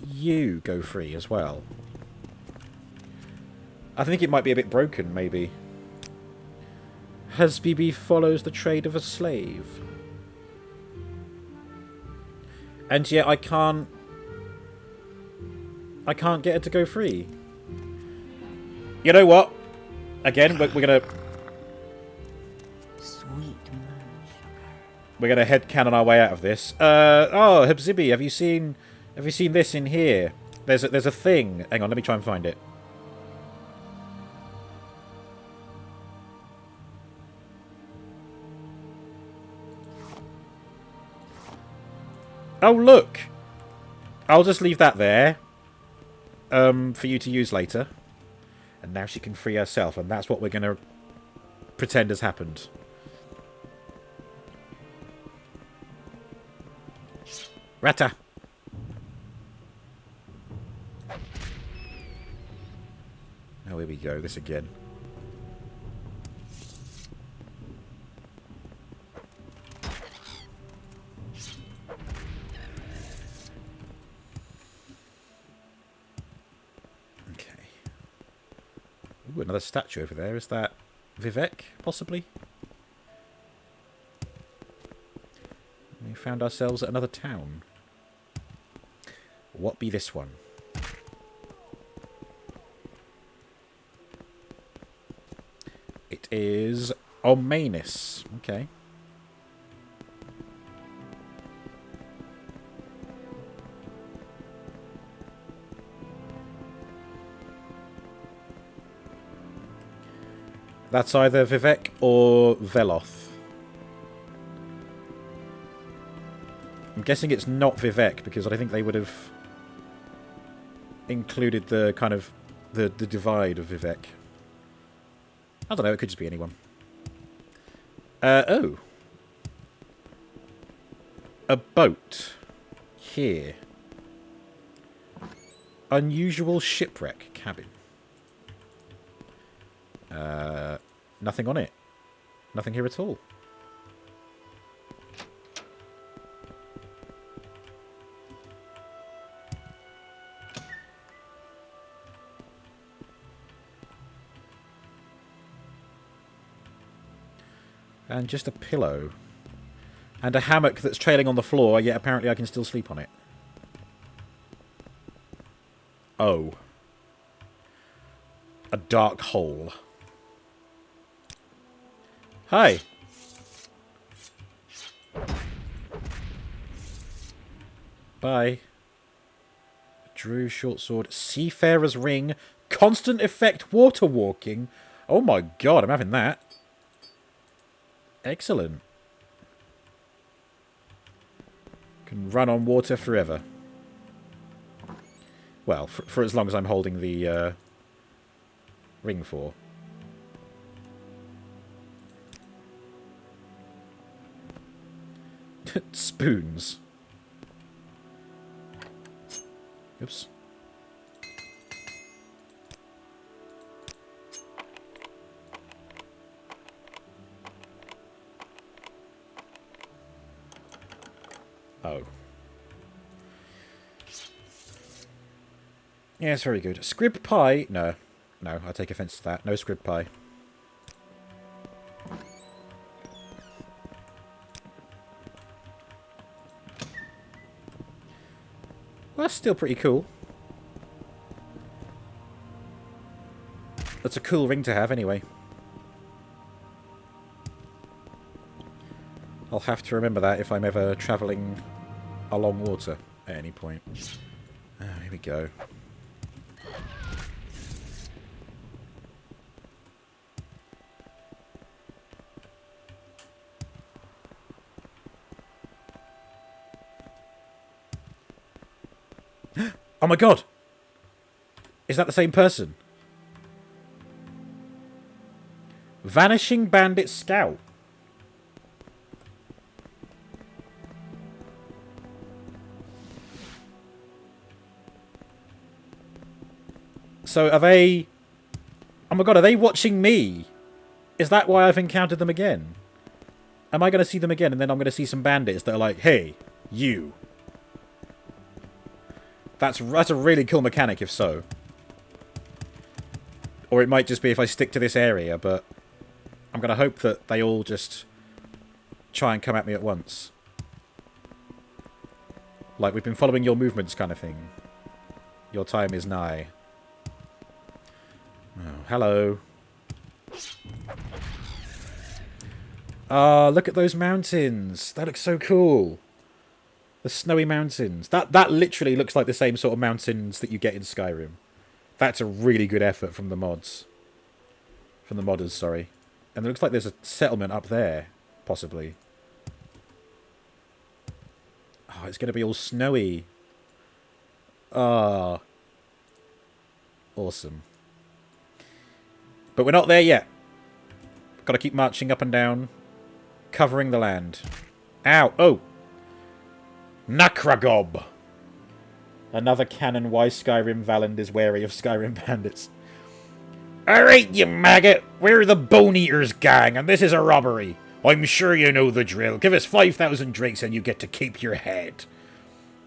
Speaker 1: you go free as well? I think it might be a bit broken, maybe. Hasbibi follows the trade of a slave. And yet I can't get her to go free. You know what? Again, we're gonna... We're gonna headcanon our way out of this. Oh, Habsibi, have you seen this in here? There's a thing. Hang on, let me try and find it. Oh, look! I'll just leave that there. For you to use later. And now she can free herself, and that's what we're gonna pretend has happened. Rata! Oh, here we go. This again. Okay. Ooh, another statue over there. Is that Vivek, possibly? We found ourselves at another town. What be this one? It is Omanus. Okay. That's either Vivek or Veloth. I'm guessing it's not Vivek because I think they would have included the kind of the divide of Vivek. I don't know, it could just be anyone. Oh. A boat. Here. Unusual shipwreck cabin. Nothing on it. Nothing here at all. And just a pillow. And a hammock that's trailing on the floor, yet apparently I can still sleep on it. Oh. A dark hole. Hi. Bye. Drew short sword. Seafarer's ring. Constant effect water walking. Oh my god, I'm having that. Excellent. Can run on water forever. Well, for as long as I'm holding the ring for. Spoons. Oops. Oh. Yes, very good. Scrib pie? No. No, I take offense to that. No scrib pie. Well, that's still pretty cool. That's a cool ring to have, anyway. I'll have to remember that if I'm ever travelling along water at any point. Oh, here we go. Oh my god! Is that the same person? Vanishing Bandit Scout. So are they... Oh my god, are they watching me? Is that why I've encountered them again? Am I going to see them again and then I'm going to see some bandits that are like, hey, you. That's a really cool mechanic if so. Or it might just be if I stick to this area, but I'm going to hope that they all just try and come at me at once. Like, we've been following your movements kind of thing. Your time is nigh. Oh, hello. Ah, look at those mountains. That looks so cool. The snowy mountains. That literally looks like the same sort of mountains that you get in Skyrim. That's a really good effort from the mods. From the modders, sorry. And it looks like there's a settlement up there, possibly. Oh, it's going to be all snowy. Ah. Awesome. But we're not there yet. Got to keep marching up and down. Covering the land. Ow. Oh. Nakragob. Another canon why Skyrim Valand is wary of Skyrim bandits. Alright, you maggot. We're the Bone Eaters gang, and this is a robbery. I'm sure you know the drill. Give us 5,000 drinks and you get to keep your head.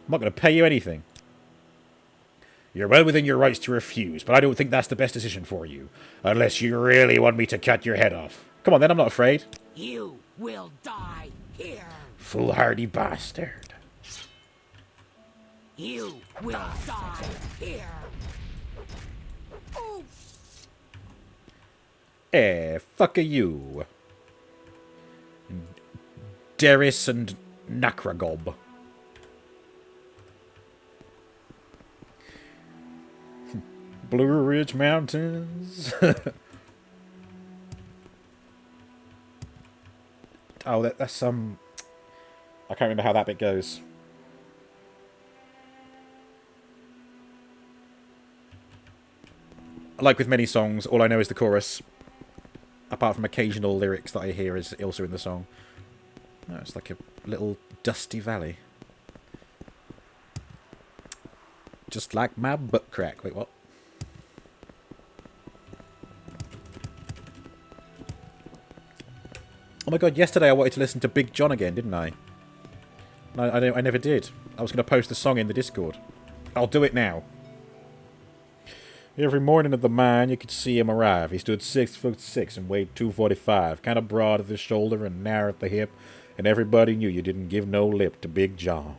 Speaker 1: I'm not going to pay you anything. You're well within your rights to refuse, but I don't think that's the best decision for you. Unless you really want me to cut your head off. Come on then, I'm not afraid.
Speaker 2: You will die here.
Speaker 1: Foolhardy bastard.
Speaker 2: You will die here. Oh.
Speaker 1: Fuck you. Deris and Nakragob. Blue Ridge Mountains. Oh, that's some... I can't remember how that bit goes. Like with many songs, all I know is the chorus. Apart from occasional lyrics that I hear is also in the song. Oh, it's like a little dusty valley. Just like my butt crack. Wait, what? Oh my god, yesterday I wanted to listen to Big John again, didn't I? No, I never did. I was going to post the song in the Discord. I'll do it now. Every morning at the mine, you could see him arrive. He stood 6'6" and weighed 245, kind of broad at the shoulder and narrow at the hip, and everybody knew you didn't give no lip to Big John.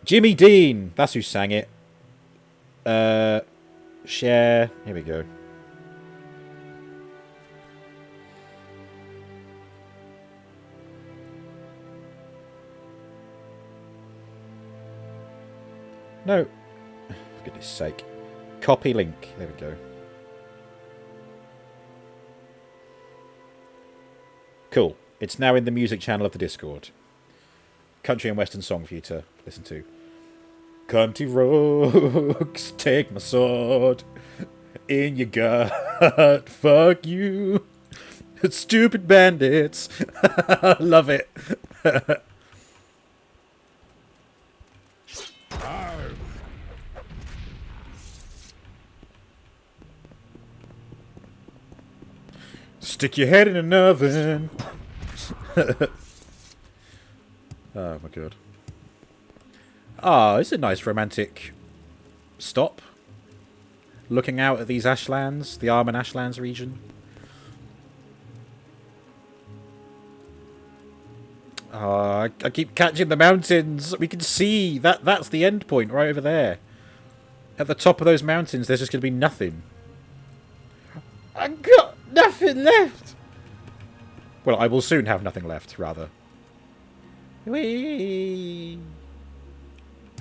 Speaker 1: Jimmy Dean! That's who sang it. Share. Here we go. No. For goodness sake. Copy link. There we go. Cool. It's now in the music channel of the Discord. Country and Western song for you to listen to. Country roads, take my sword in your gut. Fuck you. Stupid bandits. Love it. Stick your head in an oven. Oh my god. Ah, it's a nice romantic stop. Looking out at these ashlands, the Armen Ashlands region. Ah, I keep catching the mountains. We can see that's the end point right over there. At the top of those mountains, there's just going to be nothing. I got nothing left. Well, I will soon have nothing left, rather. Whee!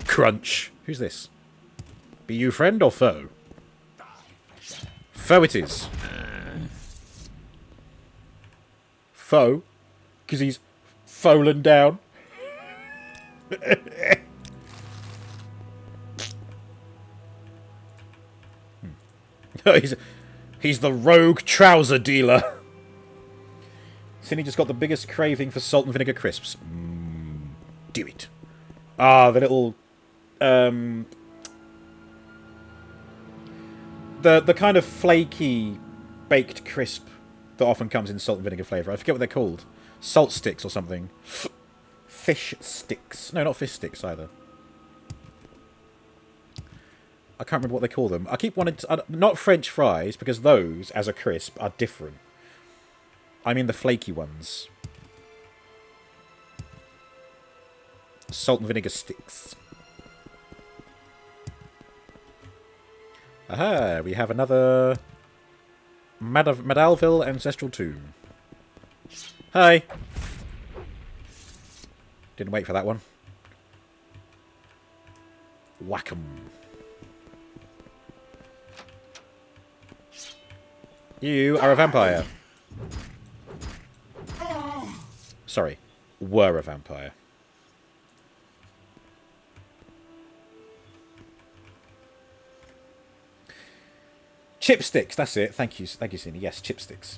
Speaker 1: Crunch. Who's this? Be you friend or foe? Foe it is. Foe? Because he's fallen down. He's the rogue trouser dealer. Cindy just got the biggest craving for salt and vinegar crisps. Do it. Ah, the little... the kind of flaky baked crisp that often comes in salt and vinegar flavour. I forget what they're called. Salt sticks or something. Fish sticks. No, not fish sticks either. I can't remember what they call them. I keep wanting to... not French fries, because those, as a crisp, are different. I mean the flaky ones. Salt and vinegar sticks. Aha, we have another Madalville Ancestral Tomb. Hi. Didn't wait for that one. Whack 'em. You are a vampire. Sorry, were a vampire. Chipsticks, that's it. Thank you, Cindy. Yes, chipsticks.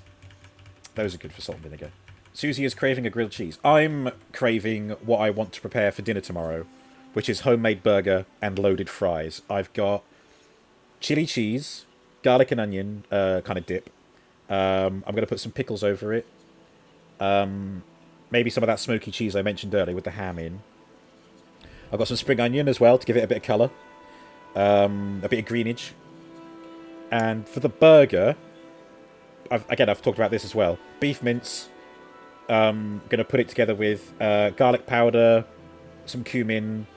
Speaker 1: Those are good for salt and vinegar. Susie is craving a grilled cheese. I'm craving what I want to prepare for dinner tomorrow, which is homemade burger and loaded fries. I've got chili cheese, garlic and onion kind of dip. I'm going to put some pickles over it. Maybe some of that smoky cheese I mentioned earlier with the ham in. I've got some spring onion as well to give it a bit of colour. A bit of greenage. And for the burger, I've talked about this as well. Beef mince. Going to put it together with garlic powder, some cumin,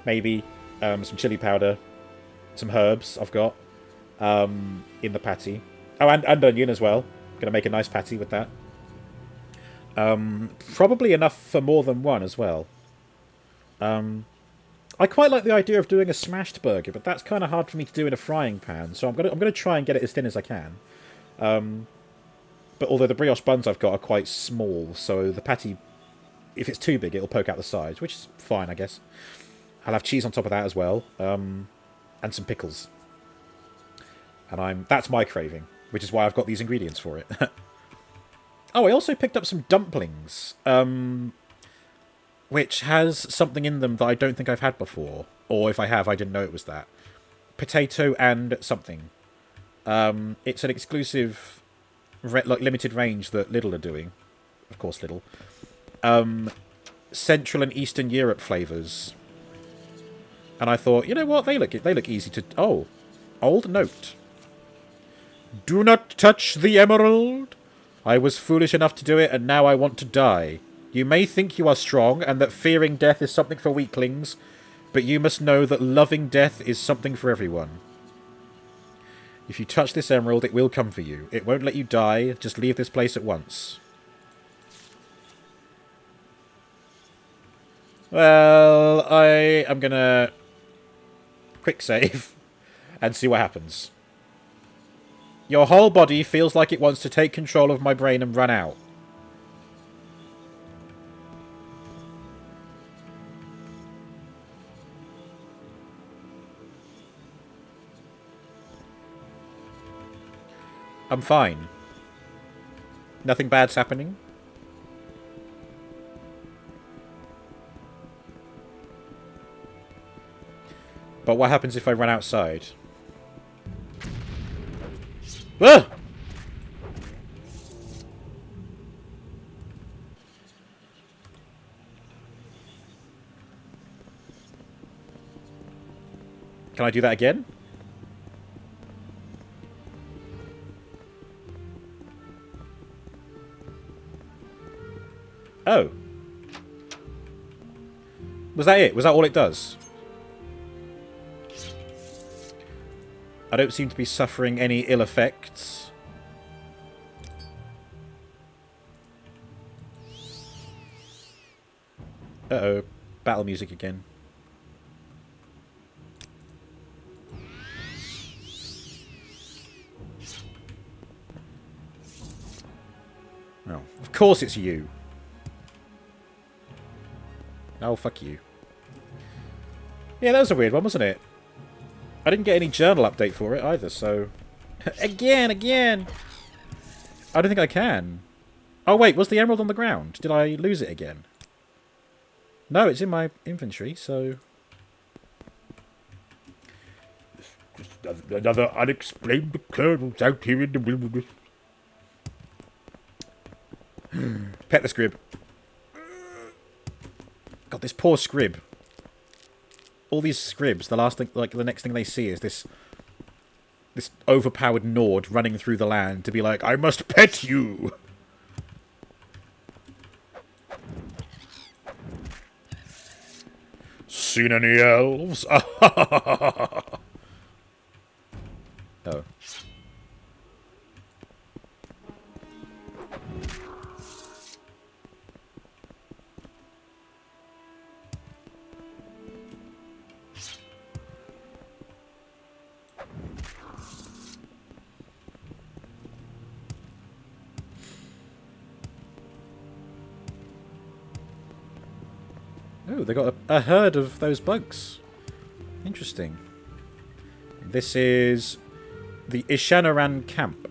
Speaker 1: maybe some chili powder, some herbs I've got in the patty. Oh, and onion as well. Going to make a nice patty with that. Probably enough for more than one as well. I quite like the idea of doing a smashed burger, but that's kind of hard for me to do in a frying pan. So I'm gonna try and get it as thin as I can. But although the brioche buns I've got are quite small, so the patty, if it's too big, it'll poke out the sides, which is fine, I guess. I'll have cheese on top of that as well, and some pickles. And that's my craving, which is why I've got these ingredients for it. Oh, I also picked up some dumplings, which has something in them that I don't think I've had before. Or if I have, I didn't know it was that. Potato and something. It's an exclusive, limited range that Lidl are doing. Of course, Lidl. Central and Eastern Europe flavours. And I thought, you know what? They look easy to... Oh. Old note. Do not touch the emerald. I was foolish enough to do it, and now I want to die. You may think you are strong, and that fearing death is something for weaklings, but you must know that loving death is something for everyone. If you touch this emerald, it will come for you. It won't let you die. Just leave this place at once. Well, I am gonna quick save and see what happens. Your whole body feels like it wants to take control of my brain and run out. I'm fine. Nothing bad's happening. But what happens if I run outside? Ah! Can I do that again? Oh. Was that it? Was that all it does? I don't seem to be suffering any ill effects. Uh-oh. Battle music again. Oh, of course it's you. Oh, fuck you. Yeah, that was a weird one, wasn't it? I didn't get any journal update for it either, so... again! I don't think I can. Oh, wait, was the emerald on the ground? Did I lose it again? No, it's in my inventory, so... Just another unexplained occurrence out here in the wilderness. Pet the scrib. God, this poor scrib. All these scribs, the last thing, like the next thing they see is this overpowered Nord running through the land to be like, I must pet you. Seen any elves? Oh. Oh, they got a herd of those bugs. Interesting. This is the Ishanaran camp.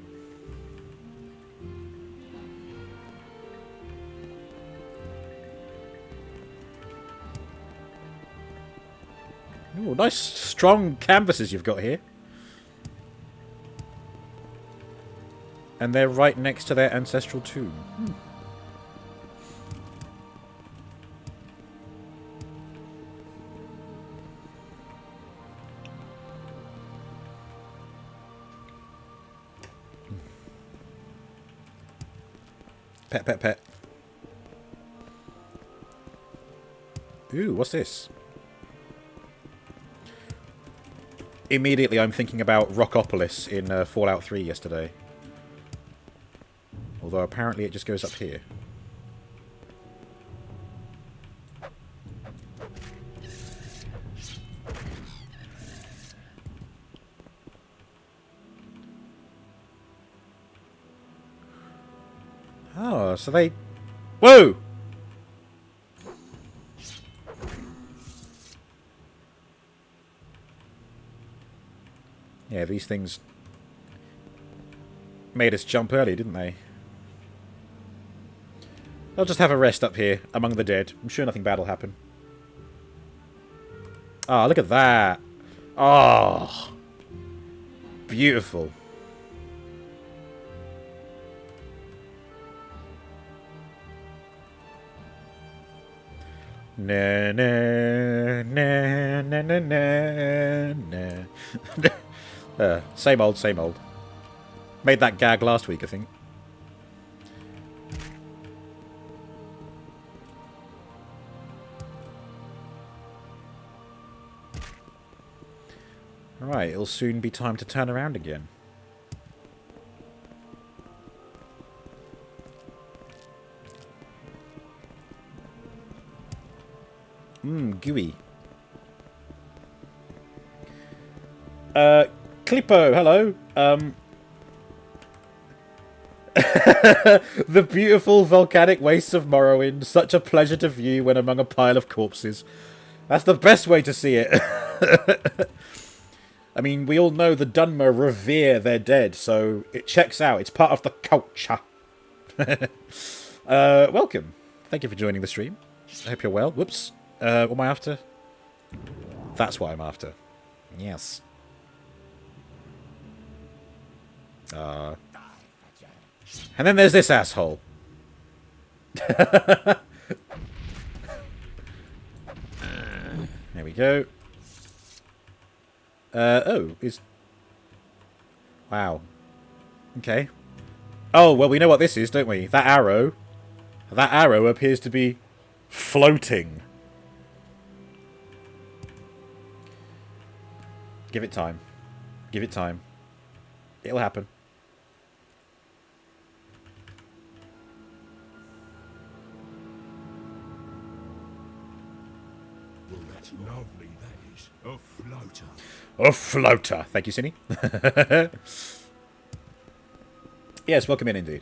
Speaker 1: Ooh, nice strong canvases you've got here. And they're right next to their ancestral tomb. Pet, pet, pet. Ooh, what's this? Immediately I'm thinking about Rockopolis in Fallout 3 yesterday. Although apparently it just goes up here. Oh, so they... Whoa! Yeah, these things made us jump early, didn't they? I'll just have a rest up here among the dead. I'm sure nothing bad will happen. Ah, look at that. Oh, beautiful. Na na na na na na na. Same old, same old. Made that gag last week, I think. Alright, it'll soon be time to turn around again. Gooey. Clippo, hello. The beautiful volcanic wastes of Morrowind. Such a pleasure to view when among a pile of corpses. That's the best way to see it. I mean, we all know the Dunmer revere their dead, so it checks out. It's part of the culture. Welcome. Thank you for joining the stream. I hope you're well. Whoops. What am I after? That's what I'm after. Yes. And then there's this asshole. There we go. Oh, is... Wow. Okay. Oh, well, we know what this is, don't we? That arrow. That arrow appears to be floating. Give it time. Give it time. It'll happen.
Speaker 5: Well, that's lovely, that is. A floater.
Speaker 1: A floater. Thank you, Cinny. Yes, welcome in indeed.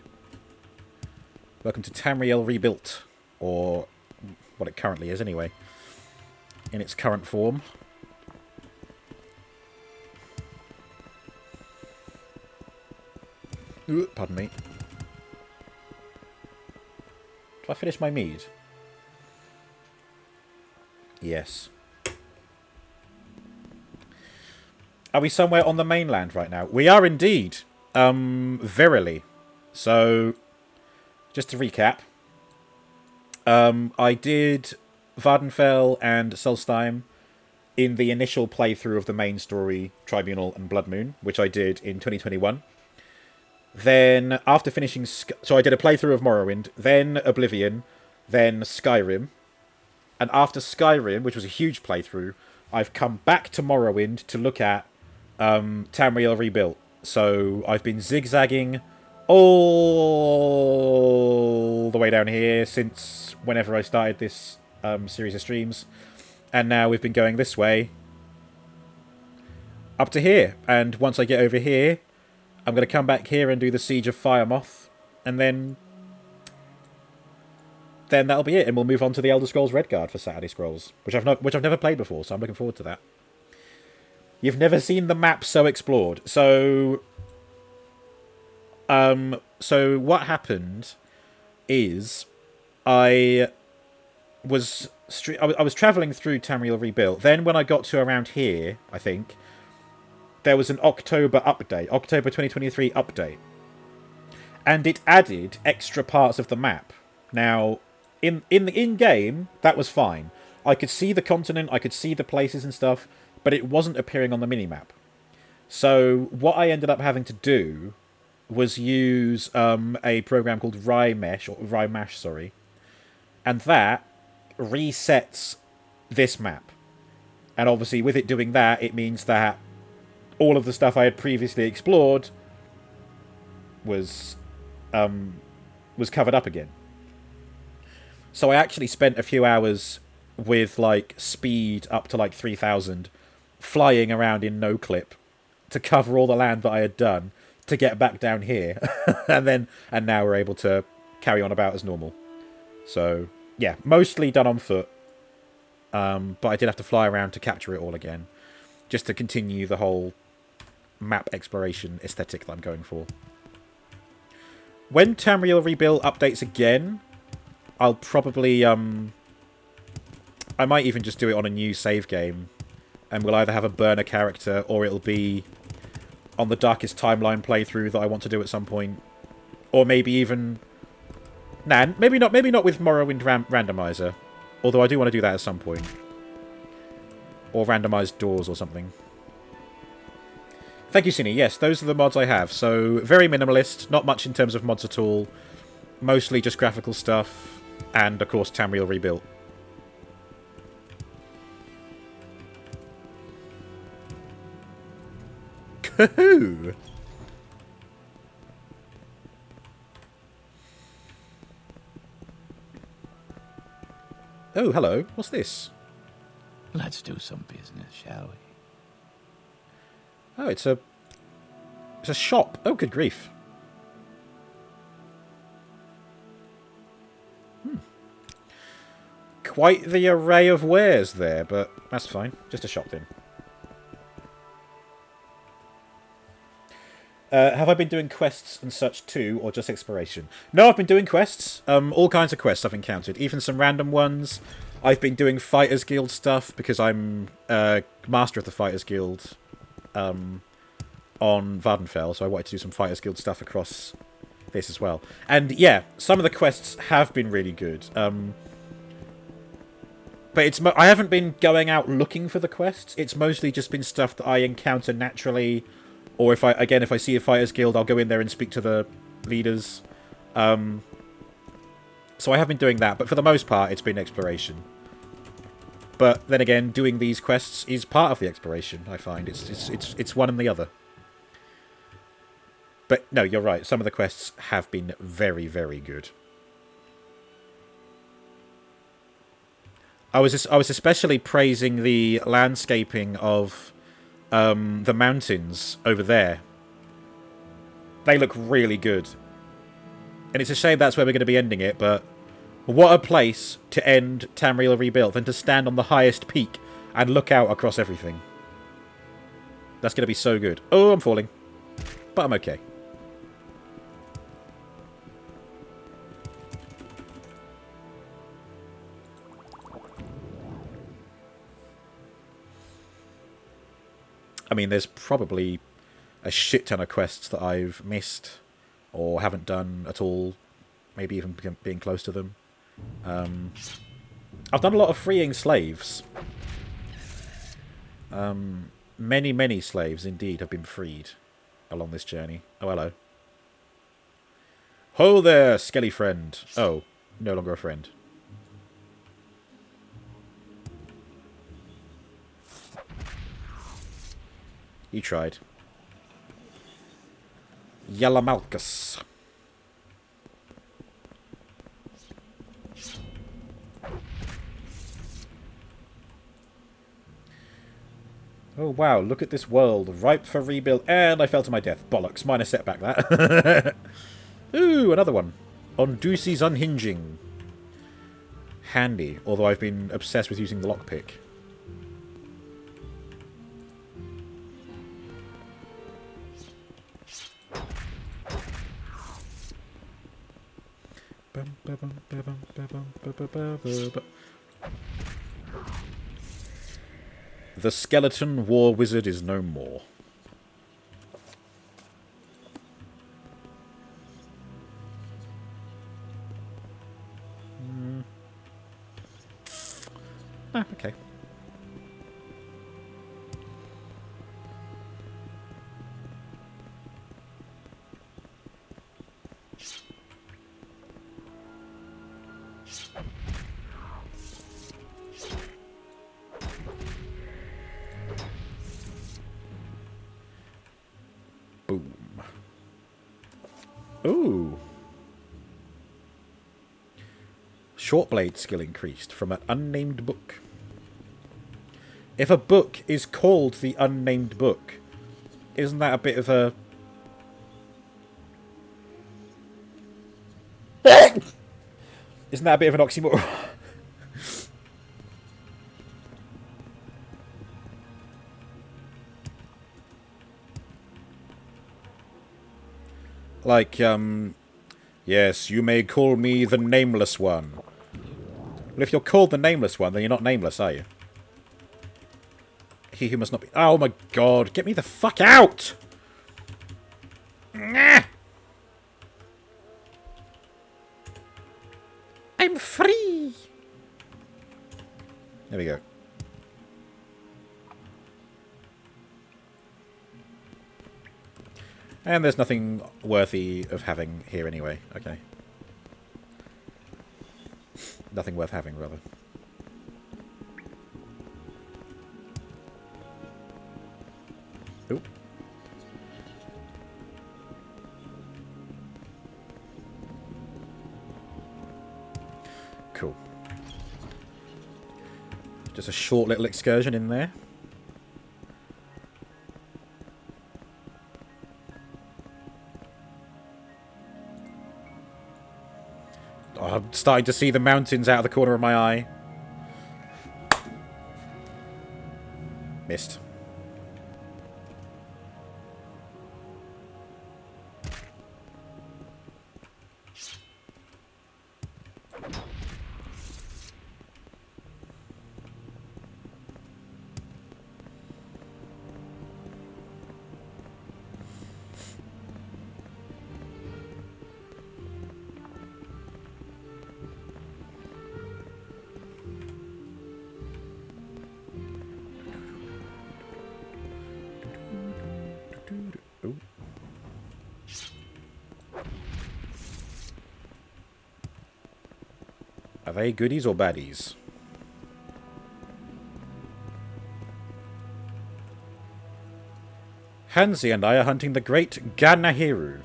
Speaker 1: Welcome to Tamriel Rebuilt. Or what it currently is, anyway. In its current form. Ooh, pardon me. Did I finish my mead? Yes. Are we somewhere on the mainland right now? We are indeed. Verily. So, just to recap. I did Vardenfell and Solstheim in the initial playthrough of the main story, Tribunal and Blood Moon, which I did in 2021. Then, after finishing... So I did a playthrough of Morrowind, then Oblivion, then Skyrim. And after Skyrim, which was a huge playthrough, I've come back to Morrowind to look at Tamriel Rebuilt. So I've been zigzagging all the way down here since whenever I started this series of streams. And now we've been going this way up to here. And once I get over here, I'm going to come back here and do the Siege of Firemoth. And then that'll be it. And we'll move on to the Elder Scrolls Redguard for Saturday Scrolls, which I've never played before, so I'm looking forward to that. You've never seen the map so explored. So what happened is I was traveling through Tamriel Rebuilt. Then when I got to around here, I think there was an October 2023 update, and it added extra parts of the map. Now, in game, that was fine. I could see the continent, I could see the places and stuff, but it wasn't appearing on the minimap. So what I ended up having to do was use a program called Rymash, sorry, and that resets this map. And obviously, with it doing that, it means that all of the stuff I had previously explored was covered up again. So I actually spent a few hours with like speed up to like 3,000, flying around in no clip to cover all the land that I had done to get back down here, and now we're able to carry on about as normal. So yeah, mostly done on foot, but I did have to fly around to capture it all again, just to continue the whole map exploration aesthetic that I'm going for. When Tamriel Rebuild updates again, I'll probably I might even just do it on a new save game, and we'll either have a burner character or it'll be on the Darkest Timeline playthrough that I want to do at some point, or maybe even maybe not with Morrowind randomizer, although I do want to do that at some point, or randomized doors or something. Thank you, Cine. Yes, those are the mods I have. So, very minimalist, not much in terms of mods at all. Mostly just graphical stuff, and, of course, Tamriel rebuilt. Kahoo! Oh, hello. What's this?
Speaker 2: Let's do some business, shall we?
Speaker 1: Oh, it's a shop. Oh, good grief. Quite the array of wares there, but that's fine. Just a shop then. Have I been doing quests and such too, or just exploration? No, I've been doing quests. All kinds of quests I've encountered, even some random ones. I've been doing Fighters Guild stuff because I'm Master of the Fighters Guild on Vardenfell, so I wanted to do some Fighters Guild stuff across this as well. And yeah, some of the quests have been really good. But I haven't been going out looking for the quests. It's mostly just been stuff that I encounter naturally. Or if I see a Fighters Guild, I'll go in there and speak to the leaders. So I have been doing that, but for the most part, it's been exploration. But then again, doing these quests is part of the exploration. I find it's one and the other. But no, you're right. Some of the quests have been very, very good. I was especially praising the landscaping of the mountains over there. They look really good. And it's a shame that's where we're going to be ending it, but what a place to end Tamriel Rebuilt than to stand on the highest peak and look out across everything. That's going to be so good. Oh, I'm falling. But I'm okay. I mean, there's probably a shit ton of quests that I've missed or haven't done at all. Maybe even being close to them. I've done a lot of freeing slaves. Many, many slaves indeed have been freed along this journey. Oh, hello. Ho there, skelly friend. Oh, no longer a friend. You tried. Yalamalkus. Oh wow, look at this world. Ripe for rebuild. And I fell to my death. Bollocks. Minor setback, that. Ooh, another one. On Ducey's Unhinging. Handy, although I've been obsessed with using the lockpick. The skeleton war wizard is no more. Ah, okay. Boom. Ooh. Shortblade skill increased from an unnamed book. If a book is called the unnamed book, isn't that a bit of a... Isn't that a bit of an oxymoron? Like, yes, you may call me the Nameless One. Well, if you're called the Nameless One, then you're not nameless, are you? He who must not be... Oh my god, get me the fuck out! Nah! I'm free! There we go. And there's nothing worthy of having here anyway. Okay. Nothing worth having, rather. Oop. Cool. Just a short little excursion in there. Oh, I'm starting to see the mountains out of the corner of my eye. Missed. Are they goodies or baddies? Hansi and I are hunting the great Ganahiru.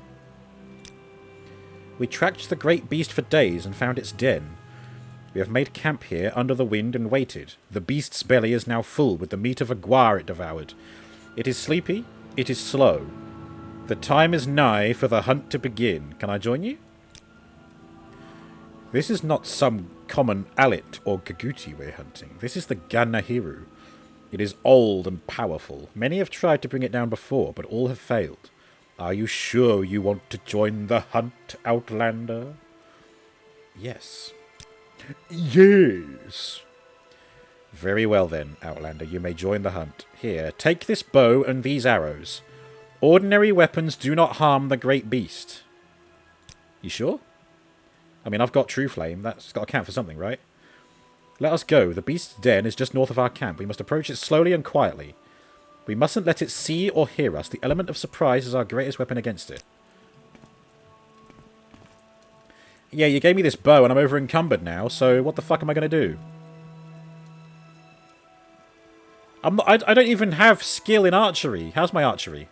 Speaker 1: We tracked the great beast for days and found its den. We have made camp here under the wind and waited. The beast's belly is now full with the meat of a guar it devoured. It is sleepy. It is slow. The time is nigh for the hunt to begin. Can I join you? This is not some common Alit or Gaguti we're hunting. This is the Ganahiru. It is old and powerful. Many have tried to bring it down before, but all have failed. Are you sure you want to join the hunt, Outlander? Yes. Yes. Very well then, Outlander. You may join the hunt. Here, take this bow and these arrows. Ordinary weapons do not harm the great beast. You sure? I mean, I've got True Flame. That's got to count for something, right? Let us go. The beast's den is just north of our camp. We must approach it slowly and quietly. We mustn't let it see or hear us. The element of surprise is our greatest weapon against it. Yeah, you gave me this bow and I'm over encumbered now, so what the fuck am I going to do? I don't even have skill in archery. How's my archery?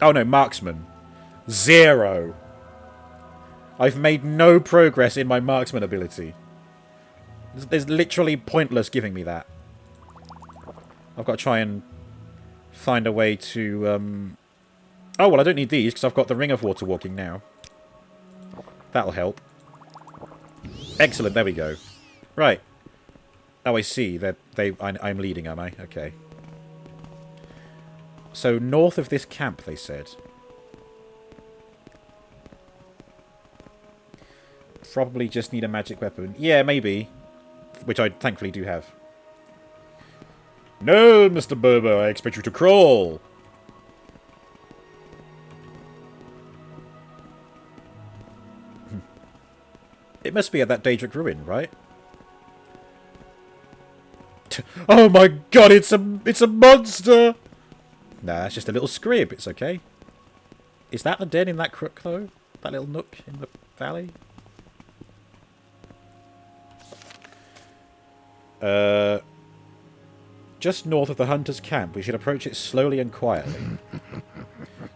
Speaker 1: Oh no, marksman. 0. I've made no progress in my marksman ability. It's literally pointless giving me that. I've got to try and find a way to... Oh, well, I don't need these because I've got the Ring of Water Walking now. That'll help. Excellent, there we go. Right. Oh, I see. I'm leading, am I? Okay. So, north of this camp, they said. Probably just need a magic weapon. Yeah, maybe. Which I thankfully do have. No, Mr. Bobo, I expect you to crawl. It must be at that Daedric ruin, right? Oh my god, it's a monster! Nah, that's just a little scrib, it's okay. Is that the den in that crook, though? That little nook in the valley? Just north of the hunter's camp. We should approach it slowly and quietly.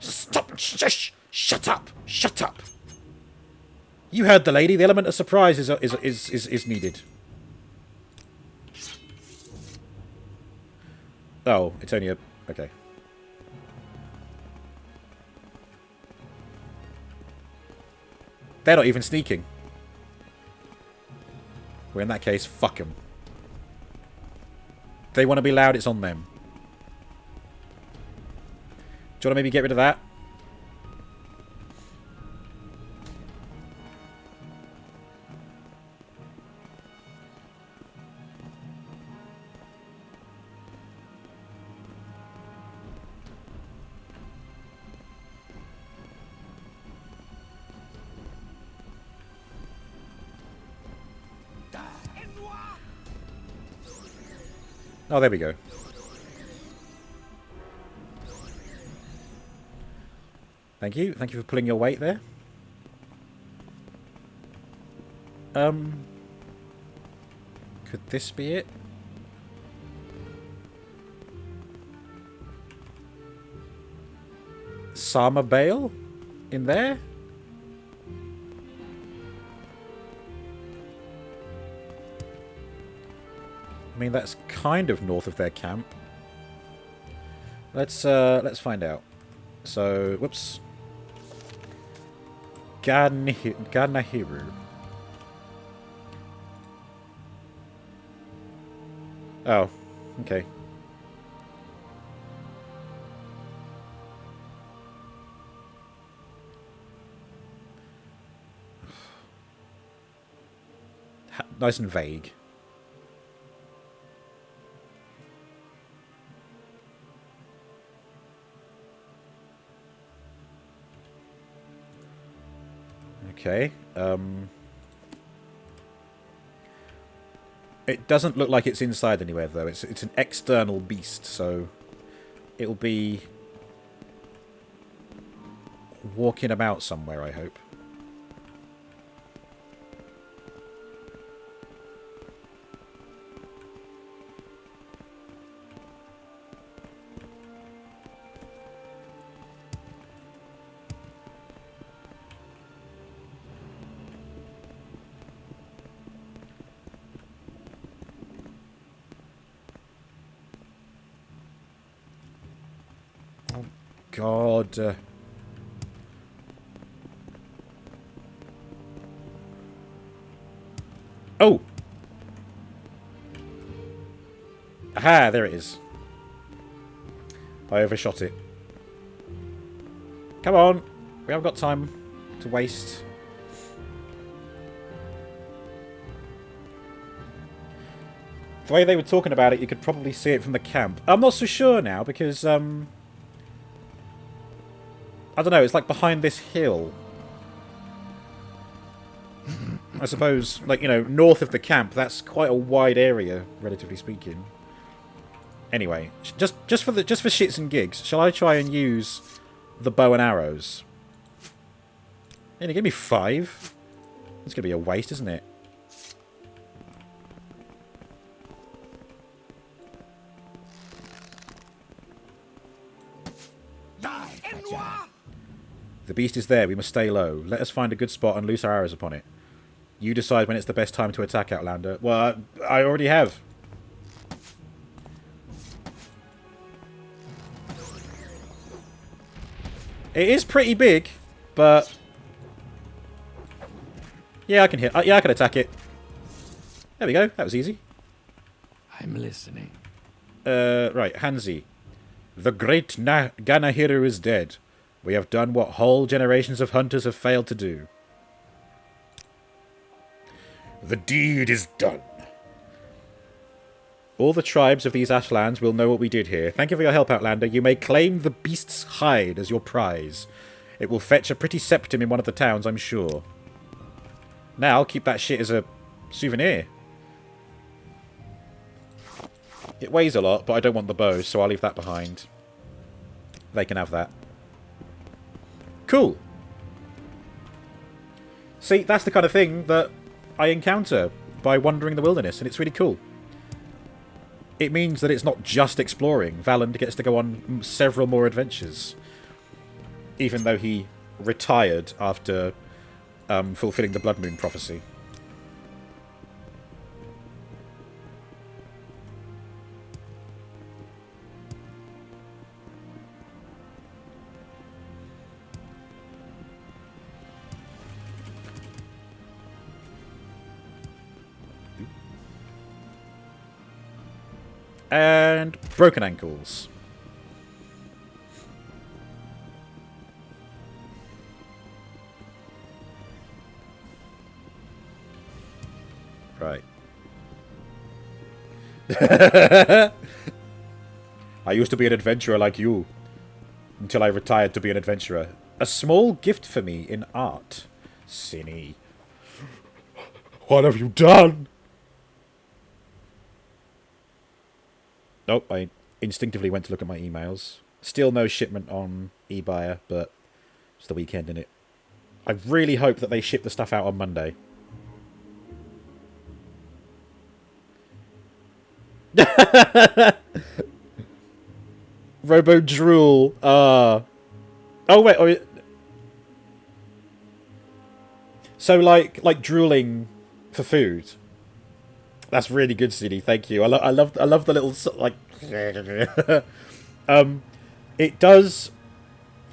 Speaker 1: Stop! Shush! Shut up! Shut up! You heard the lady. The element of surprise is needed. Oh, it's only a... Okay. They're not even sneaking. Well, in that case, fuck them. If they want to be loud, it's on them. Do you want to maybe get rid of that? Oh, there we go. Thank you. Thank you for pulling your weight there. Could this be it? Sama Bale? In there? I mean, that's kind of north of their camp. Let's find out. So, whoops. Ganahiru. Oh, okay. Nice and vague. Okay. It doesn't look like it's inside anywhere, though. It's an external beast, so it'll be walking about somewhere, I hope. God. Oh! Aha, there it is. I overshot it. Come on. We haven't got time to waste. The way they were talking about it, you could probably see it from the camp. I'm not so sure now, because, I don't know, it's like behind this hill. I suppose, like, you know, north of the camp, that's quite a wide area, relatively speaking. Anyway, just for shits and gigs, shall I try and use the bow and arrows? Yeah, give me 5. It's gonna be a waste, isn't it? The beast is there. We must stay low. Let us find a good spot and loose our arrows upon it. You decide when it's the best time to attack, Outlander. Well, I already have. It is pretty big, but yeah, I can hit. Yeah, I can attack it. There we go. That was easy.
Speaker 2: I'm listening.
Speaker 1: Right, Hansi. The great Ganahiru is dead. We have done what whole generations of hunters have failed to do. The deed is done. All the tribes of these ashlands will know what we did here. Thank you for your help, Outlander. You may claim the beast's hide as your prize. It will fetch a pretty septim in one of the towns, I'm sure. Now, keep that shit as a souvenir. It weighs a lot, but I don't want the bow, so I'll leave that behind. They can have that. Cool. See, that's the kind of thing that I encounter by wandering the wilderness, and it's really cool. It means that it's not just exploring. Valand gets to go on several more adventures. Even though he retired after fulfilling the Blood Moon prophecy. And broken ankles. Right. I used to be an adventurer like you. Until I retired to be an adventurer. A small gift for me in art. Sinny. What have you done? Oh, I instinctively went to look at my emails. Still no shipment on eBuyer, but it's the weekend, innit? I really hope that they ship the stuff out on Monday. Robo drool. Oh wait. So like drooling for food. That's really good, CD. Thank you. I love the little like. It does,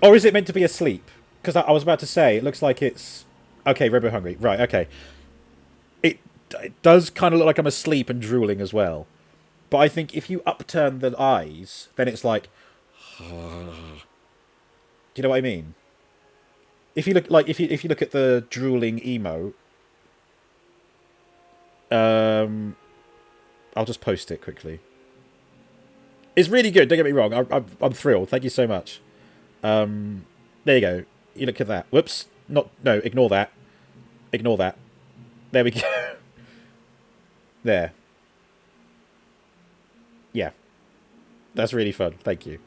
Speaker 1: or is it meant to be asleep? Because I was about to say it looks like it's okay. Robo hungry, right? Okay. It does kind of look like I'm asleep and drooling as well. But I think if you upturn the eyes, then it's like. Do you know what I mean? If you look like if you look at the drooling emote, I'll just post it quickly. It's really good. Don't get me wrong. I'm thrilled. Thank you so much. There you go. You look at that. Whoops. No. Ignore that. Ignore that. There we go. There. Yeah. That's really fun. Thank you.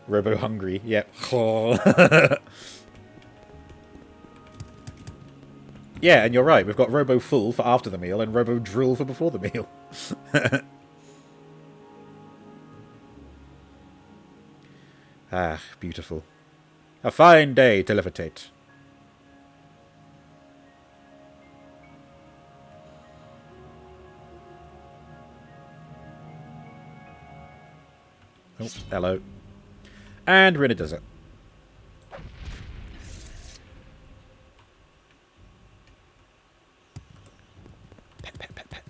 Speaker 1: Robo hungry. Yep. Yeah, and you're right. We've got Robo full for after the meal and Robo drool for before the meal. Ah, beautiful. A fine day to levitate. Oh, hello. And we're in a desert. Pet, pet, pet, pet.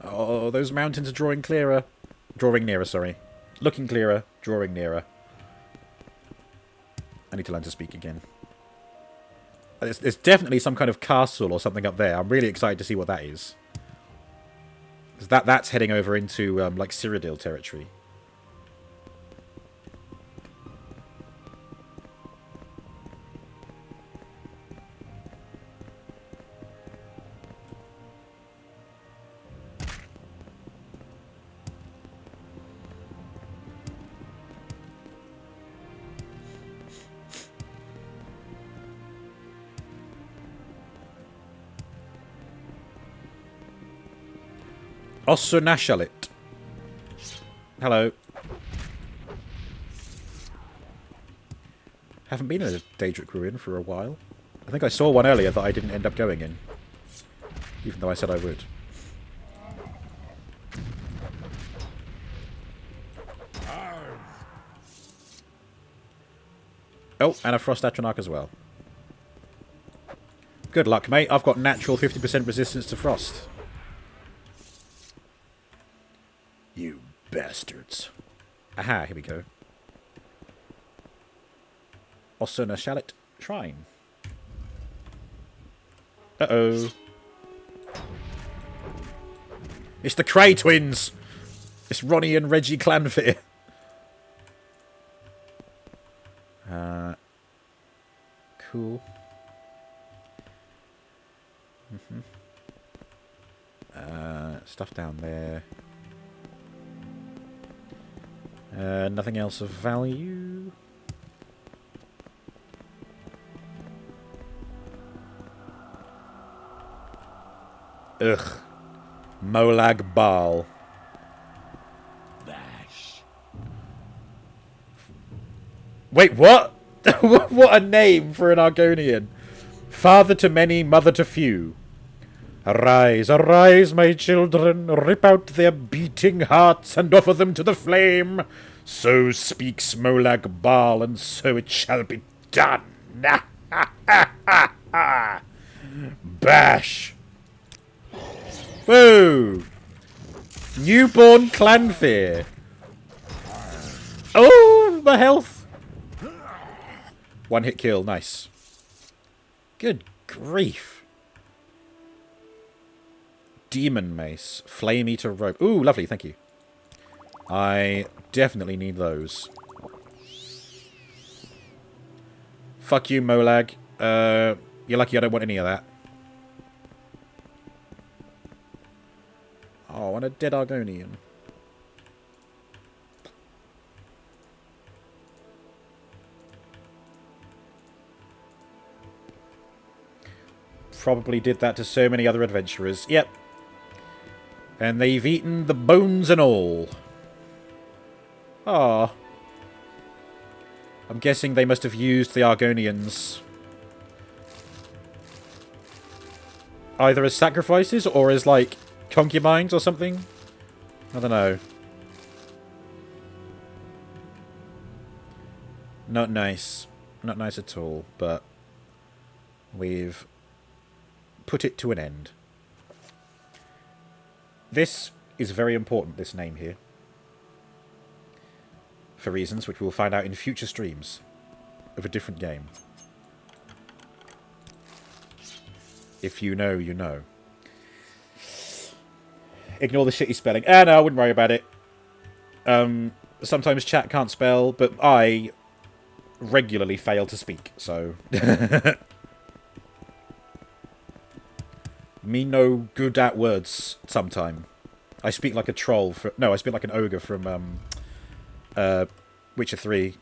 Speaker 1: Oh, those mountains are drawing clearer. Drawing nearer, sorry. Looking clearer, drawing nearer. I need to learn to speak again. There's definitely some kind of castle or something up there. I'm really excited to see what that is. Because that's heading over into, like, Cyrodiil territory. Osunashalit. Hello. Haven't been in a Daedric ruin for a while. I think I saw one earlier that I didn't end up going in. Even though I said I would. Oh, and a Frost Atronach as well. Good luck, mate. I've got natural 50% resistance to Frost. You bastards. Aha, here we go. Osunashalit Shrine. Uh-oh. It's the Cray twins! It's Ronnie and Reggie Clanfear. Cool. Stuff down there. Nothing else of value. Ugh. Molag Bal.
Speaker 2: Bash.
Speaker 1: Wait, what? What a name for an Argonian. Father to many, mother to few. Arise, arise, my children, rip out their beating hearts and offer them to the flame. So speaks Molag Bal, and so it shall be done. Bash. Whoa. Newborn Clanfear. Oh, my health. One hit kill, nice. Good grief. Demon Mace. Flame Eater Rope. Ooh, lovely, thank you. I definitely need those. Fuck you, Molag. You're lucky I don't want any of that. Oh, and a dead Argonian. Probably did that to so many other adventurers. Yep. And they've eaten the bones and all. Ah. I'm guessing they must have used the Argonians either as sacrifices or as, like, concubines or something. I don't know. Not nice. Not nice at all, but we've put it to an end. This is very important, this name here. For reasons which we'll find out in future streams of a different game. If you know, you know. Ignore the shitty spelling. No, I wouldn't worry about it. Sometimes chat can't spell, but I regularly fail to speak, so... Me no good at words sometime. I speak like a troll. No, I speak like an ogre from Witcher 3.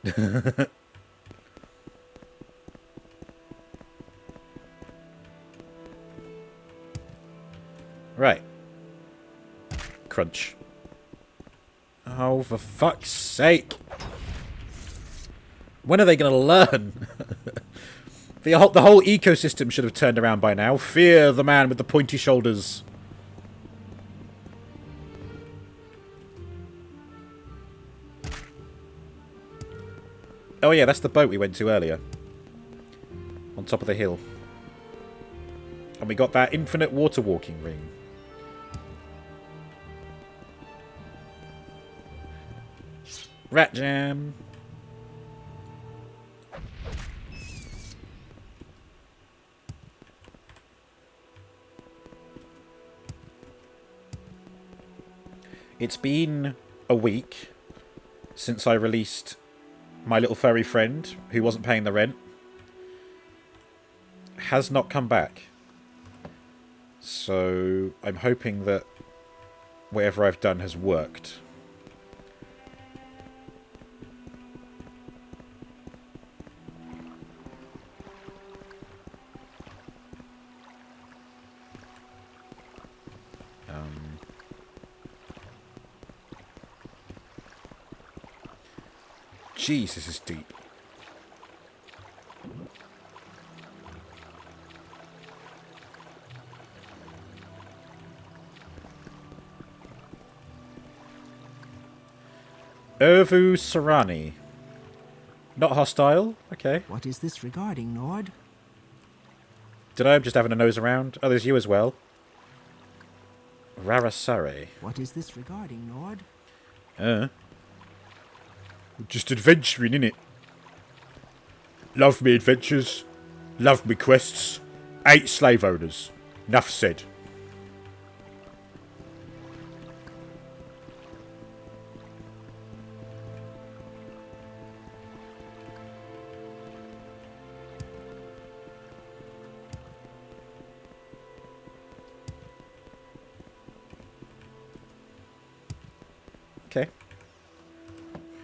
Speaker 1: Right. Crunch. Oh, for fuck's sake. When are they going to learn? The whole ecosystem should have turned around by now. Fear the man with the pointy shoulders. Oh yeah, that's the boat we went to earlier. On top of the hill. And we got that infinite water walking ring. Rat jam. It's been a week since I released my little furry friend who wasn't paying the rent. Has not come back. So I'm hoping that whatever I've done has worked. Jeez, this is deep. Urvu Sarani. Not hostile? Okay.
Speaker 3: What is this regarding, Nord?
Speaker 1: Did I just having a nose around? Oh, there's you as well. Rarasare.
Speaker 3: What is this regarding, Nord?
Speaker 1: Just adventuring, innit? Love me adventures. Love me quests. 8 slave owners. Nuff said. Okay.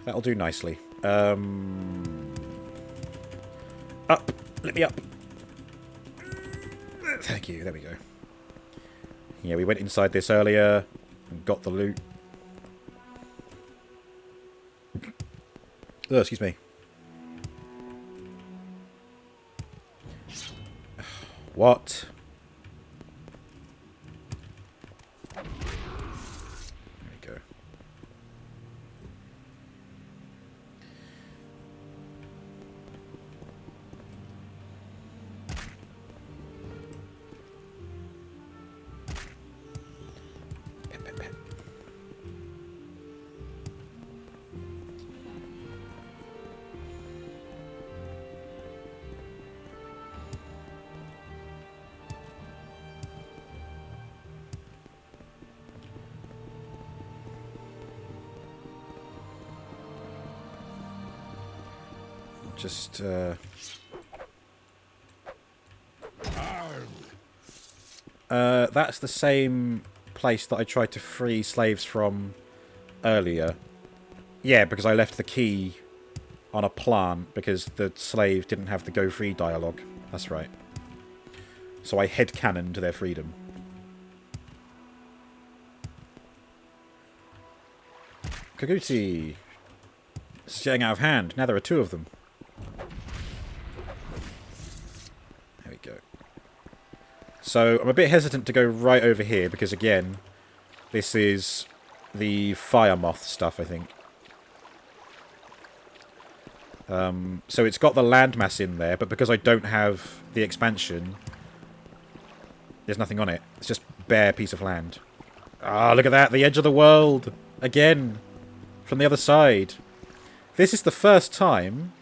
Speaker 1: That'll do nicely. Up. Let me up. Thank you. There we go. Yeah, we went inside this earlier and got the loot. Oh, excuse me. What? There we go. Just, that's the same place that I tried to free slaves from earlier? Yeah, because I left the key on a plant because the slave didn't have the go free dialogue. That's right. So I headcanoned their freedom. Kaguti. It's getting out of hand. Now there are 2 of them. There we go. So I'm a bit hesitant to go right over here because, again, this is the fire moth stuff, I think. So it's got the landmass in there, but because I don't have the expansion, there's nothing on it. It's just bare piece of land. Ah, look at that! The edge of the world! Again! From the other side. This is the first time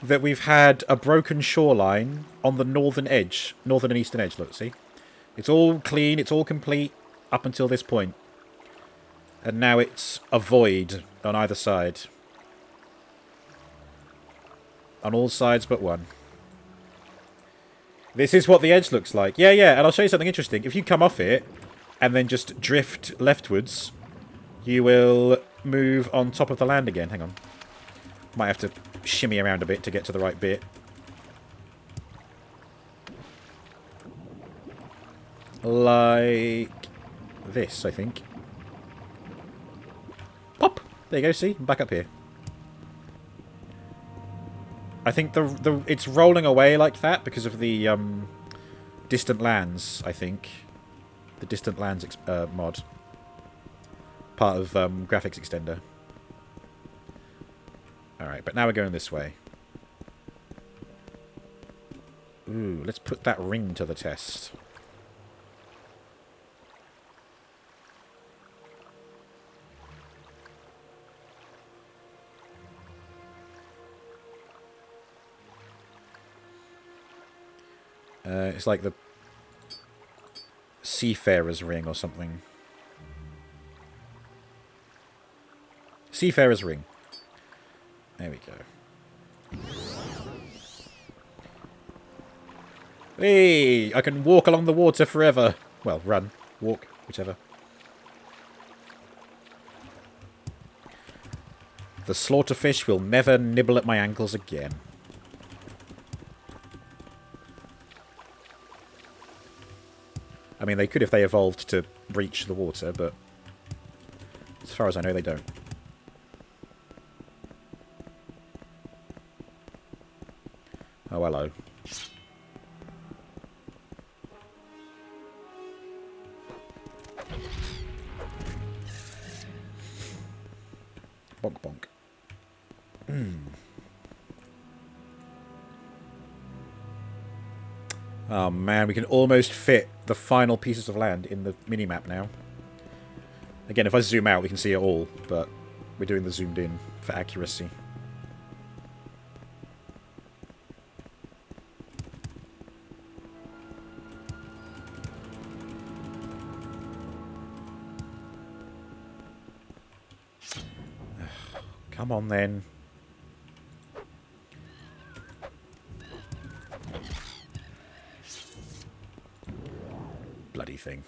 Speaker 1: that we've had a broken shoreline on the northern edge. Northern and eastern edge, look, see? It's all clean, it's all complete up until this point. And now it's a void on either side. On all sides but one. This is what the edge looks like. Yeah, and I'll show you something interesting. If you come off it and then just drift leftwards, you will move on top of the land again. Hang on. Might have to shimmy around a bit to get to the right bit. Like this, I think. Pop! There you go, see? I'm back up here. I think it's rolling away like that because of the Distant Lands, I think. The Distant Lands mod. Part of graphics extender. Alright, but now we're going this way. Ooh, let's put that ring to the test. It's like the Seafarer's Ring or something. Seafarer's Ring. There we go. Hey! I can walk along the water forever. Well, run. Walk. Whichever. The slaughterfish will never nibble at my ankles again. I mean, they could if they evolved to breach the water, but as far as I know, they don't. Oh, hello. Bonk, bonk. Oh man, we can almost fit the final pieces of land in the minimap now. Again, if I zoom out, we can see it all, but we're doing the zoomed in for accuracy. Come on then. Bloody thing.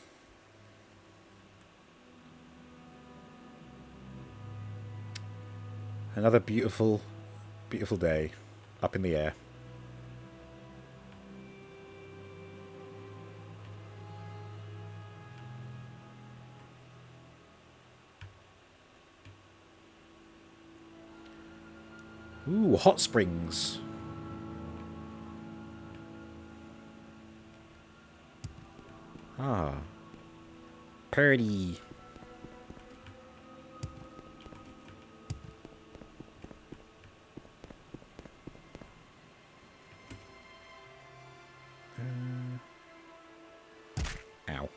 Speaker 1: Another beautiful, beautiful day up in the air. Ooh, hot springs. Ah. Purdy. Ow.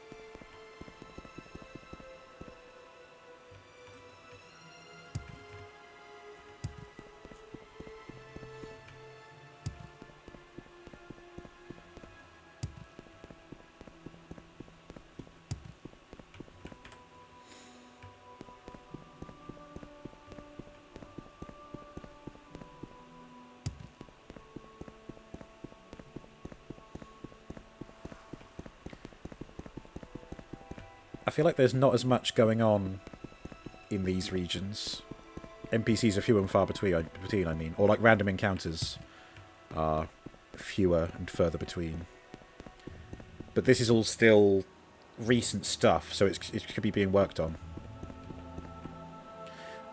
Speaker 1: feel like there's not as much going on in these regions. NPCs are few and far between, I mean. Or, like, random encounters are fewer and further between. But this is all still recent stuff, so it could be being worked on.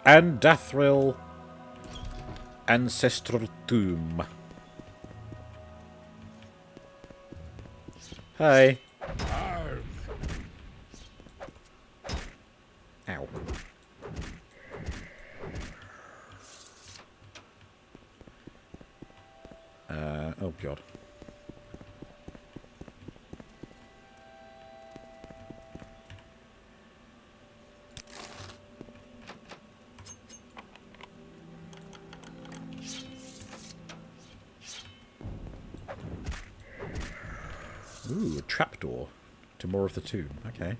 Speaker 1: And Tamriel Ancestral Tomb. Hi. Ow. Oh god. Ooh, a trapdoor to more of the tomb. Okay.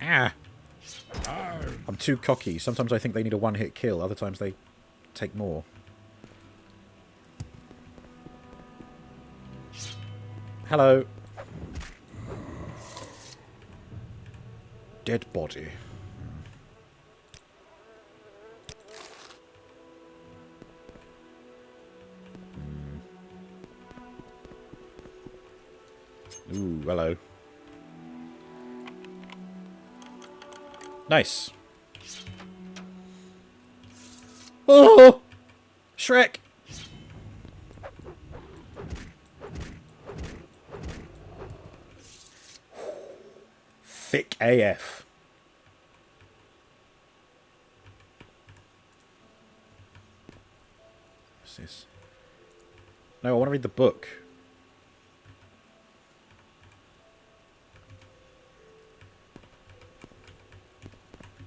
Speaker 1: Ah! I'm too cocky. Sometimes I think they need a one-hit kill. Other times they take more. Hello. Dead body. Ooh, hello. Nice. Oh! Shrek! Thick AF. What's this? No, I want to read the book.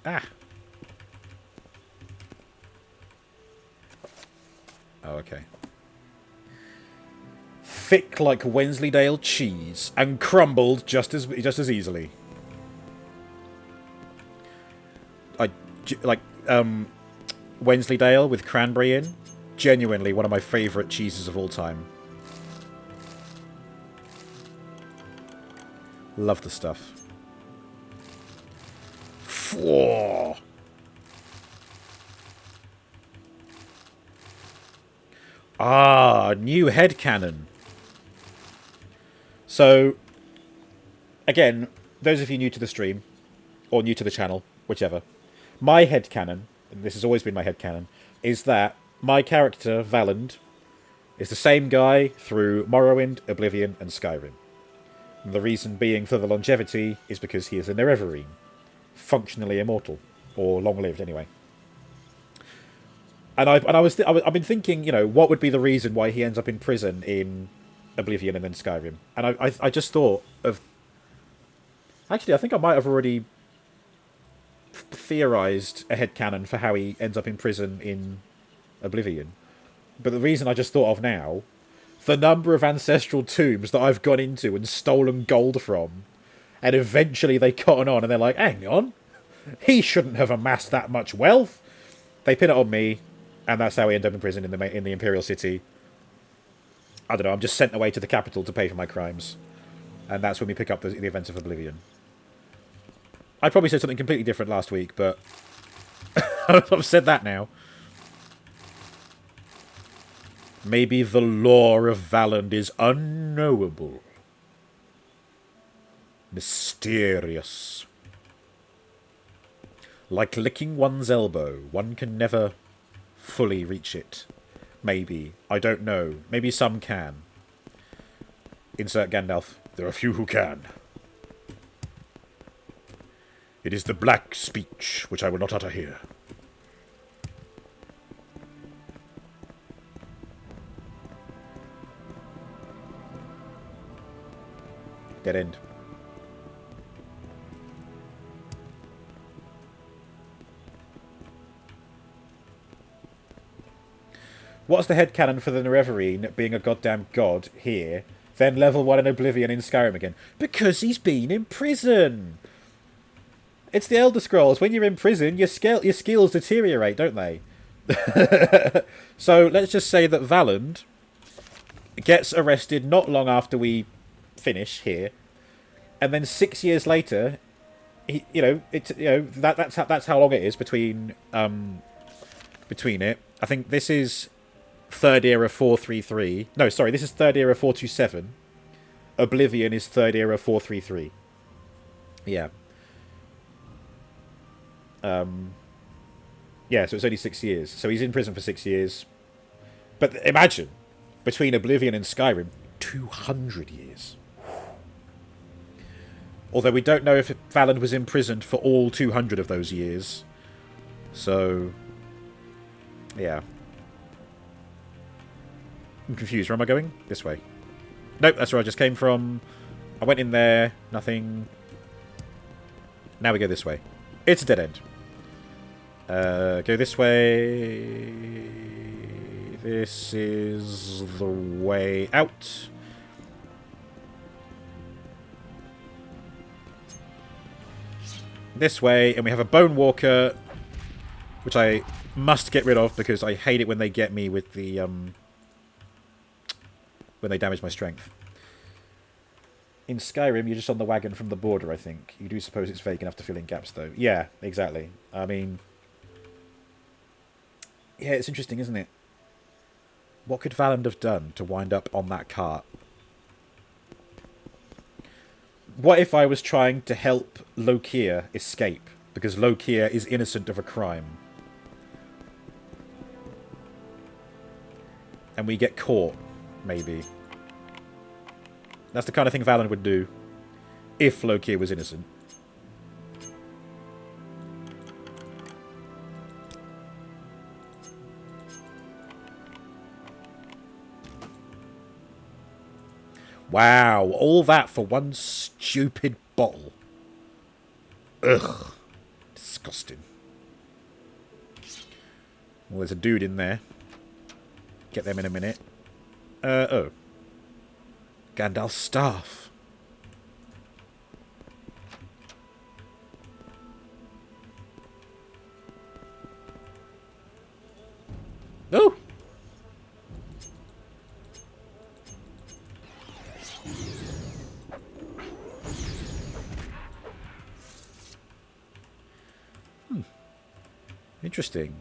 Speaker 1: Ah! Oh, okay. Thick like Wensleydale cheese and crumbled just as easily. Wensleydale with cranberry in. Genuinely one of my favourite cheeses of all time. Love the stuff. Whoa. Ah, new headcanon. So, again, those of you new to the stream, or new to the channel, whichever, my headcanon, and this has always been my headcanon, is that my character, Valand, is the same guy through Morrowind, Oblivion, and Skyrim. And the reason being for the longevity is because he is a Nerevarine. Functionally immortal. Or long-lived, anyway. And I've been thinking, you know, what would be the reason why he ends up in prison in Oblivion and then Skyrim? And I just thought of... Actually, I think I might have already theorised a headcanon for how he ends up in prison in Oblivion. But the reason I just thought of now, the number of ancestral tombs that I've gone into and stolen gold from, and eventually they cotton on and they're like, hang on, he shouldn't have amassed that much wealth. They pin it on me, and that's how I end up in prison in the Imperial City. I don't know, I'm just sent away to the capital to pay for my crimes. And that's when we pick up the events of Oblivion. I probably said something completely different last week, but I've said that now. Maybe the lore of Valand is unknowable. Mysterious. Like licking one's elbow, one can never fully reach it. Maybe. I don't know. Maybe some can. Insert Gandalf. There are few who can. It is the black speech, which I will not utter here. Dead end. What's the headcanon for the Nerevarine being a goddamn god here, then level 1 in Oblivion in Skyrim again? Because he's been in prison! It's the Elder Scrolls. When you're in prison, your skills deteriorate, don't they? So let's just say that Valand gets arrested not long after we finish here, and then 6 years later, that's how long it is between it. I think this is third era 433. No, sorry, this is third era 427. Oblivion is third era 433. Yeah. Yeah, so it's only 6 years. So he's in prison for 6 years. But imagine, between Oblivion and Skyrim, 200 years. Although we don't know if Valand was imprisoned for all 200 of those years. So, yeah. I'm confused. Where am I going? This way. Nope, that's where I just came from. I went in there. Nothing. Now we go this way. It's a dead end. Go this way. This is the way out. This way, and we have a Bone Walker, which I must get rid of because I hate it when they get me with the when they damage my strength. In Skyrim, you're just on the wagon from the border, I think. You do suppose it's vague enough to fill in gaps, though. Yeah, exactly. I mean, yeah, it's interesting, isn't it? What could Valand have done to wind up on that cart? What if I was trying to help Lokia escape? Because Lokia is innocent of a crime. And we get caught, maybe. That's the kind of thing Valand would do if Lokia was innocent. Wow, all that for one stupid bottle. Ugh. Disgusting. Well, there's a dude in there. Get them in a minute. Oh. Gandalf's staff. Oh! Interesting.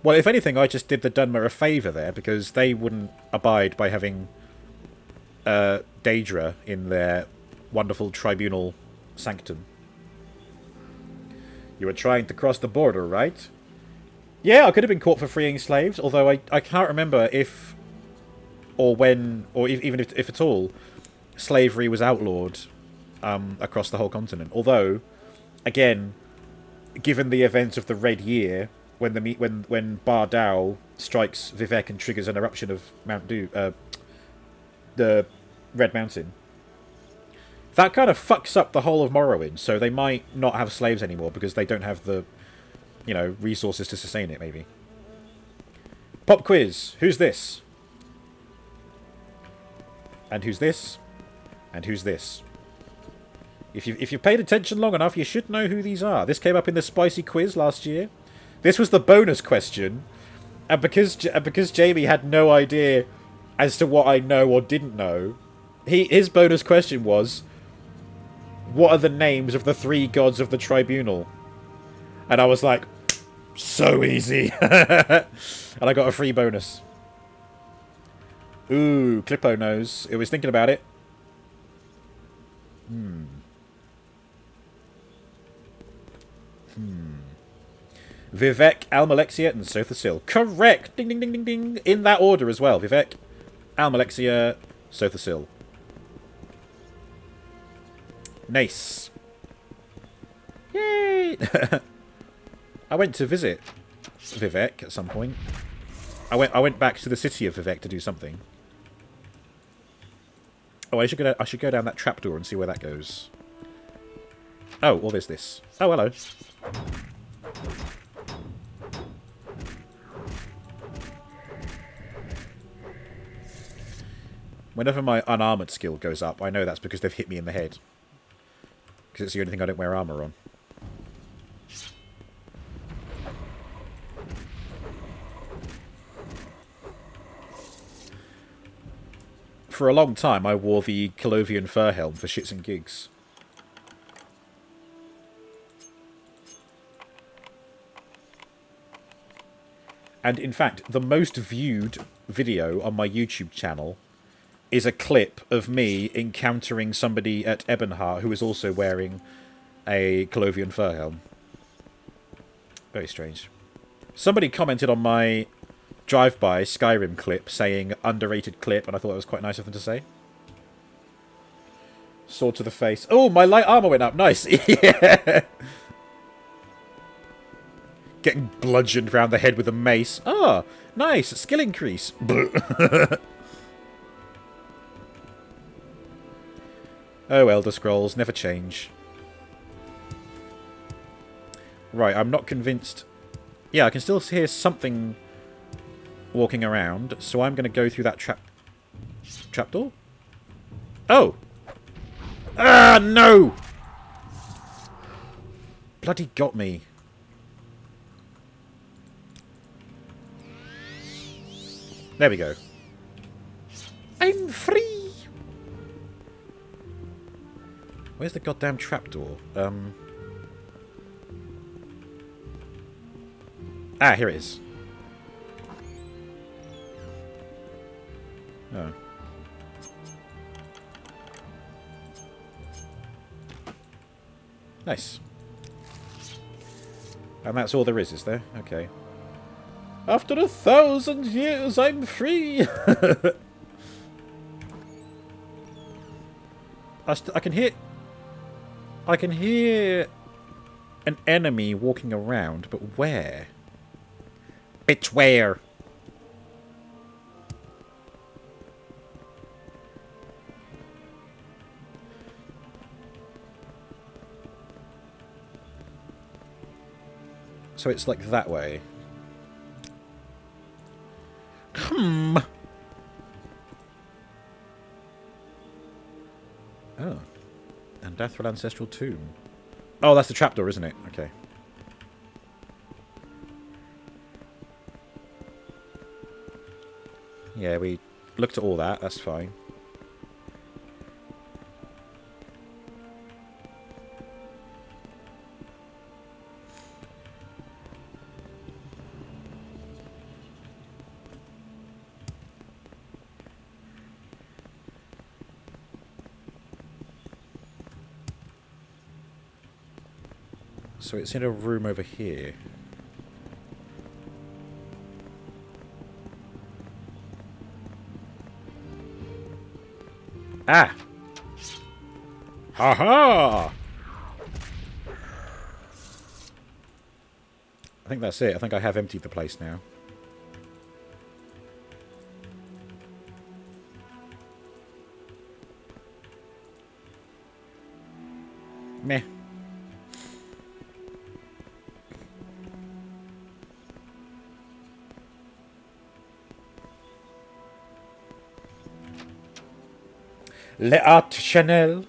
Speaker 1: Well, if anything, I just did the Dunmer a favour there, because they wouldn't abide by having Daedra in their wonderful tribunal sanctum. You were trying to cross the border, right? Yeah, I could have been caught for freeing slaves, although I can't remember if, or when, or even if at all, slavery was outlawed across the whole continent. Although, again, given the events of the Red Year, when Bardao strikes Vivek and triggers an eruption of the Red Mountain, that kind of fucks up the whole of Morrowind. So they might not have slaves anymore because they don't have the, resources to sustain it. Maybe. Pop quiz. Who's this? And who's this? And who's this? If you've paid attention long enough, you should know who these are. This came up in the spicy quiz last year. This was the bonus question, and because Jamie had no idea as to what I know or didn't know, his bonus question was, what are the names of the 3 gods of the tribunal? And I was like, so easy. And I got a free bonus. Ooh, Clippo knows. It was thinking about it. Vivek, Almalexia, and Sothasil. Correct! Ding, ding, ding, ding, ding. In that order as well. Vivek, Almalexia, Sothasil. Nice. Yay! I went to visit Vivek at some point. I went back to the city of Vivek to do something. Oh, I should go down that trapdoor and see where that goes. Oh, well, there's this. Oh, hello. Whenever my unarmored skill goes up, I know that's because they've hit me in the head. Because it's the only thing I don't wear armor on. for a long time, I wore the Colovian fur helm for shits and gigs. And in fact, the most viewed video on my YouTube channel is a clip of me encountering somebody at Ebonheart who was also wearing a Colovian fur helm. Very strange. Somebody commented on my drive-by Skyrim clip saying underrated clip, and I thought it was quite nice of them to say. Sword to the face. Oh, my light armor went up. Nice. Yeah. Getting bludgeoned round the head with a mace. Ah, nice. Skill increase. Oh, Elder Scrolls. Never change. Right, I'm not convinced. Yeah, I can still hear something walking around, so I'm going to go through that trapdoor? Oh! Ah, no! Bloody got me. There we go. I'm free! Where's the goddamn trapdoor? Ah, here it is. Oh. Nice. And that's all there is there? Okay. After 1,000 years, I'm free! I can hear... I can hear an enemy walking around, but where? Bitch, where? So it's like that way. Hmm. Oh. And Dathril Ancestral Tomb. Oh, that's the trapdoor, isn't it? Okay. Yeah, we looked at all that. That's fine. So it's in a room over here. Ah! Ha-ha! I think that's it. I think I have emptied the place now. Meh. Le Art Chanel.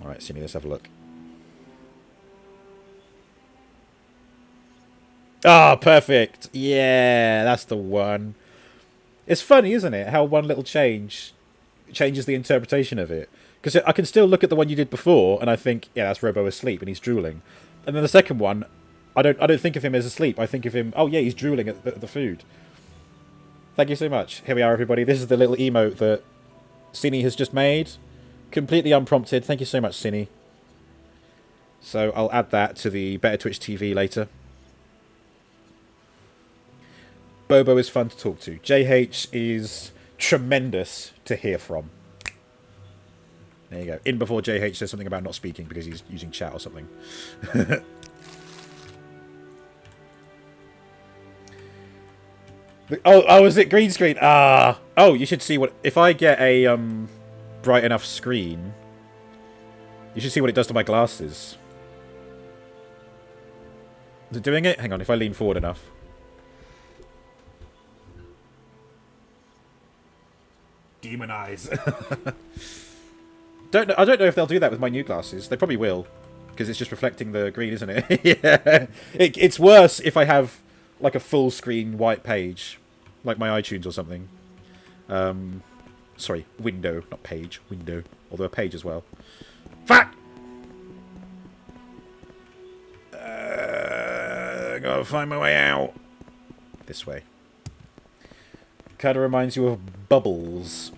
Speaker 1: Alright, Cindy, let's have a look. Ah, perfect. Yeah, that's the one. It's funny, isn't it? How one little change changes the interpretation of it. Because I can still look at the one you did before, and I think, yeah, that's Robo asleep, and he's drooling. And then the second one, I don't think of him as asleep. I think of him, oh yeah, he's drooling at the food. Thank you so much. Here we are, everybody. This is the little emote that Cine has just made. Completely unprompted. Thank you so much, Cine. So I'll add that to the Better Twitch TV later. Bobo is fun to talk to. JH is tremendous to hear from. There you go. In before JH says something about not speaking because he's using chat or something. Oh, is it green screen? Ah. Oh, you should see what... If I get a bright enough screen, you should see what it does to my glasses. Is it doing it? Hang on, if I lean forward enough. Demon eyes. I don't know if they'll do that with my new glasses. They probably will, because it's just reflecting the green, isn't it? Yeah. It's worse if I have like a full screen white page, like my iTunes or something. Sorry, window, not page. Window. Although a page as well. Fuck! Gotta find my way out. This way. Kind of reminds you of Bubbles.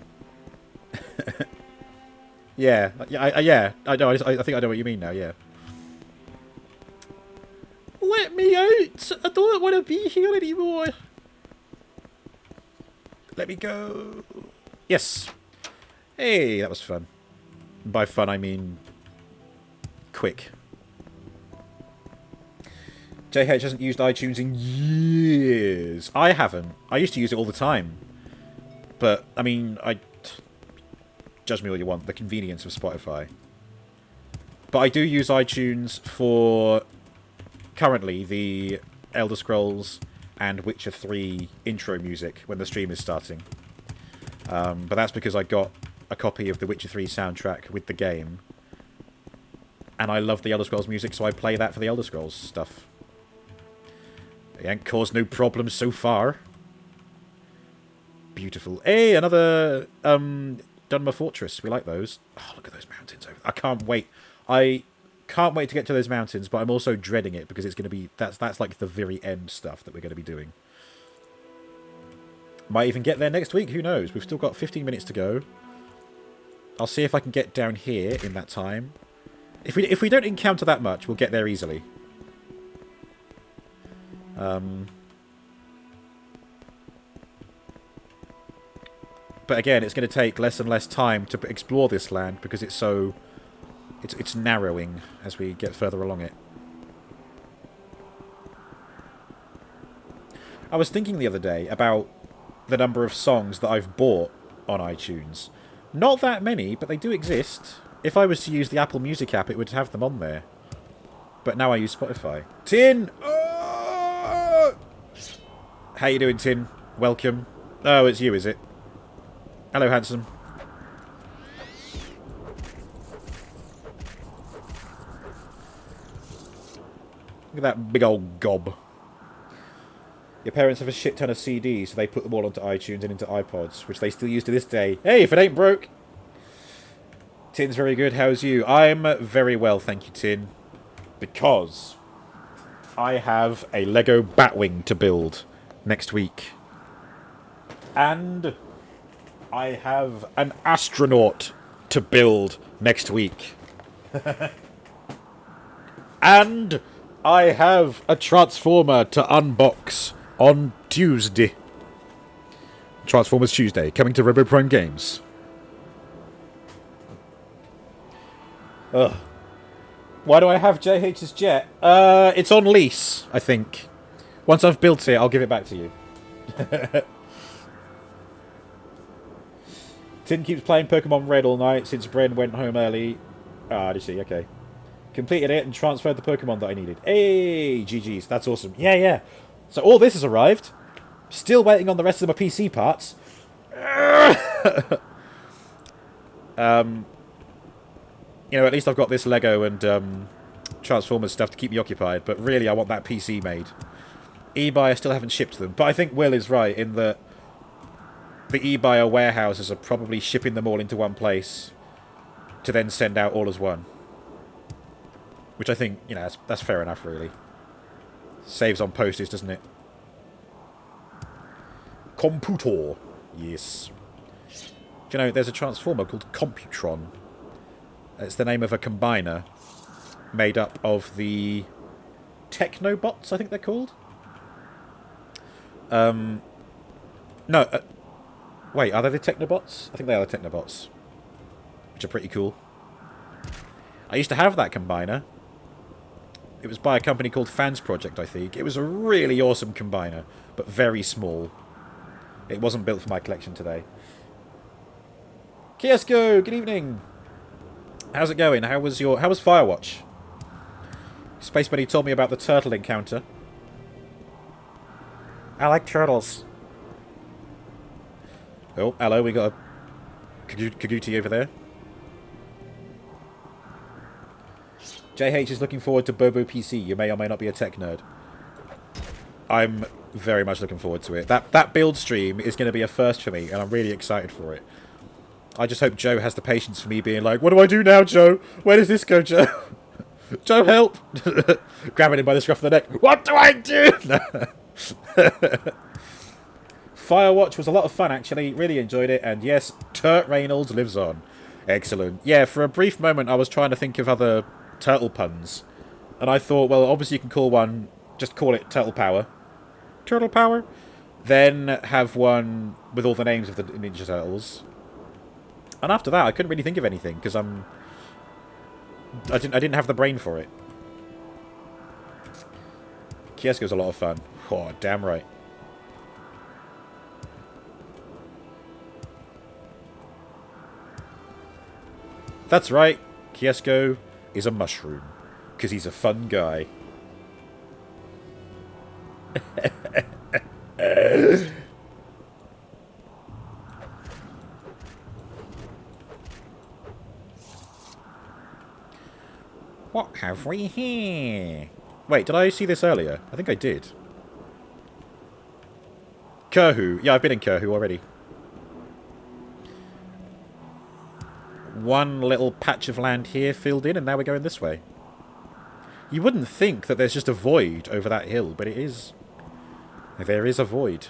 Speaker 1: Yeah. Yeah. I know. I think I know what you mean now, yeah. Let me out! I don't want to be here anymore. Let me go. Yes. Hey, that was fun. By fun, I mean quick. JH hasn't used iTunes in years. I haven't. I used to use it all the time. But, I mean, judge me all you want. The convenience of Spotify. But I do use iTunes for currently the Elder Scrolls and Witcher 3 intro music when the stream is starting. But that's because I got a copy of the Witcher 3 soundtrack with the game. And I love the Elder Scrolls music, so I play that for the Elder Scrolls stuff. It ain't caused no problems so beautiful. Hey, another Dunmer Fortress. We like those. Oh, look at those mountains over there. I can't wait. I can't wait to get to those mountains, but I'm also dreading it because it's going to be... That's like the very end stuff that we're going to be doing. Might even get there next week. Who knows? We've still got 15 minutes to go. I'll see if I can get down here in that time. If we don't encounter that much, we'll get there easily. But again, it's going to take less and less time to explore this land because it's so... It's narrowing as we get further along it. I was thinking the other day about the number of songs that I've bought on iTunes. Not that many, but they do exist. If I was to use the Apple Music app, it would have them on there. But now I use Spotify. Tin! Oh! How you doing, Tin? Welcome. Oh, it's you, is it? Hello, handsome. Look at that big old gob. Your parents have a shit ton of CDs, so they put them all onto iTunes and into iPods, which they still use to this day. Hey, if it ain't broke! Tin's very good. How's you? I'm very well, thank you, Tin. Because I have a Lego Batwing to build next week. And I have an astronaut to build next week. And I have a Transformer to unbox on Tuesday. Transformers Tuesday, coming to Robo Prime Games. Ugh. Why do I have JH's jet? It's on lease, I think. Once I've built it, I'll give it back to you. Tin keeps playing Pokemon Red all night since Bren went home early. Ah, I see, okay. Completed it and transferred the Pokemon that I needed. Hey, GG's, that's awesome. Yeah. So all this has arrived. Still waiting on the rest of my PC parts. You know, at least I've got this Lego and Transformers stuff to keep me occupied. But really, I want that PC made. eBay, I still haven't shipped them. But I think Will is right in that the eBuyer warehouses are probably shipping them all into one place to then send out all as one. Which I think, you know, that's fair enough, really. Saves on postage, doesn't it? Computor. Yes. Do you know, there's a Transformer called Computron. It's the name of a combiner made up of the Technobots, I think they're called. No, wait, are they the Technobots? I think they are the Technobots. Which are pretty cool. I used to have that combiner. It was by a company called Fans Project, I think. It was a really awesome combiner, but very small. It wasn't built for my collection today. Kiosco, good evening. How's it going? How was Firewatch? Space Buddy told me about the turtle encounter. I like turtles. Oh, hello, we got a Kaguti over there. JH is looking forward to Bobo PC. You may or may not be a tech nerd. I'm very much looking forward to it. That build stream is going to be a first for me, and I'm really excited for it. I just hope Joe has the patience for me being like, what do I do now, Joe? Where does this go, Joe? Joe, help! Grabbing him by the scruff of the neck. What do I do? Firewatch was a lot of fun, actually. Really enjoyed it. And yes, Turt Reynolds lives on. Excellent. Yeah, for a brief moment, I was trying to think of other turtle puns. And I thought, well, obviously you can call one, just call it Turtle Power. Turtle Power? Then have one with all the names of the Ninja Turtles. And after that, I couldn't really think of anything, because I didn't have the brain for it. Kiesco's a lot of fun. Oh, damn right. That's right. Kiesco is a mushroom. Because he's a fun guy. What have we here? Wait, did I see this earlier? I think I did. Kurhu. Yeah, I've been in Kurhu already. One little patch of land here filled in, and now we're going this way. You wouldn't think that there's just a void over that hill, but it is. There is a void.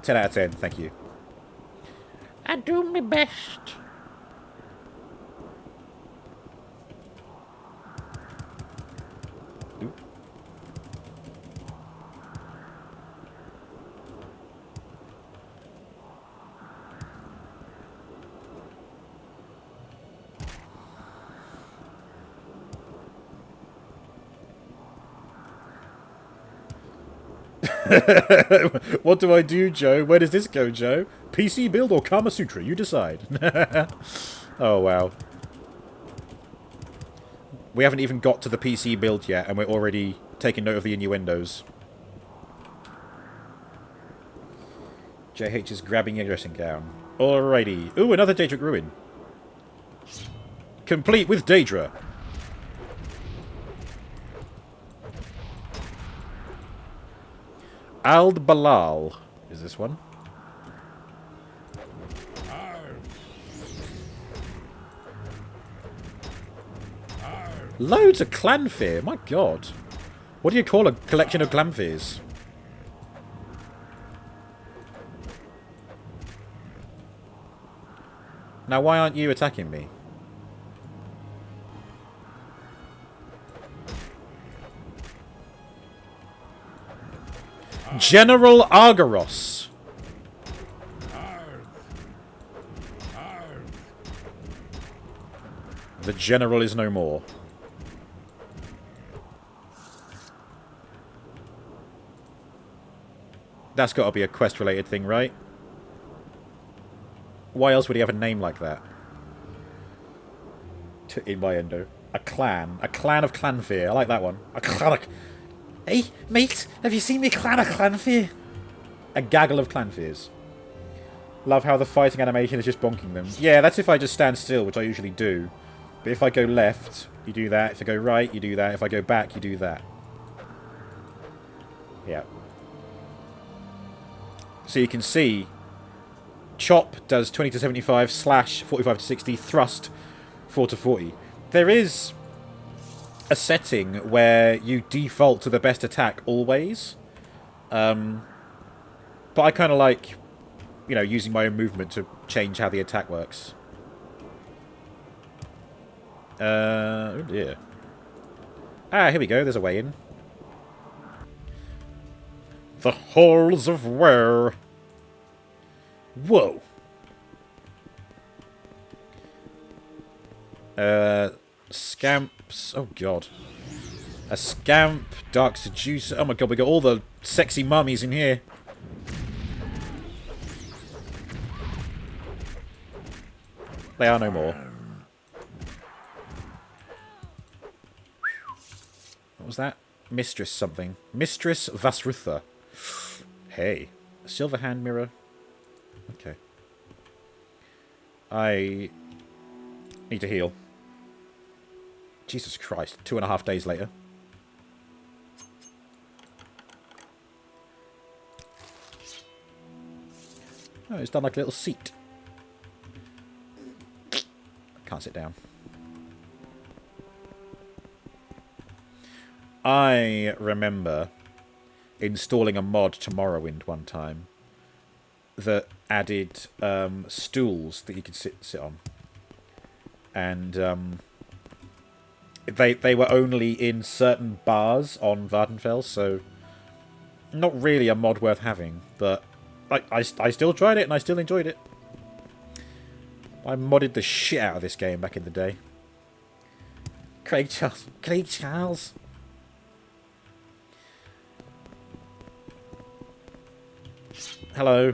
Speaker 1: 10 out of 10, thank you. I do my best. What do I do, Joe? Where does this go, Joe? PC build or Kama Sutra? You decide. Oh, wow. We haven't even got to the PC build yet, and we're already taking note of the innuendos. JH is grabbing your dressing gown. Alrighty. Ooh, another Daedric ruin. Complete with Daedra. Ald Balal is this one. Loads of Clanfear, my god. What do you call a collection of Clanfears? Now, why aren't you attacking me? General Argaros. The general is no more. That's got to be a quest-related thing, right? Why else would he have a name like that? In my endo. A clan. A clan of Clanfear. I like that one. A clan of... Hey, mate, have you seen me clan of Clanfear? A gaggle of Clanfears. Love how the fighting animation is just bonking them. Yeah, that's if I just stand still, which I usually do. But if I go left, you do that. If I go right, you do that. If I go back, you do that. Yeah. So you can see, chop does 20 to 75, slash 45 to 60, thrust 4 to 40. There is a setting where you default to the best attack always. But I kind of like, you know, using my own movement to change how the attack works. Oh dear. Ah, here we go. There's a way in. The halls of Were. Whoa. Scamps. Oh, God. A scamp. Dark seducer. Oh, my God. We got all the sexy mummies in here. They are no more. What was that? Mistress something. Mistress Vasrutha. Hey. A silver hand mirror. Okay. I need to heal. Jesus Christ. 2.5 days later. Oh, it's done like a little seat. Can't sit down. I remember installing a mod to Morrowind one time that added stools that you could sit on. And they were only in certain bars on Vardenfell, so not really a mod worth having, but I still tried it and I still enjoyed it. I modded the shit out of this game back in the day. Craig Charles. Craig Charles. Hello.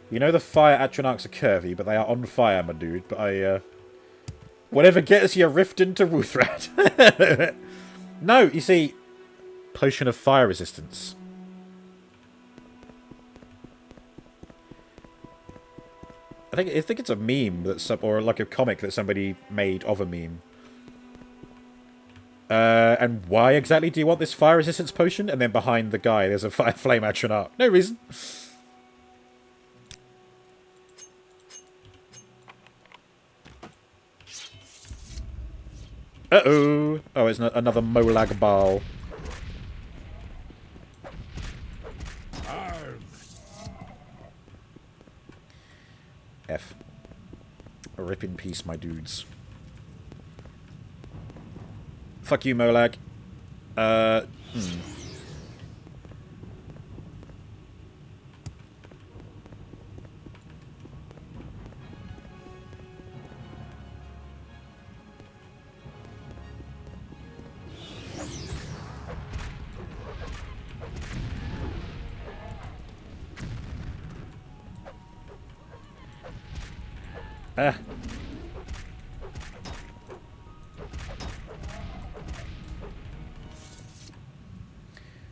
Speaker 1: You know the fire atronachs are curvy, but they are on fire, my dude. But whatever gets you rift into Ruthrat. No, you see, potion of fire resistance. I think it's a meme that's or like a comic that somebody made of a meme. And why exactly do you want this fire resistance potion? And then behind the guy, there's a fire flame atronach. No reason. Uh-oh. Oh, it's another Molag Bal. F. Rip in peace, my dudes. Fuck you, Molag. Ah.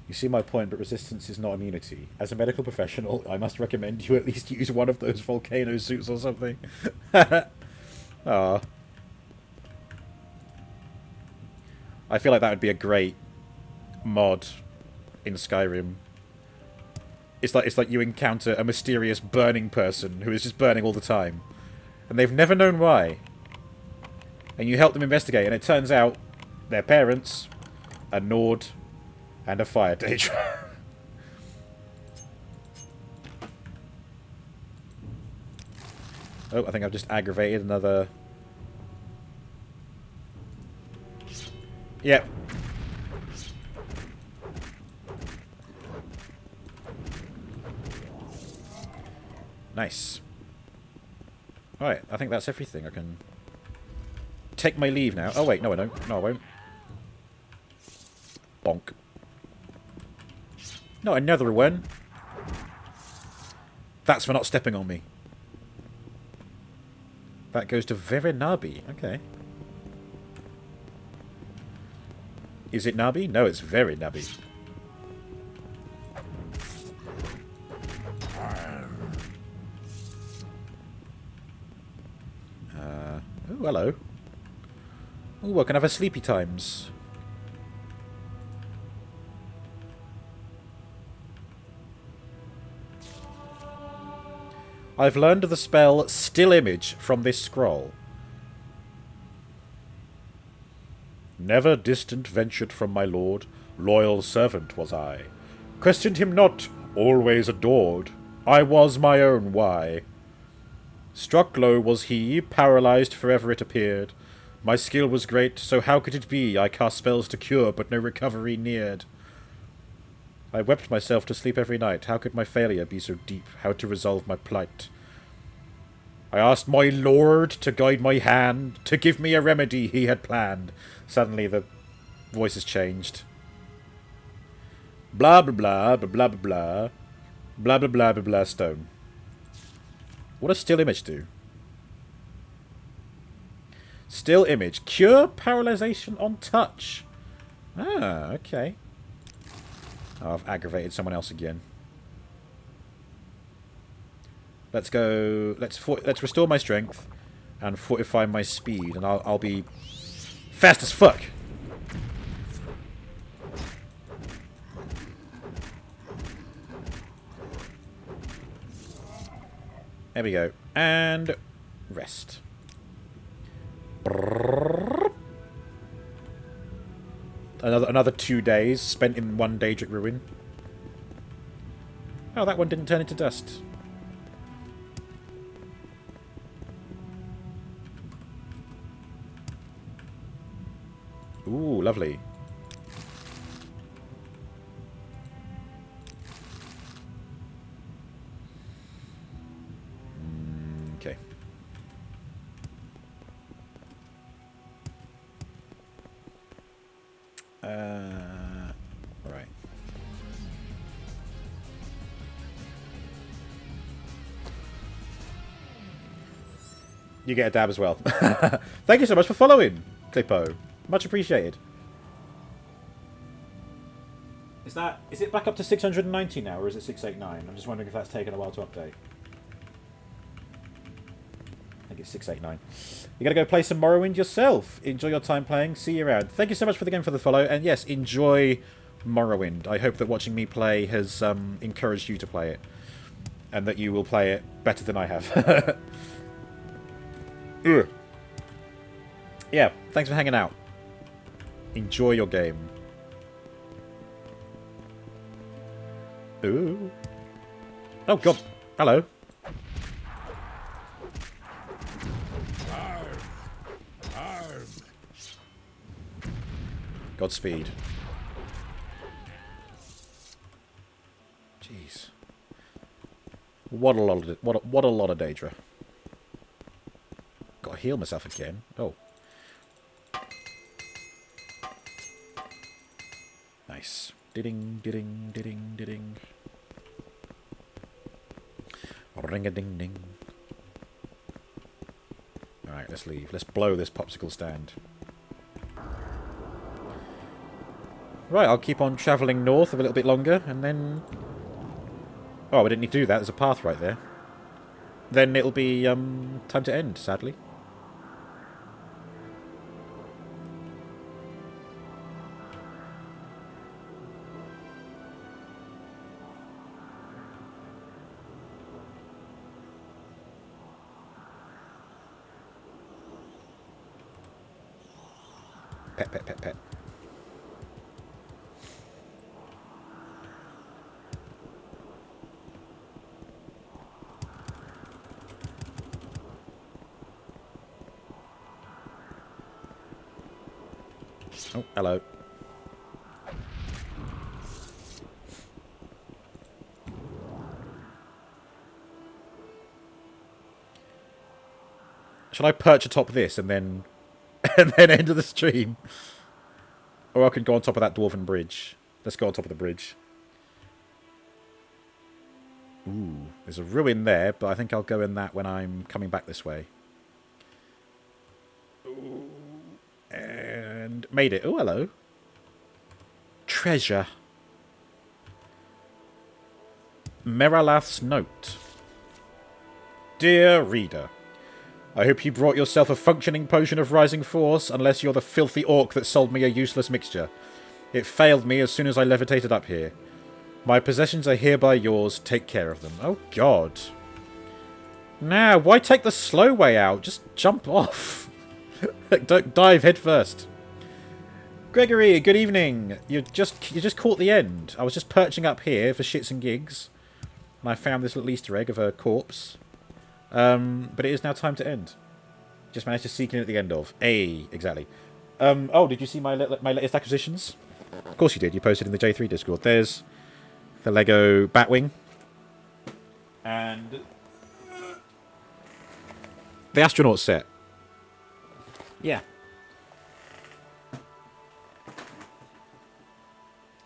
Speaker 1: You see my point, but resistance is not immunity. As a medical professional, I must recommend you at least use one of those volcano suits or something. Ah. I feel like that would be a great mod in Skyrim. It's like you encounter a mysterious burning person who is just burning all the time. And they've never known why. And you help them investigate, and it turns out their parents, a Nord, and a fire daedra. Oh, I think I've just aggravated another... Yep. Nice. Alright, I think that's everything. I can take my leave now. Oh wait, no I don't. No I won't. Bonk. No, another one. That's for not stepping on me. That goes to Verinabi. Okay. Is it Nabi? No, it's Verinabi. Oh, hello. Oh, I can have a sleepy times. I've learned the spell Still Image from this scroll. Never distant ventured from my lord, loyal servant was I. Questioned him not, always adored. I was my own why. Struck low was he, paralyzed forever it appeared. My skill was great, so how could it be I cast spells to cure, but no recovery neared? I wept myself to sleep every night. How could my failure be so deep? How to resolve my plight? I asked my lord to guide my hand, to give me a remedy he had planned. Suddenly the voice has changed. Blah blah blah blah blah blah blah blah blah blah blah blah stone. What does still image do? Still image. Cure paralyzation on touch. Ah, okay. Oh, I've aggravated someone else again. Let's go. Let's restore my strength. and fortify my speed, and I'll be fast as fuck. There we go. And rest. Another 2 days spent in one Daedric ruin. Oh, that one didn't turn into dust. Ooh, lovely. Okay. Right. You get a dab as well. Thank you so much for following, Clippo. Much appreciated. Is it back up to 690 now, or is it 689? I'm just wondering if that's taken a while to update. I think it's 689. You gotta go play some Morrowind yourself. Enjoy your time playing. See you around. Thank you so much for the follow. And yes, enjoy Morrowind. I hope that watching me play has encouraged you to play it. And that you will play it better than I have. Ugh. Yeah, thanks for hanging out. Enjoy your game. Ooh. Oh, God. Hello. Godspeed. Jeez. What a lot of Daedra. Gotta heal myself again. Oh. Nice. Ding, ding, ding, ding. Ring-a-ding-ding. Alright, let's leave. Let's blow this popsicle stand. Right, I'll keep on travelling north a little bit longer, and then... Oh, we didn't need to do that. There's a path right there. Then it'll be time to end, sadly. Pet, pet, pet, pet. Oh, hello. Shall I perch atop this and then and then enter the stream? Or I can go on top of that dwarven bridge. Let's go on top of the bridge. Ooh, there's a ruin there, but I think I'll go in that when I'm coming back this way. Ooh, and made it. Oh, hello. Treasure. Meralath's note. Dear reader, I hope you brought yourself a functioning potion of rising force, unless you're the filthy orc that sold me a useless mixture. It failed me as soon as I levitated up here. My possessions are hereby yours. Take care of them. Oh, God. Now, why take the slow way out? Just jump off. Don't dive head first. Gregory, good evening. You just caught the end. I was just perching up here for shits and gigs, and I found this little Easter egg of a corpse. But it is now time to end. Just managed to sneak in at the end of. Exactly. Oh, did you see my latest acquisitions? Of course you did. You posted in the J3 Discord. There's the Lego Batwing. And the astronaut set. Yeah.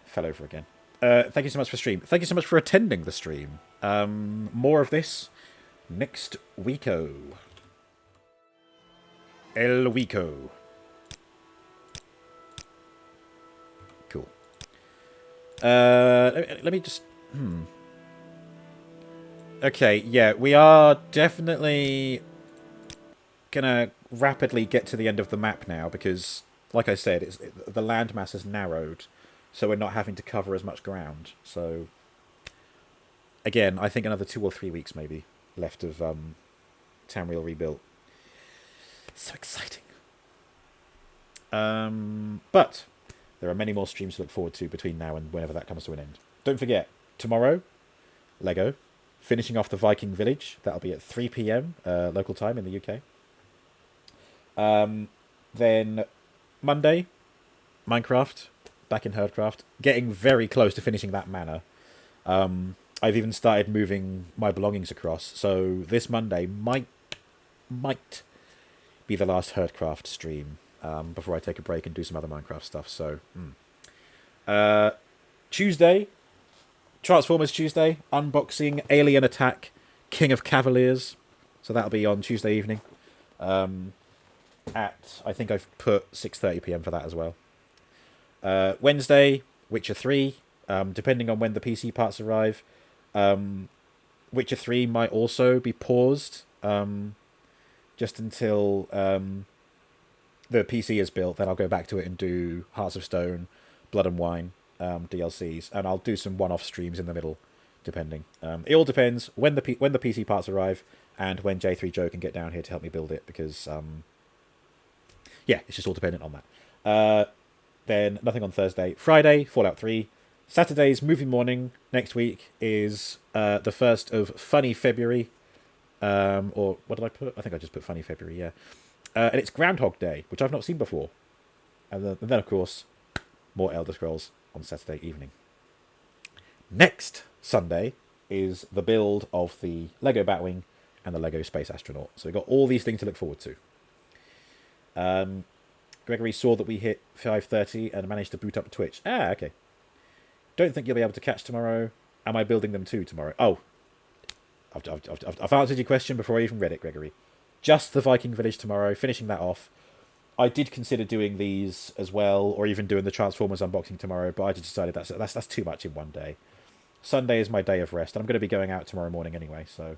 Speaker 1: Fell over again. Thank you so much for stream. Thank you so much for attending the stream. More of this next weeko. El weeko. Cool. Let me just... Okay, yeah, we are definitely gonna rapidly get to the end of the map now because, like I said, the landmass has narrowed, so we're not having to cover as much ground. So, again, I think another 2 or 3 weeks maybe left of Tamriel rebuilt. So exciting. But there are many more streams to look forward to between now and whenever that comes to an end. Don't forget, tomorrow, Lego, finishing off the Viking Village. That'll be at 3 p.m. Local time in the UK. Then Monday, Minecraft, back in Herdcraft. Getting very close to finishing that manor. I've even started moving my belongings across. So this Monday might be the last Herdcraft stream before I take a break and do some other Minecraft stuff. So, Tuesday, Transformers Tuesday, unboxing Alien Attack, King of Cavaliers. So that'll be on Tuesday evening. I think I've put 6:30 p.m. for that as well. Wednesday, Witcher 3. Depending on when the PC parts arrive, Witcher 3 might also be paused just until the PC is built. Then I'll go back to it and do Hearts of Stone, Blood and Wine DLCs, and I'll do some one-off streams in the middle, depending. It all depends when the PC parts arrive and when J3 Joe can get down here to help me build it, because yeah, it's just all dependent on that. Then nothing on Thursday. Friday, Fallout 3. Saturday's movie morning next week is the 1st of Funny February. Or what did I put? I think I just put Funny February, yeah. And it's Groundhog Day, which I've not seen before. And then of course, more Elder Scrolls on Saturday evening. Next Sunday is the build of the Lego Batwing and the Lego Space Astronaut. So we've got all these things to look forward to. Gregory saw that we hit 5:30 and managed to boot up Twitch. Ah, okay. Don't think you'll be able to catch tomorrow. Am I building them too tomorrow? Oh, I've answered your question before I even read it, Gregory. Just the Viking Village tomorrow, finishing that off. I did consider doing these as well, or even doing the Transformers unboxing tomorrow, but I just decided that's too much in one day. Sunday is my day of rest, and I'm going to be going out tomorrow morning anyway, so...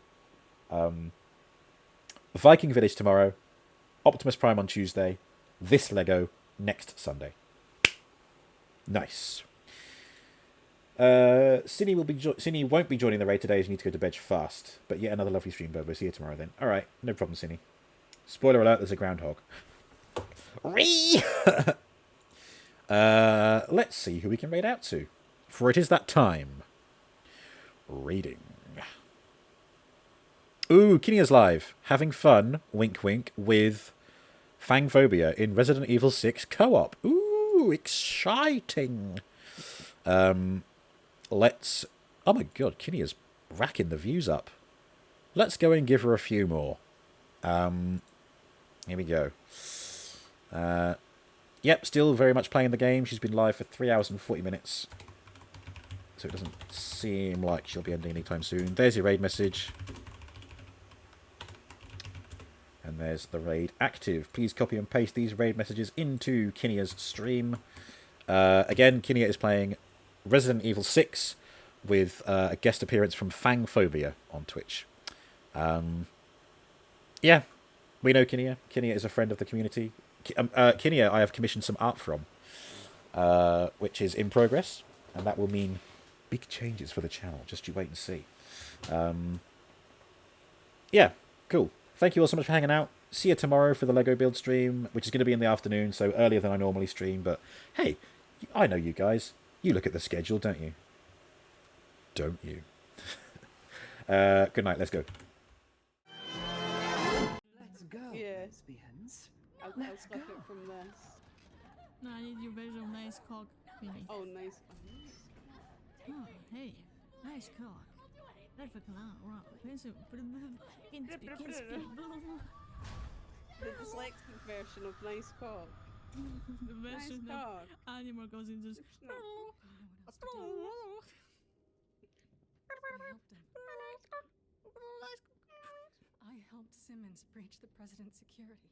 Speaker 1: Viking Village tomorrow, Optimus Prime on Tuesday, this Lego next Sunday. Nice. Cine won't be joining the raid today as you need to go to bed fast, but yet another lovely stream, Bobo. See you tomorrow then. Alright, no problem, Cine. Spoiler alert, there's a groundhog. Let's see who we can raid out to. For it is that time. Raiding. Ooh, Kinia's live. Having fun, wink wink, with Fangphobia in Resident Evil 6 co-op. Ooh, exciting. Let's... Oh my god, Kinia's racking the views up. Let's go and give her a few more. Here we go. Yep, still very much playing the game. She's been live for 3 hours and 40 minutes. So it doesn't seem like she'll be ending anytime soon. There's your raid message. And there's the raid active. Please copy and paste these raid messages into Kinia's stream. Again, Kinia is playing Resident Evil 6 with a guest appearance from Fangphobia on Twitch. Yeah, we know Kinia. Kinia is a friend of the community. Kinia, I have commissioned some art from, which is in progress, and that will mean big changes for the channel. Just you wait and see. Yeah, cool. Thank you all so much for hanging out. See you tomorrow for the Lego build stream, which is going to be in the afternoon, so earlier than I normally stream. But hey, I know you guys. You look at the schedule, don't you? Don't you? Good night. Let's go.
Speaker 6: Let's go.
Speaker 7: Yeah.
Speaker 6: Lesbians.
Speaker 7: I'll stop it from this.
Speaker 8: No, I need your visual nice cock. Really.
Speaker 7: Oh, nice.
Speaker 8: Oh, hey, nice cock. Därför klarar
Speaker 7: The dyslexic version of nice cock.
Speaker 8: the version
Speaker 7: Nice
Speaker 8: that
Speaker 7: cock.
Speaker 8: animal goes in just.
Speaker 6: I helped Simmons breach the president's security.